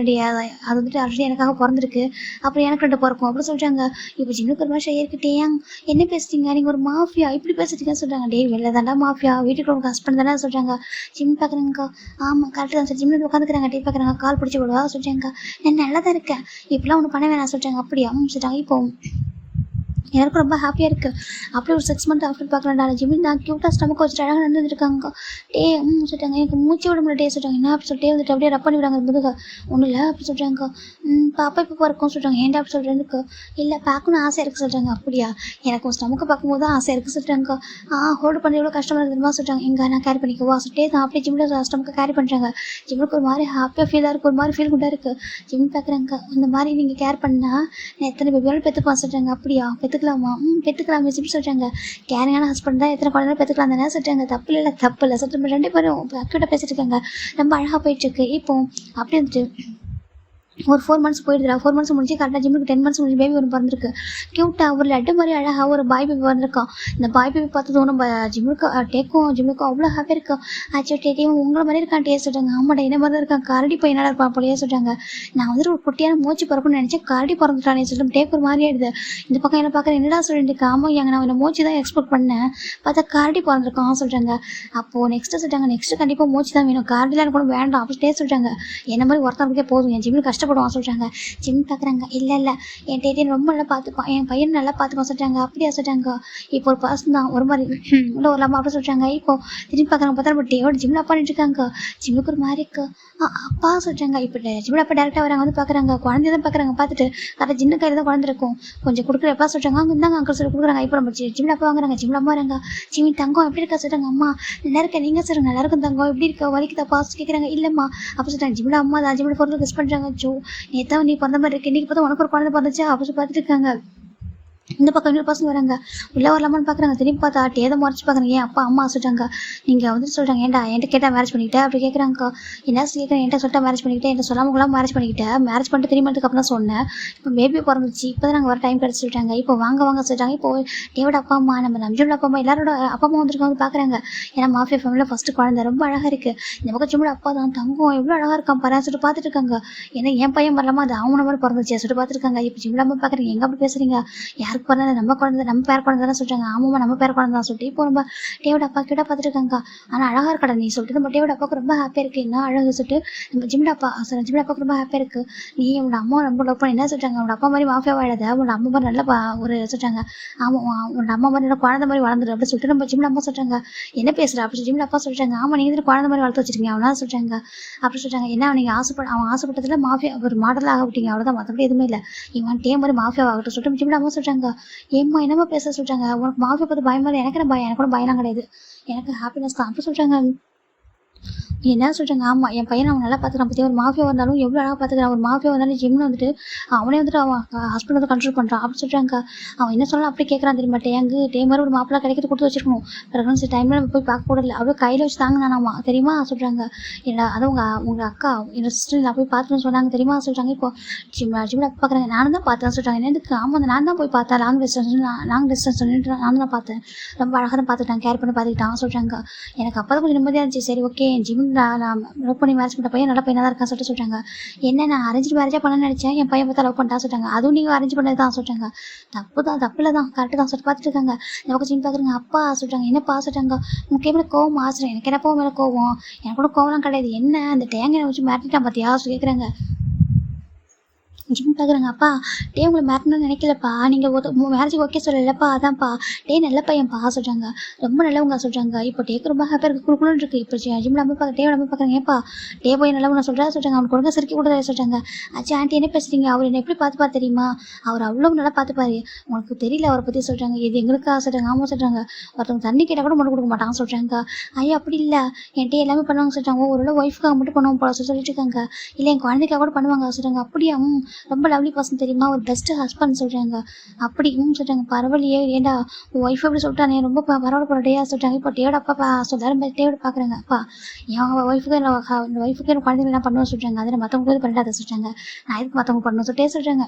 வந்துட்டு ஆல்ரெடி எனக்காக பிறந்திருக்கு, அப்புறம் எனக்கு 2 பிறக்கும் அப்படி சொல்லிட்டாங்க. இப்போ ஜிம்முக்கு ஒரு மாதிரி ஏற்கிட்டே என்ன பேசுறீங்க, நீங்கள் ஒரு மாஃபியா இப்படி பேசுறீங்கன்னு சொல்கிறாங்க. டே வெளில தாண்டா மாஃபியா, வீட்டுக்கு ஒரு ஹஸ்பண்ட் தானே சொல்கிறாங்க. ஜிம் பார்க்குறாங்கக்கா. ஆமாம் கரெக்டாக தான் சார். ஜிம்மில் உட்காந்துக்கிறாங்க. டே பார்க்குறாங்க. கால் பிடிச்சி விடுவா சொல்லிட்டாங்க. நான் நல்லா தான் இருக்கேன், இப்படிலாம் ஒன்று பண்ண வேணாம் சொல்லிட்டாங்க. அப்படியா சொல்லிட்டாங்க. இப்போ எனக்கு ரொம்ப ஹாப்பியாக இருக்குது. அப்படியே ஒரு 6 மந்த் ஆஃப்டர் பார்க்கலாம்டா ஜிமின் நான் க்யூட்டாக ஸ்டமக்கு வச்சுட்டு அழகாக நடந்துருக்காங்க. டே சொல்லிட்டாங்க. எனக்கு மூச்சு விட முடியல. டே சொல்லிட்டாங்க. என்ன அப்படி சொல்லிட்டே வந்துட்டு அப்படியே ரப் பண்ணி விடாங்க முதுக. ஒன்றும் இல்லை அப்படி சொல்கிறாங்க. பாப்பா இப்போ பிறக்கும் சொல்கிறாங்க. ஏன்டா அப்படி சொல்கிறேன்னு. இல்லை பார்க்கணும் ஆசை இருக்குது சொல்கிறாங்க. அப்படியா எனக்கு ஸ்டமக்கு பார்க்கும்போது தான் ஆசை இருக்குது சொல்கிறாங்க. ஹோல்டு பண்ணி எவ்வளோ கஷ்டமாக இருக்குதுமா சொல்கிறாங்க. எங்கே நான் கேரி பண்ணிக்குவா சொல்லிட்டே தான் அப்படியே ஜிம்மில் ஸ்டமக்கு கேரி பண்ணுறாங்க. ஜிம்முக்கு ஒரு மாதிரி ஹாப்பியாக ஃபீலாக இருக்குது, ஒரு மாதிரி ஃபீல் குட்டாக இருக்குது. ஜிம் பார்க்குறாங்க. இந்த மாதிரி நீங்கள் கேர் பண்ணால் நான் எத்தனை பேபியாலும் பெற்றுப்பான் சொல்கிறாங்க. அப்படியா பெற்றுக்கலாமா பெற்றுக்கலாமே ஜிம் சொல்கிறாங்க. கேரிங்கான ஹஸ்பண்ட் தான் எத்தனை குழந்தை பெற்றுக்கலாம் தானே சொல்கிறாங்க. தப்பு இல்லை சொல்லிட்டு 2 பேரும் அக்யூட்டாக பேசிட்டு இருக்காங்க. ரொம்ப அழகாக போயிட்டுருக்கு. இப்போ அப்படி வந்துட்டு ஒரு 4 மந்த்ஸ் போயிடுதுடா. 4 மந்த்ஸ் முடிஞ்சு கரெக்டாக ஜிம்முக்கு 10 மந்த்ஸ் முடிஞ்சு பேபி ஒன்று பிறந்திருக்கு. க்யூட்டாக ஒரு லட்டு மாதிரி அழகாக ஒரு பாய் பேபி வந்திருக்கான். இந்த பாய் பேபி பார்த்ததும் நம்ம ஜிம்முக்கும் அவ்வளோ ஹாப்பியாக இருக்கும். ஆச்சு டேட்டையும் உங்களை மாதிரி இருக்கான் டே சொல்கிறாங்க. ஆமாடா என்ன மாதிரி தான் இருக்கான், கரடி போய் என்னடா இருப்பான் போலையே சொல்கிறாங்க. நான் வந்துட்டு ஒரு குட்டியான மூச்சு பிறக்குன்னு நினச்சேன், கரடி பிறந்துட்டானே சொல்லிட்டு டேக் ஒரு மாதிரி ஆயிடுது. இந்த பக்கம் என்ன பார்க்குறேன், என்னடா சொல்லிட்டு ஆமாம் எங்க நான் என்ன மூச்சு தான் எக்ஸ்பெக்ட் பண்ணேன், பார்த்தா கரடி பிறந்திருக்கான் சொல்கிறாங்க. அப்போது நெக்ஸ்ட்டு சொல்கிறாங்க. நெக்ஸ்ட்டு கண்டிப்பாக மூச்சு தான் வேணும், கரடிலாம் கூட வேண்டாம் அப்படின்ட்டே சொல்கிறாங்க. என்ன மாதிரி ஒருத்தருக்கே போதும், என் ஜிம்மில் கஷ்டப்பட்டு கஷ்டப்படுவான் சொல்கிறாங்க. ஜிம் பார்க்குறாங்க, இல்லை இல்லை என் டேட்டியன் ரொம்ப நல்லா பார்த்துப்பான், என் பையன் நல்லா பார்த்துப்பான் சொல்கிறாங்க. அப்படியா சொல்கிறாங்க. இப்போ ஒரு பர்சன் தான் ஒரு மாதிரி இல்லை ஒரு இல்லாமல் அப்படி சொல்கிறாங்க. இப்போ திரும்பி பார்க்குறாங்க, பார்த்தா நம்ம டேவோட ஜிம்மில் பண்ணிட்டு இருக்காங்க. ஜிம்முக்கு ஒரு மாதிரி இருக்கு. அப்பா சொல்கிறாங்க. இப்போ ஜிம்மில் அப்பா டேரெக்டாக வராங்க, வந்து பார்க்குறாங்க, குழந்தைய தான் பார்க்குறாங்க. பார்த்துட்டு கரெக்டாக ஜின்ன கையில் தான் குழந்தை இருக்கும். கொஞ்சம் கொடுக்குற எப்பா சொல்கிறாங்க. அங்கே இருந்தாங்க அங்கிள் சொல்லி கொடுக்குறாங்க. இப்போ நம்ம ஜிம்மில் அப்பா வாங்குறாங்க. ஜிம்மில் அம்மா வராங்க. ஜிம்மி தங்கம் எப்படி இருக்கா சொல்கிறாங்க. அம்மா நல்லா இருக்கேன், நீங்கள் சொல்லுங்க நல்லா இருக்கும் தங்கம், எப்படி இருக்கா வலிக்குதா பாஸ் கேட்குறாங்க. இல்லைம்மா அப்போ சொல்கிறாங்க. ஜிம்மில் அம்மா தான் ஜிம்மில் பொருள் கெஸ் பண்ணுறாங்க. ஜோ நேற்று நீ பிறந்த மாதிரி இருக்கு, இன்றைக்கி பார்த்தா உனக்கு ஒரு குழந்தை பிறந்துச்சு அப்படி பார்த்துட்டு இருக்காங்க. இந்த பக்கம் இன்னொரு பசங்க வராங்க, உள்ளே வரலாமான்னு பார்க்குறாங்க. திரும்பி பார்த்தா ஏதோ மறைச்சு பார்க்குறாங்க. ஏன் அப்பா அம்மா சொல்கிறாங்க. நீங்கள் வந்துட்டு சொல்கிறாங்க, ஏன்டா என்கிட்ட கேட்டால் மேரேஜ் பண்ணிக்கிட்டேன் அப்படி கேட்குறாங்க. என்ன கேட்குறேன், என்கிட்ட சொல்லிட்டா மேரேஜ் பண்ணிக்கிட்டேன், என்கிட்ட சொல்லாமலாம் மேரேஜ் பண்ணிக்கிட்டேன், மேரேஜ் பண்ணிட்டு திரும்பி அப்புறம் தான் சொன்னேன். இப்போ பேபி பிறந்துச்சு, இப்போ தான் நாங்கள் வர டைம் கிடச்சி சொல்லிட்டாங்க. இப்போ வாங்க வாங்க சொல்லிட்டாங்க. இப்போ டேவோட அப்பா அம்மா, நம்ம நம்ஜோட அப்பா அம்மா எல்லாரோட அப்பா அம்மா வந்துருக்காங்க வந்து பார்க்குறாங்க. ஏன்னா மாஃபியா ஃபேமிலியில் ஃபஸ்ட்டு குழந்தை ரொம்ப அழகாக இருக்குது. இந்த பக்கம் ஜிம்மோட அப்பா தான் தங்கம் எவ்வளோ அழகாக இருக்கான் பாரு சொல்லிட்டு பார்த்துட்டு இருக்காங்க. ஏன்னா என் பையன் வரலாமா அது அவன மாதிரி பிறந்துச்சு சொல்லிட்டு பார்த்துருக்காங்க. இப்போ ஜிம்மில் அம்மா பார்க்குறீங்க, எங்கே அப்படி பேசுகிறீங்க, யாருக்கு பிறந்த நம்ம குழந்தை நம்ம பேர் குழந்தை தானே சொல்கிறாங்க. ஆமாம்மா நம்ம பேர் குழந்தை தான் சொல்லிட்டு இப்போ நம்ம டேவோட அப்பா கிட்ட பார்த்துருக்காங்க. ஆனால் அழகாக இருக்கடா நீ சொல்லிட்டு நம்ம டேவோட அப்பாவுக்கு ரொம்ப ஹாப்பியாக இருக்குது. என்ன அழகு சொல்லிட்டு நம்ம ஜிம்மில் அப்பா ஜிம்மில் அப்பாவுக்கு ரொம்ப ஹாப்பியாக இருக்குது. நீ உன்னோட அம்மா ரொம்ப லவ் பண்ணி என்ன சொல்கிறாங்க, உன்னோட அப்பா மாதிரி மாஃபியா வாழாத, உன்னோட அம்மா மாதிரி நல்லா ஒரு சொல்கிறாங்க. ஆமாம் உன்னோட அம்மா மாதிரி நல்லா குழந்தை மாதிரி வளர்ந்துரு அப்படின்னு சொல்லிட்டு நம்ம ஜிம்மில் அம்மா சொல்கிறாங்க. என்ன பேசுகிற அப்படி ஜிம்மில் அப்பா சொல்கிறாங்க. ஆமாம் நீங்கள் தான் குழந்தை மாதிரி வளர்த்து வச்சிருக்கீங்க அவனா சொல்கிறாங்க. அப்படி சொல்கிறாங்க. என்ன நீங்கள் அவன் ஆசைப்பட்டதில் மாஃபியா ஒரு மாடலாக ஆகப்பட்டீங்க அவ்வளோதான், மற்றபடி எதுவுமே இல்லை, இவன் டே மாதிரி மாஃபியா ஆகட்டும் சொல்லிட்டு ஜிம்மில் அம்மா சொல்கிறாங்க. ஏம்மா என்னம்மா பேச சொல்கிறாங்க, உனக்கு மாஃபியா பார்த்து பயமா இல்லை, எனக்கு என்ன பயம், எனக்கு கூட பயம்லாம் கிடையாது, எனக்கு ஹாப்பினஸ் தான் அப்படி சொல்கிறாங்க. என்ன சொல்கிறாங்க. ஆமாம் என் பையனை அவன் நல்லா பார்த்துக்கிறான், பற்றி ஒரு மாஃபியா வந்தாலும் எவ்வளோ அழகாக பார்த்துக்கிறான், ஒரு மாஃபியா வந்தாலும் ஜிம்னு வந்துட்டு அவனே வந்துட்டு அவன் ஹஸ்பண்ட் வந்து கண்ட்ரோல் பண்ணுறான் அப்படி சொல்கிறாங்க. அவன் என்ன சொன்னாலும் அப்படி கேட்குறான் தெரியுமா. டேங்கு டே மாதிரி ஒரு மாப்பிள்ளை கிடைக்கிறது கொடுத்து வச்சிருக்கணும், ப்ரெக்னன்சி டைமில் நம்ம போய் பார்க்க கூடல, அப்படியே கையில் வச்சு தாங்கினானாமா தெரியுமா சொல்கிறாங்க. என்ன அது உங்கள் அக்கா என்னோட சிஸ்டர் நான் போய் பார்த்துன்னு சொன்னாங்க தெரியுமா சொல்கிறாங்க. இப்போ ஜிம்மில் பார்க்குறாங்க. நானும் தான் பார்த்தேன் சொல்கிறாங்க. என்னதுக்கு ஆமாம் நான் தான் போய் பார்த்தேன், லாங் டிஸ்டன்ஸ் சொல்லிட்டு நானும் தான் பார்த்தேன், ரொம்ப அழகாக தான் பார்த்துக்கிட்டான், கேர் பண்ணி பார்த்துக்கிட்டான் சொல்கிறாங்க. எனக்கு அப்போ தான் கொஞ்சம் நிம்மதியாக இருந்துச்சு. சரி ஓகே ஜிம் நான் லவ் பண்ணி மேரேஜ் பண்ண பையன் நல்ல பையனாக தான் இருக்கான்னு சொல்லிட்டு சொல்கிறாங்க. என்ன நான் அரேஞ்ச் மேரேஜாக பண்ண நினச்சேன், என் பையன் பார்த்தா லவ் பண்ணிட்டா சொல்கிறாங்க. அதுவும் நீங்கள் அரேஞ்ச் பண்ணது தான் சொல்கிறாங்க. தப்பு தான் தப்பில் தான் கரெக்டு தான் சொல்லிட்டு பார்த்துட்டு இருக்காங்க. நமக்கு ஜிம் பார்க்குறாங்க. அப்பா சொல்கிறாங்க. என்னப்பா சொல்கிறாங்க. உனக்கு எப்படி கோவம் ஆசுறேன், எனக்கு என்னப்போ மேலே கோவம், எனக்கு கூட கோவம்லாம் கிடையாது, என்ன அந்த டேங்கை வச்சு மிரட்டிட்டான் பார்த்தியா கேட்குறாங்க. ஜிம் பார்க்குறாங்க. அப்பா டே உங்களை மேரட்டணும்னு நினைக்கலப்பா, நீங்கள் மேரேஜுக்கு ஓகே சொல்லலப்பா, அதான்ப்பா டே நல்ல பையன்ப்பா சொல்கிறாங்க, ரொம்ப நல்லவங்க சொல்கிறாங்க. இப்போ டேக்கு ரொம்ப ஹாப்பியாக இருக்குது, குழுக்குன்னு இருக்குது. இப்போ ஜிம்மில் நம்ம பார்க்க டேவை நம்ம பார்க்குறாங்க. ஏப்பா டே போய் நல்லவங்க சொல்கிறாங்க, அவனுக்கு கொடுங்க சிரிக்க கூட சொல்கிறாங்க. ஆச்சு ஆண்டி என்ன பேசுகிறீங்க, அவர் என்ன எப்படி பார்த்துப்பா தெரியுமா, அவர் அவ்வளோ நல்லா பார்த்துப்பாரு, உங்களுக்கு தெரியல அவரை பற்றி சொல்கிறாங்க. இது எங்களுக்கா சொல்கிறாங்க. ஆமாம் சொல்கிறாங்க. ஒருத்தவங்க தண்ணி கேட்டால் கூட மட்டும் கொடுக்க மாட்டாங்க சொல்கிறாங்க. ஐயா அப்படி இல்லை என் டே எல்லாமே பண்ணுவாங்க சொல்கிறாங்க. ஒரு ஒய்ஃபுக்காக மட்டும் பண்ணுவோம் போல சொல்லிட்டு இருக்காங்க. இல்லை என் குழந்தைக்காக கூட பண்ணுவாங்க சொல்கிறாங்க. அப்படியா ரொம்ப லவ்லி பர்சன் தெரியுமா, ஒரு பெஸ்ட்டு ஹஸ்பண்ட் சொல்கிறாங்க. அப்படி சொல்கிறாங்க. பரவாயில்லையே ஏண்டா ஒய்ஃப் எப்படி சொல்லிட்டானே ரொம்ப பரவாயில்ல போகிற டேயா சொல்கிறாங்க. இப்போ டேயோட அப்பா சொல்கிறாரு. டேயோட பார்க்குறாங்க. அப்பா என் ஒய்ஃபுக்கு இந்த ஒய்ஃபுக்கு என் குழந்தைங்க என்ன பண்ணுவோம் சொல்கிறாங்க. அதில் மற்றவங்களுக்கு பண்ணிட்டு அதை சொல்கிறாங்க. நான் எதுக்கு மற்றவங்க பண்ணணும் சொல்லிட்டே சொல்கிறாங்க.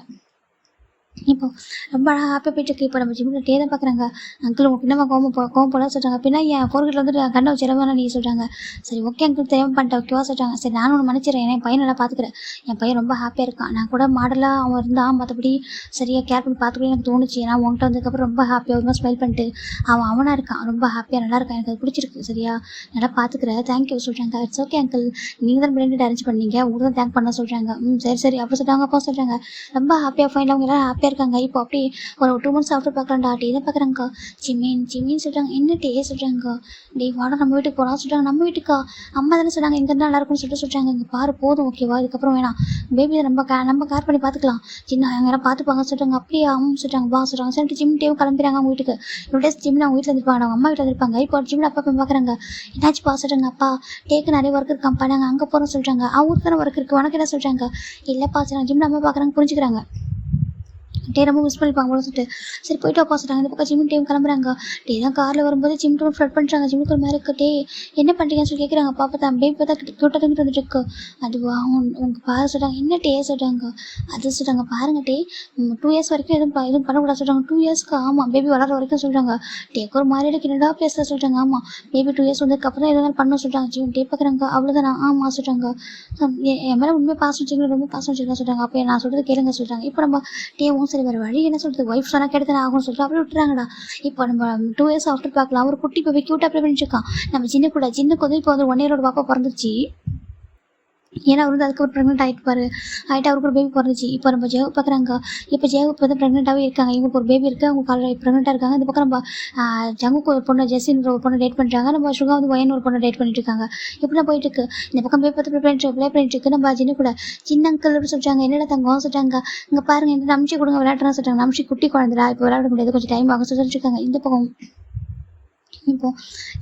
இப்போ ரொம்ப அழகாக ஹாப்பியாக போயிட்டுருக்கு. இப்போ நம்ம ஜிம்மில் டே தான் பார்க்குறாங்க. அங்கிள் உங்களுக்கு இன்னும் கோவம் போல சொல்கிறாங்க. அப்படின்னா என் ஃபோர்கிட்ட வந்துட்டு கண்ணை வச்சு இறவானா நீ சொல்கிறாங்க. சரி ஓகே அங்கிள் தெரியாமல் பண்ணிட்டேன் ஓகேவா சொல்கிறாங்க. சரி நானும் ஒன்று மன்னிச்சிடறேன், என் பையன் நல்லா பார்த்துக்கிறேன், என் பையன் ரொம்ப ஹாப்பியாக இருக்கான், நான் கூட மாடலாக அவன் இருந்தான், மற்றபடி சரியாக கேர் பண்ணி பார்த்துக்கணும் எனக்கு தோணுச்சு. ஏன்னா உங்கள்கிட்ட வந்ததுக்கப்புறம் ரொம்ப ஹாப்பியாக ஒரு மாதிரி ஸ்மைல் பண்ணிட்டு அவனாக இருக்கான், ரொம்ப ஹாப்பியாக நல்லா இருக்கான், எனக்கு அது பிடிச்சிருக்கு, சரியா நல்லா பார்த்துக்கிறேன், தேங்க்யூ சொல்கிறாங்க. இட்ஸ் ஓகே அங்கிள், நீங்கள் தான் பிளேண்ட் அரேஞ்ச் பண்ணீங்க, உங்களுக்கு தான் தேங்க் பண்ண சொல்கிறாங்க. சரி சரி அப்படி சொல்கிறாங்க. அப்போ சொல்கிறாங்க ரொம்ப ஹாப்பியாக ஃபைனல் அவங்க எல்லோரும் ஹாப்பியாக இருக்காங்க. இப்போ அப்படி ஒரு 2 months ஆஃப்டர் பார்க்குறான்டா டே தான் பார்க்குறாங்க. ஜிம்மின்னு சொல்கிறாங்க. என்ன டே சொல்கிறாங்க. டே வாடா நம்ம வீட்டுக்கு போகலாம் சொல்கிறாங்க. நம்ம வீட்டுக்கா, அம்மா தானே சொன்னாங்க இங்கே இருந்தால் நல்லா இருக்கும்னு சொல்கிறாங்க. இங்கே பாரு போதும் ஓகேவா, இதுக்கப்புறம் வேணாம், பேபி தான் நம்ம கேர் பண்ணி பார்த்துக்கலாம், சின்ன அவங்க யாரும் பார்த்துப்பாங்க சொல்கிறாங்க. அப்படியே அம்மா சொல்கிறாங்க வா சொல்கிறாங்க. சரி ஜிம் டேவும் கிளம்பிடுறாங்க அவங்க வீட்டுக்கு. இவ்வளோ டேஸ் ஜிம்மில் அவங்க வீட்டில் இருப்பாங்க, அவங்க அம்மா வீட்டில் இருப்பாங்க. இப்போ ஜிம்மில் அப்பா போய் பார்க்குறாங்க. என்னாச்சு பா சொல்கிறாங்க. அப்பா டேக்கு நிறைய ஒர்க் இருக்காப்பா, நாங்கள் அங்கே போகிறோம் சொல்கிறாங்க. அவருக்கு தானே ஒர்க் இருக்குது, உனக்கு என்ன சொல்கிறாங்க. இல்லைப்பா சொல்கிறாங்க. ஜிம்மில் அம்மா பார்க்குறாங்க, புரிஞ்சுக்கிறாங்க. டே ரொம்ப மிஸ் பண்ணிப்பாங்க போல சொல்லிட்டு சரி போய்ட்டு அப்பா சொல்கிறாங்க. இந்த பக்கம் ஜிம் டேம் கிளம்புறாங்க. டே தான் காரில் வரும்போது ஜிம் டூ ஃப்ளட் பண்ணுறாங்க. ஜிம்முக்கு ஒரு மாதிரி இருக்கு. டே என்ன பண்ணுறீங்கன்னு சொல்லி கேட்குறாங்க. பாப்பா தான் பேபி பார்த்தா கிட்ட தங்கிட்டு வந்துட்டு இருக்கு. அதுவா உங்கள் பாரு சொல்கிறாங்க. என்ன டே சொல்கிறாங்க. அது சொல்கிறாங்க பாருங்க டே 2 years வரைக்கும் எதுவும் பண்ணக்கூடாது சொல்கிறாங்க. 2 yearsக்கு ஆமாம் பேபி வளர வரைக்கும் சொல்கிறாங்க. டேக்கு ஒரு மாதிரி இருக்கு, என்னடா பேச சொல்கிறாங்க. ஆமாம் பேபி 2 years வந்ததுக்கப்புறம் தான் எதாவது பண்ண சொல்கிறாங்க. ஜிம் டே பார்க்குறாங்க. அவ்வளோதான் ஆமாம் சொல்கிறாங்க. என் மேலே உண்மையாக பாசம் வச்சுக்கலாம், ரொம்ப பாசம் வச்சுக்கலாம் சொல்கிறாங்க. அப்போ நான் சொல்கிறது கேளுங்க சொல்கிறாங்க. இப்போ நம்ம டேவும் சரி வேறு வழி என்ன சொல்கிறது, ஒய்ஃப் சொன்னால் கெடுத்து ஆகும்னு சொல்லிட்டு அப்படியே விட்டுறாங்கடா. இப்போ நம்ம 2 years ஆஃப்டர் பார்க்கலாம். ஒரு குட்டி பேபி க்யூட்டாக ப்ளே பண்ணிட்டுருக்கான். நம்ம சின்ன கூட சின்ன கொது இப்போ வந்து 1 year பாப்பா பிறந்துருச்சு. ஏன்னா அவர் வந்து அதுக்கப்புறம் ப்ரெக்னென்ட் ஆகிட்டு அவருக்கு ஒரு பேபி பிறந்துச்சு. இப்போ நம்ம ஜெயவு பார்க்குறாங்க. இப்போ ஜெயவு இப்போ வந்து ப்ரெக்னென்ட்டாகவே இருக்காங்க. இவங்களுக்கு ஒரு பேபி இருக்குது. அவங்க காலையில் ப்ரெக்னென்ட்டாக இருக்காங்க. இந்த பக்கம் நம்ம ஜங்குக்கு ஒரு பொண்ணு ஜெஸ்ஸின்ற ஒரு பொண்ணு டேட் பண்ணுறாங்க. நம்ம சுகா வந்து ஒயன் ஒரு பொண்ணு டேட் பண்ணிட்டு இருக்காங்க. இப்படி தான் போயிட்டு இருக்கு. இந்த பக்கம் பேபி பார்த்து ப்ளே பண்ணிட்டு இருக்கு. நம்ம சின்ன கூட சின்ன அங்கிள் அப்படி சொல்லிட்டாங்க. என்னடா தங்கம் சொல்லிட்டாங்க. இங்கே பாருங்க என்ன நம்பிச்சு கொடுங்க விளையாட்டுறான்னு சொல்லிட்டாங்க. நம்பிச்சு குட்டி குழந்தைடா இப்போ விளையாட முடியாது, கொஞ்சம் டைம் ஆகும் சொல்லிட்டு இருக்காங்க. இந்த பக்கம் இப்போ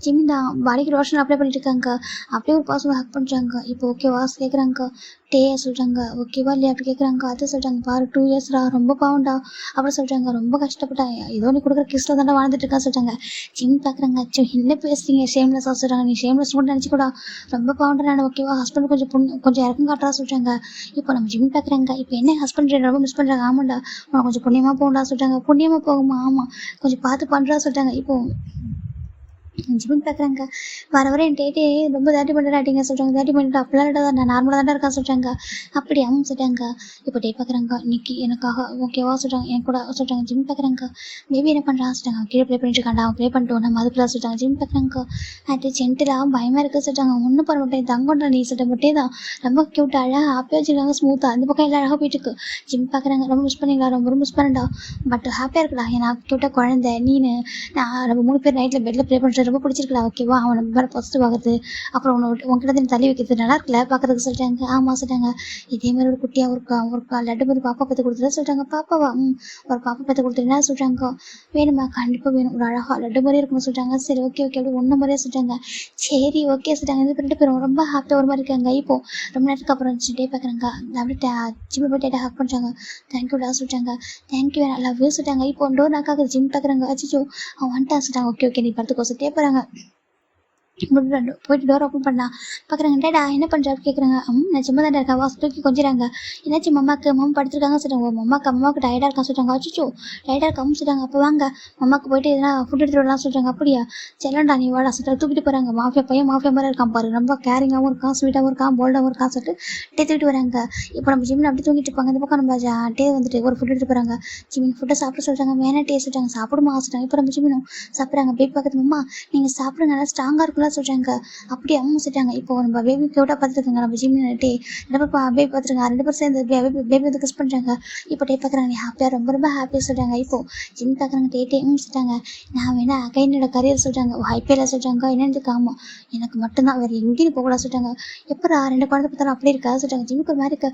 ஜிம்மி தான் பாடிக்கு ரோஷன் அப்ளை பண்ணிட்டு இருக்காங்க. அப்படியே ஒரு பாசம் ஹக் பண்ணுறாங்க. இப்போ ஓகேவா கேட்குறாங்க. டேயா சொல்கிறாங்க. ஓகேவா இல்லையா அப்படி கேட்குறாங்க. அது சொல்கிறாங்க பாரு 2 இயர்ஸ்டா ரொம்ப பாவம்டா அப்படி சொல்கிறாங்க. ரொம்ப கஷ்டப்பட்டேன், ஏதோ நீ கொடுக்குற கிஸ்ல தானே வாழ்ந்துட்டு இருக்கா சொல்கிறாங்க. ஜிம்மி பார்க்குறாங்க. அச்சோ என்ன பேசுறீங்க ஷேம்லெஸ்ஸாக சொல்கிறாங்க. நீ ஷேம்லெஸ் கூட நினச்சிக்கூடா ரொம்ப பாவம்டா நான் ஓகேவா ஹஸ்பண்ட் கொஞ்சம் இறக்கம் காட்டுறா சொல்கிறாங்க. இப்போ நம்ம ஜிம்மி பார்க்குறாங்க. இப்போ என்ன ஹஸ்பண்ட் ரொம்ப மிஸ் பண்ணுறாங்க. ஆமாண்டா உனக்கு கொஞ்சம் புண்ணியமாக போகண்டா சொல்கிறாங்க. புண்ணியமாக போகுமா ஆமாம் கொஞ்சம் பார்த்து பண்ணுறா சொல்கிறாங்க. இப்போ ஜிமின் பார்க்குறாங்க. வர வர என் டேட்டே ரொம்ப தாட்டி பண்ணிட்டாட்டிங்க சொல்கிறாங்க. தாட்டி பண்ணிட்டு அப்படிலாம் தான் நான் நார்மலாக தானே இருக்கா சொல்கிறாங்க. அப்படி அவங்க சொல்கிறாங்க. இப்போ டே பார்க்குறாங்க. இன்னைக்கு எனக்காக ஓகேவா சொல்கிறாங்க. என் கூட சொல்கிறாங்க. ஜிம் பார்க்குறாங்க. பேபி என்ன பண்ணுறான் சொல்கிறாங்க. கீழே ப்ளே பண்ணிட்டு இருக்காண்டா அவன் ப்ளே பண்ணிட்டு நம்ம அதுக்குலாம் சொல்கிறாங்க. ஜிம் பார்க்குறாங்க. அது சென்டெலாம் பயமாக இருக்குது சொல்கிறாங்க. ஒன்றும் பண்ண மாட்டேன் தங்கொண்டா நீ சொல்லிட்ட மட்டும் தான் ரொம்ப க்யூட்டாக அழகாக ஹாப்பியாக வச்சுருக்காங்க ஸ்மூத்தாக. அந்த பக்கம் எல்லாம் அழகாக போயிட்டு இருக்கு. ஜிம் பார்க்குறாங்க. ரொம்ப மிஸ் பண்ணிங்களா ரொம்ப மிஸ் பண்ணடா பட் ஹாப்பியாக இருக்குடா ஏன்னா க்யூட்டாக குழந்தை நீனு நான் நம்ம 3 பேர் நைட்டில் பெட்டில் ப்ளே பண்ணுறது ரொம்ப பிடிச்சிருக்கல ஓகேவா அவன் நம்ம மேலே பாசிட்டிவ் ஆகுது. அப்புறம் உங்ககிட்ட இருந்து தள்ளி வைக்கிறது நல்லா இருக்குல்ல பார்க்குறதுக்கு சொல்லிட்டாங்க. ஆமாம் சொல்லிட்டாங்க. இதே மாதிரி ஒரு குட்டியாக ஒரு லட்டு மாதிரி பாப்பா பற்றி கொடுத்துட்டு சொல்லிட்டாங்க. பாப்பாவா ஒரு பாப்பா பற்றி கொடுத்துருந்தா சொல்கிறாங்க. வேணுமா கண்டிப்பாக வேணும் ஒரு அழகாக லட்டு மாதிரியே இருக்குன்னு சொல்லிட்டாங்க. சரி ஓகே அப்படி ஒன்று மாதிரியே சொல்லிட்டாங்க. சரி ஓகே சொல்லிட்டாங்க. இது பண்ணிட்டு போயிடும் ரொம்ப ஹாப்பியாக ஒரு மாதிரி இருக்காங்க. இப்போது ரொம்ப நேரத்துக்கு அப்புறம் டே பார்க்குறாங்க. அப்படியே ஜிம்மி போய் டேட்டா ஹக் பண்ணுறாங்க. தேங்க்யூடா சொல்லிட்டாங்க. தேங்க்யூ லவ் யூ சொல்லிட்டாங்க. இப்போ டோர் நாக்காக ஜிம் பார்க்குறாங்க. அச்சிச்சோ அவன் வந்துட்டான் சொல்லிட்டாங்க. ஓகே நீ படத்துக்கு சொல்லிட்டே போகிறாங்க. போயிட்டு டோர் ஓப்பன் பண்ணா பார்க்குறாங்க. டேடா என்ன பண்ணுறாரு கேட்குறாங்க. நான் சும்மா தான் இருக்கா வாசல் தூக்கி கொஞ்சிறாங்க. என்னாச்சு மம்மாக்கு படுத்துருக்காங்க சொல்கிறாங்க. அம்மாவுக்கு டயர்டாக இருக்கான்னு சொல்கிறாங்க. அச்சிச்சோ டயர்டாக இருக்காம சொல்கிறாங்க. அப்போ வாங்க அம்மாவுக்கு போயிட்டு எதனா ஃபுட் எடுத்துகிட்டு வரலாம் சொல்கிறாங்க. அப்படியா செல்லண்டா நீ வாடா சொல்லிட்டு தூக்கிட்டு போகிறாங்க. மாஃபியா மாதிரி இருக்கான் பாரு ரொம்ப கேரிங்காகவும் இருக்கான் ஸ்வீட்டாகவும் இருக்கான் போல்டாகவும் இருக்கான்னு சொல்லிட்டு தூக்கிட்டு வராங்க. இப்போ நம்ம ஜிம்மில் அப்படி தூங்கிட்டு இருப்பாங்க. இந்த பக்கம் நம்ம டே வந்துட்டு ஒரு ஃபுட் எடுத்து போகிறாங்க. ஜிம்மின் ஃபுட்டை சாப்பிட சொல்கிறாங்க. வேணா டே சொல்கிறாங்க. சாப்பிடுமா சொல்கிறாங்க. இப்போ நம்ம ஜிம்மினும் சாப்பிட்றாங்க. பேபி பக்கத்து அம்மா நீங்கள் சாப்பிடுங்க நல்லா ஸ்ட்ராங்காக இருக்குல்ல சொல்கிறாங்க. அப்படி அவங்க சொல்லிட்டாங்க. இப்போ நம்ம பேபி க்யூட்டாக பார்த்துருக்காங்க. நம்ம ஜிம்மின் டே ரெண்டு பேர் பேபி பார்த்துருக்காங்க. 2 பேரும் சேர்ந்து பேபி வந்து கிஸ் பண்ணுறாங்க. இப்போ டே பார்க்குறாங்க. நீ ஹாப்பியாக ரொம்ப ஹாப்பியாக சொல்கிறாங்க. இப்போ ஜிம் பார்க்குறாங்க. டே சொல்லிட்டாங்க. நான் வேணா என்னோட கரியர் சொல்கிறாங்க. ஐபிஎல்ல சொல்கிறாங்க. என்னென்னு ஆமாம் எனக்கு மட்டும்தான் வேறு எங்கேயும் போகக்கூடாது சொல்லிட்டாங்க. எப்போ 2 குழந்தை பார்த்தாலும் அப்படி இருக்கா சொல்லிட்டாங்க. ஜிம்முக்கு ஒரு மாதிரி இருக்கா.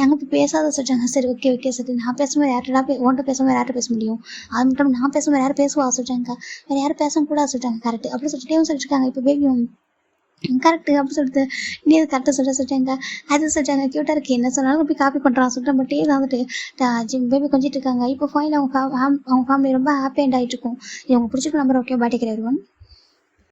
எங்கே போய் பேசாத சொல்லிட்டாங்க. சரி ஓகே சொல்லிட்டு நான் பேசும்போது யார்கிட்ட ஓன்ட்ட பேசாமல் யார்கிட்ட பேச முடியும். அது மட்டும் நான் பேசும்போது யாரும் பேசுவா சொல்லிட்டாங்க. வேறு யாரும் பேசக்கூடாது சொல்லிட்டாங்க. கரெக்ட் அப்படி சொல்லிட்டே சொல்லிட்டுருக்காங்க. இப்போ பேபியும் கரெக்டு அப்படி சொல்லிட்டு நீ அது கரெக்டாக சொல்லிட்டாங்க. அது சொல்லிட்டாங்க க்யூட்டாக இருக்குது என்ன சொன்னாலும் போய் காப்பி பண்ணுறான் சொல்லிட்டு நம்ம டே வந்துட்டு ஜிம் பேபி கொஞ்சிட்டு இருக்காங்க. இப்போ ஃபைனல் அவங்க ஃபேமிலி ரொம்ப ஹாப்பி அண்ட் ஆகிட்டு இருக்கும். இவங்க பிடிச்சிருக்க நம்பர் ஓகே பாட்டிக்கிற ஒருவன்